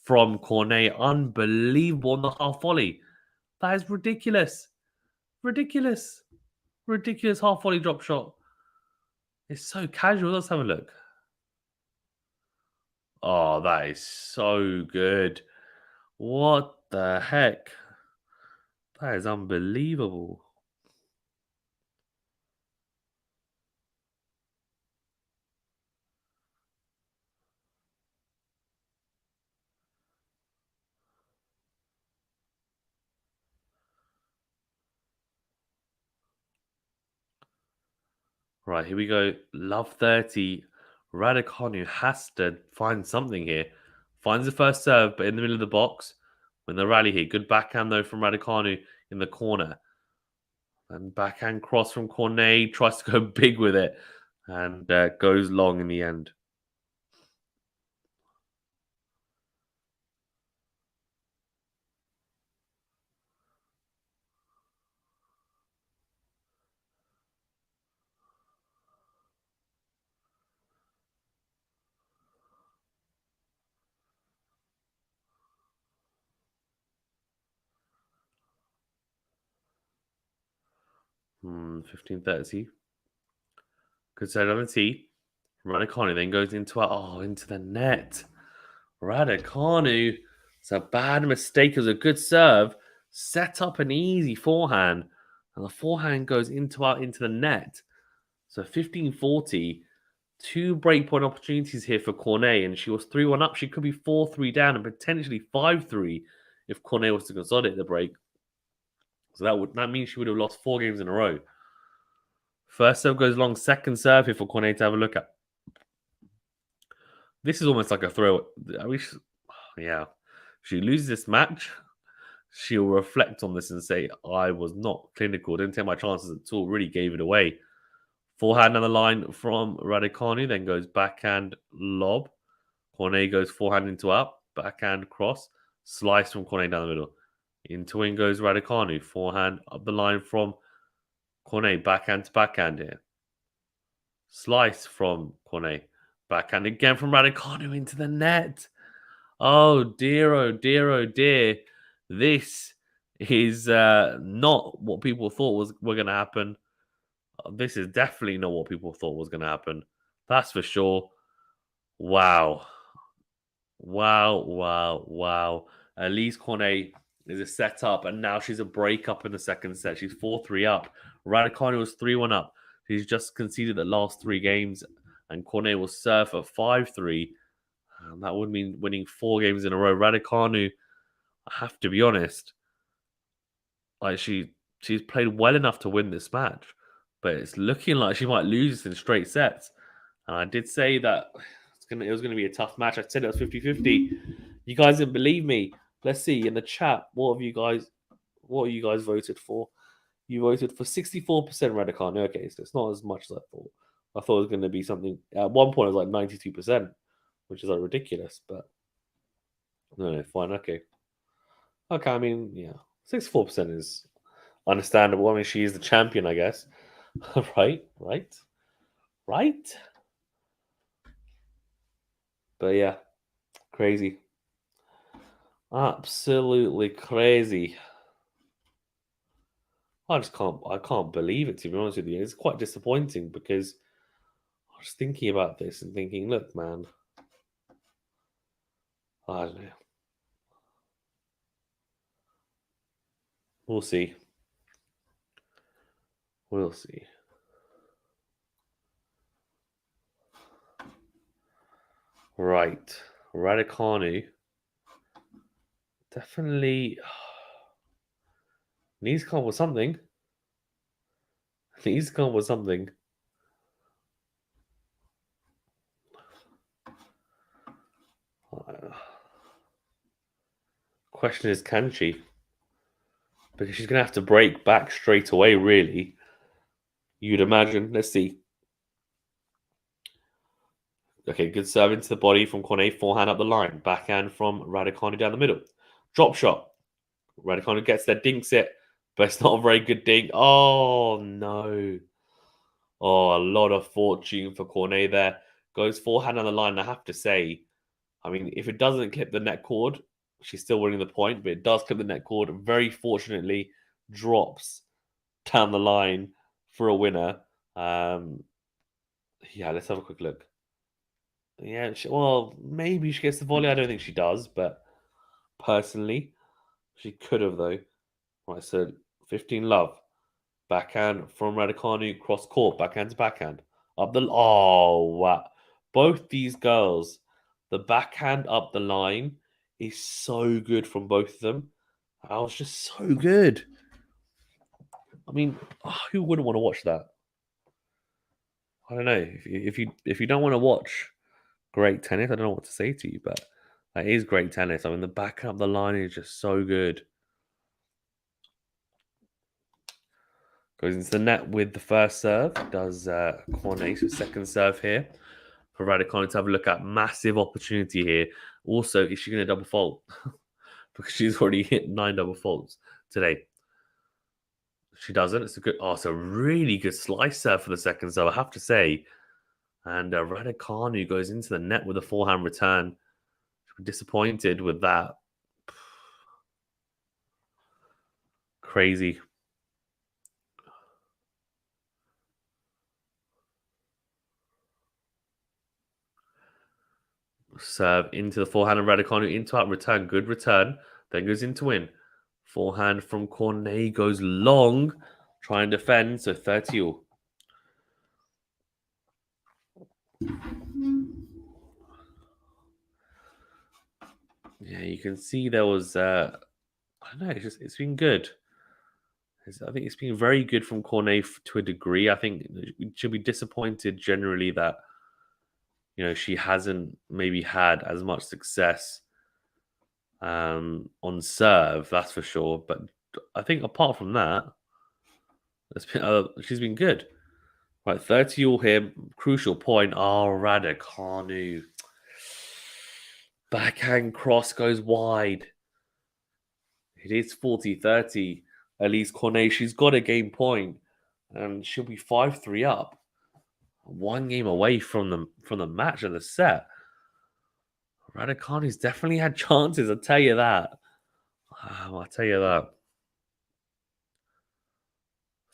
from Cornet. Unbelievable on the half volley. That is ridiculous. Ridiculous. Ridiculous half volley drop shot. It's so casual. Let's have a look. Oh, that is so good. What the heck? That is unbelievable. Right, here we go. Love 30. Raducanu has to find something here. Finds the first serve, but in the middle of the box. When the rally here. Good backhand, though, from Raducanu in the corner. And backhand cross from Cornet. Tries to go big with it. And goes long in the end. Hmm, 15-30. Good set on the tee. Raducanu then goes into the net. Raducanu. It's a bad mistake. It was a good serve. Set up an easy forehand. And the forehand goes into the net. So 15-40. Two breakpoint opportunities here for Cornet. And she was 3-1 up. She could be 4-3 down and potentially 5-3 if Cornet was to consolidate the break. So that means she would have lost 4 games in a row. First serve goes long. Second serve here for Cornet to have a look at. This is almost like a throw. I wish, yeah. She loses this match, she'll reflect on this and say, I was not clinical, didn't take my chances at all, really gave it away. Forehand on the line from Raducanu, then goes backhand lob. Cornet goes forehand into up, backhand cross, slice from Cornet down the middle. Into in goes Raducanu, forehand up the line from Cornet, backhand to backhand here. Slice from Cornet, backhand again from Raducanu into the net. Oh dear, oh dear, oh dear. This is not what people thought was going to happen. This is definitely not what people thought was going to happen. That's for sure. Wow. Wow, wow, wow. Alize Cornet is a set up, and now she's a break up in the second set. She's 4-3 up. Raducanu was 3-1 up. She's just conceded the last three games, and Cornet will serve at 5-3. That would mean winning 4 games in a row. Raducanu, I have to be honest, like she's played well enough to win this match, but it's looking like she might lose in straight sets. And I did say that it was gonna be a tough match. I said it was 50-50. You guys didn't believe me. Let's see in the chat. What you guys voted for? You voted for 64% Raducanu. Okay, so it's not as much as I thought. I thought it was going to be something. At one point, it was like 92%, which is like ridiculous. But no, fine. Okay. I mean, yeah, 64% is understandable. I mean, she is the champion, I guess. Right. But yeah, crazy. Absolutely crazy. I can't believe it, to be honest with you. It's quite disappointing because I was thinking about this and thinking, look, man, I don't know. We'll see. We'll see. Right. Raducanu definitely needs to come up with something. Needs to come up with something. Question is, can she? Because she's going to have to break back straight away, really. You'd imagine. Let's see. Okay, good serve into the body from Cornet. Forehand up the line. Backhand from Raducanu down the middle. Drop shot. Raducanu gets there, dinks it, but it's not a very good dink. Oh, no. Oh, a lot of fortune for Cornet there. Goes forehand on the line. I have to say, I mean, if it doesn't clip the net cord, she's still winning the point, but it does clip the net cord. Very fortunately, drops down the line for a winner. Yeah, let's have a quick look. Yeah, well, maybe she gets the volley. I don't think she does, but personally, she could have, though. Right, so 15 love. Backhand from Raducanu, cross court, backhand to backhand. Up the oh wow. Both these girls, the backhand up the line is so good from both of them. I was just so good. I mean, who wouldn't want to watch that? I don't know. If you don't want to watch great tennis, I don't know what to say to you, but that is great tennis. I mean, the backhand up the line is just so good. Goes into the net with the first serve. Does Cornet, so second serve here for Raducanu to have a look at. Massive opportunity here. Also, is she going to double fault? Because she's already hit 9 double faults today. She doesn't. It's a good. Oh, it's a really good slice serve for the second serve, I have to say. And Raducanu goes into the net with a forehand return. Disappointed with that. Crazy. Serve into the forehand of Raducanu, into out return. Good return. Then goes into win. Forehand from Cornet goes long. Try and defend. So 30 all. Yeah, you can see there was, I don't know, it's been good. I think it's been very good from Cornet to a degree. I think we should be disappointed generally that, she hasn't maybe had as much success on serve, that's for sure. But I think apart from that, she's been good. Right, 30 all here. Crucial point. Oh, Raducanu. Backhand cross goes wide. It is 40-30. Alize Cornet, she's got a game point, and she'll be 5-3 up. One game away from the match of the set. Raducanu's definitely had chances, I'll tell you that. I'll tell you that.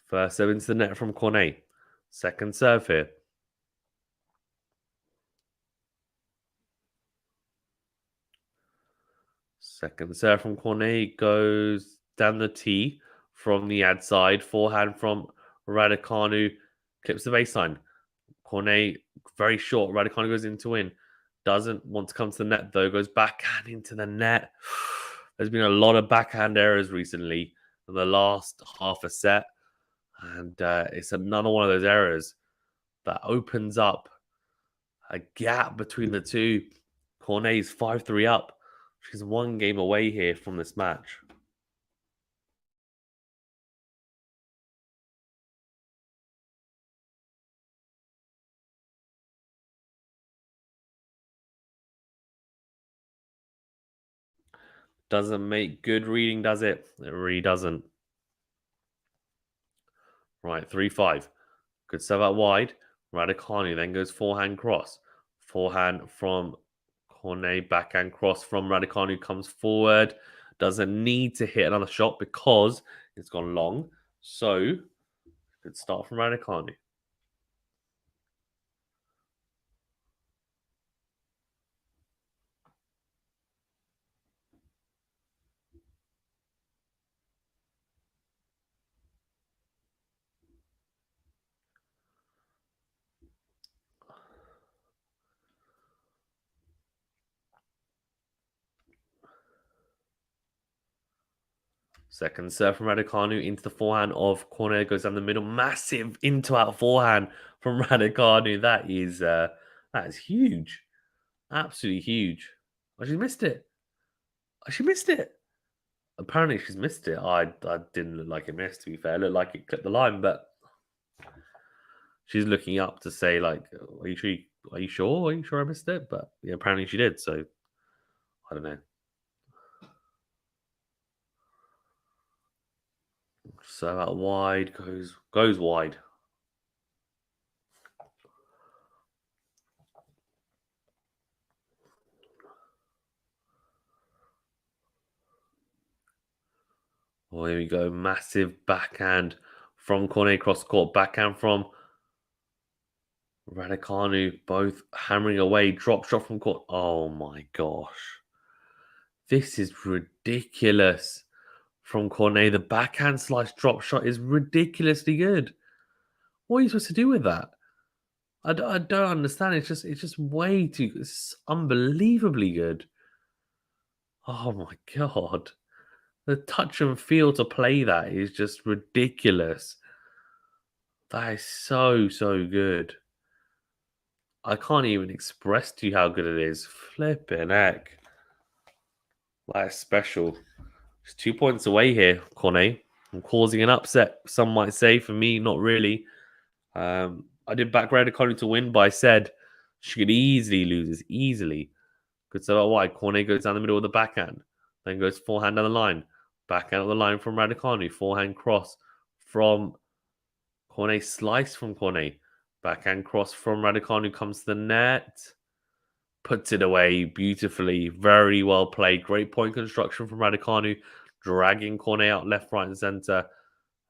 First serve into the net from Cornet. Second serve here. Second serve from Cornet goes down the tee from the ad side. Forehand from Raducanu. Clips the baseline. Cornet, very short. Raducanu goes in to win. Doesn't want to come to the net, though. Goes backhand into the net. There's been a lot of backhand errors recently in the last half a set. And it's another one of those errors that opens up a gap between the two. Cornet's 5-3 up. She's one game away here from this match. Doesn't make good reading, does it? It really doesn't. Right, 3-5. Good serve out wide. Raducanu then goes forehand cross. Forehand from Cornet, backhand cross from Raducanu comes forward. Doesn't need to hit another shot because it's gone long. So, good start from Raducanu. Second serve from Raducanu into the forehand of Cornet, goes down the middle. Massive into out forehand from Raducanu. That is huge. Absolutely huge. Oh, she missed it. Oh, she missed it. Apparently she's missed it. I didn't look like it missed, to be fair. It looked like it clipped the line, but she's looking up to say, like, are you sure? Are you sure? Are you sure I missed it? But yeah, apparently she did. So I don't know. So out wide goes wide. Oh, here we go. Massive backhand from Cornet cross court. Backhand from Raducanu. Both hammering away. Drop shot from court. Oh my gosh. This is ridiculous from Cornet. The backhand slice drop shot is ridiculously good. What are you supposed to do with that? I don't understand. It's just way too. It's unbelievably good. Oh my god, the touch and feel to play that is just ridiculous. That is so good. I can't even express to you how good it is. Flipping heck, that is special. It's 2 points away here, Cornet. I'm causing an upset. Some might say. For me, not really. I did back Raducanu to win, but I said she could easily lose this. Easily. Good serve out wide. Cornet goes down the middle of the backhand. Then goes forehand down the line. Backhand of the line from Raducanu. Forehand cross from Cornet. Slice from Cornet. Backhand cross from Raducanu comes to the net. Puts it away beautifully. Very well played. Great point construction from Raducanu. Dragging Cornet out left, right, and centre.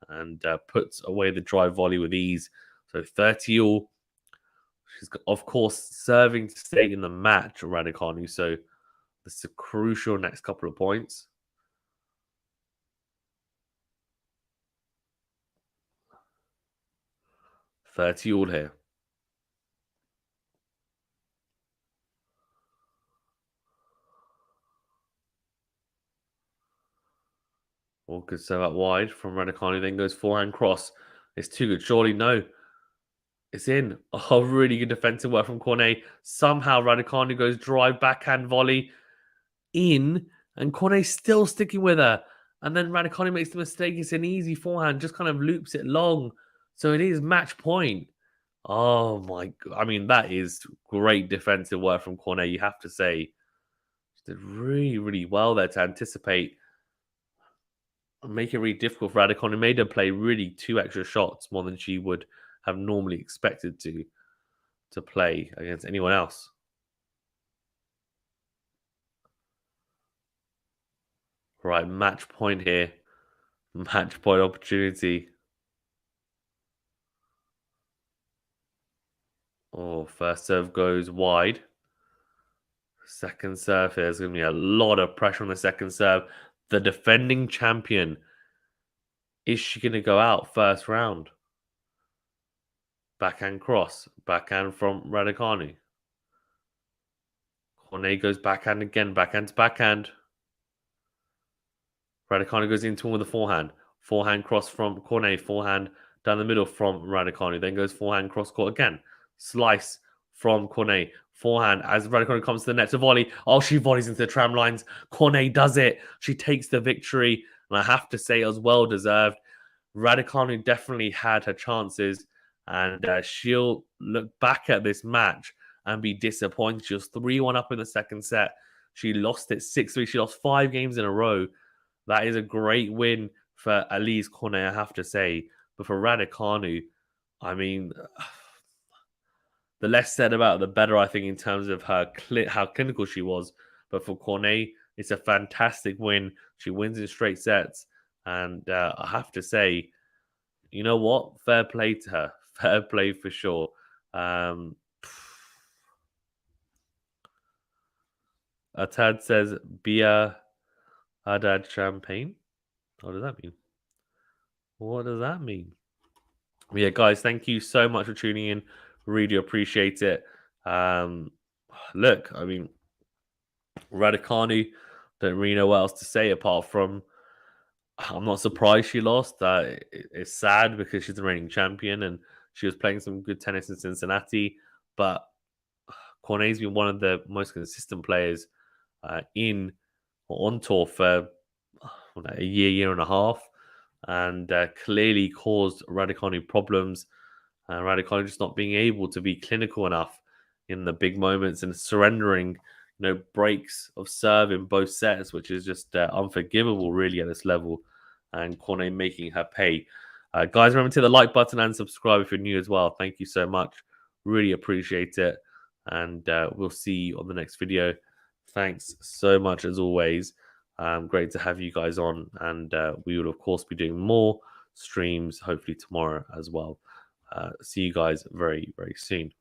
And puts away the drive volley with ease. So 30 all. She's, of course, serving to stay in the match, Raducanu. So this is a crucial next couple of points. $30 all here. All good serve out wide from Raducanu. Then goes forehand cross. It's too good. Surely no. It's in. Oh, really good defensive work from Cornet. Somehow Raducanu goes drive, backhand volley in, and Cornet still sticking with her. And then Raducanu makes the mistake. It's an easy forehand, just kind of loops it long. So it is match point. Oh my! I mean, that is great defensive work from Cornet. You have to say, she did really, really well there to anticipate and make it really difficult for Raducanu. It made her play really 2 extra shots more than she would have normally expected to play against anyone else. Right, match point here. Match point opportunity. Oh, first serve goes wide. Second serve here is going to be a lot of pressure on the second serve. The defending champion. Is she going to go out first round? Backhand cross. Backhand from Raducanu. Cornet goes backhand again. Backhand to backhand. Raducanu goes into one with the forehand. Forehand cross from Cornet. Forehand down the middle from Raducanu. Then goes forehand cross court again. Slice from Cornet. Forehand as Raducanu comes to the net to volley. Oh, she volleys into the tram lines. Cornet does it. She takes the victory. And I have to say, it was well deserved. Raducanu definitely had her chances. And she'll look back at this match and be disappointed. She was 3-1 up in the second set. She lost it 6-3. She lost 5 games in a row. That is a great win for Alize Cornet, I have to say. But for Raducanu, I mean, the less said about it, the better, I think, in terms of her how clinical she was. But for Cornet, it's a fantastic win. She wins in straight sets. And I have to say, you know what? Fair play to her. Fair play for sure. Atad says, Bia Haddad champagne. What does that mean? What does that mean? Yeah, guys, thank you so much for tuning in. Really appreciate it. Um, Look, I mean, Raducanu, don't really know what else to say apart from I'm not surprised she lost. It's sad because she's the reigning champion and she was playing some good tennis in Cincinnati. But Cornet's been one of the most consistent players in or on tour for a year and a half, and clearly caused Raducanu problems. Raducanu just not being able to be clinical enough in the big moments and surrendering, breaks of serve in both sets, which is just unforgivable, really, at this level. And Cornet making her pay. Guys, remember to hit the like button and subscribe if you're new as well. Thank you so much. Really appreciate it. And we'll see you on the next video. Thanks so much as always. Great to have you guys on. And we will, of course, be doing more streams, hopefully tomorrow as well. See you guys very, very soon.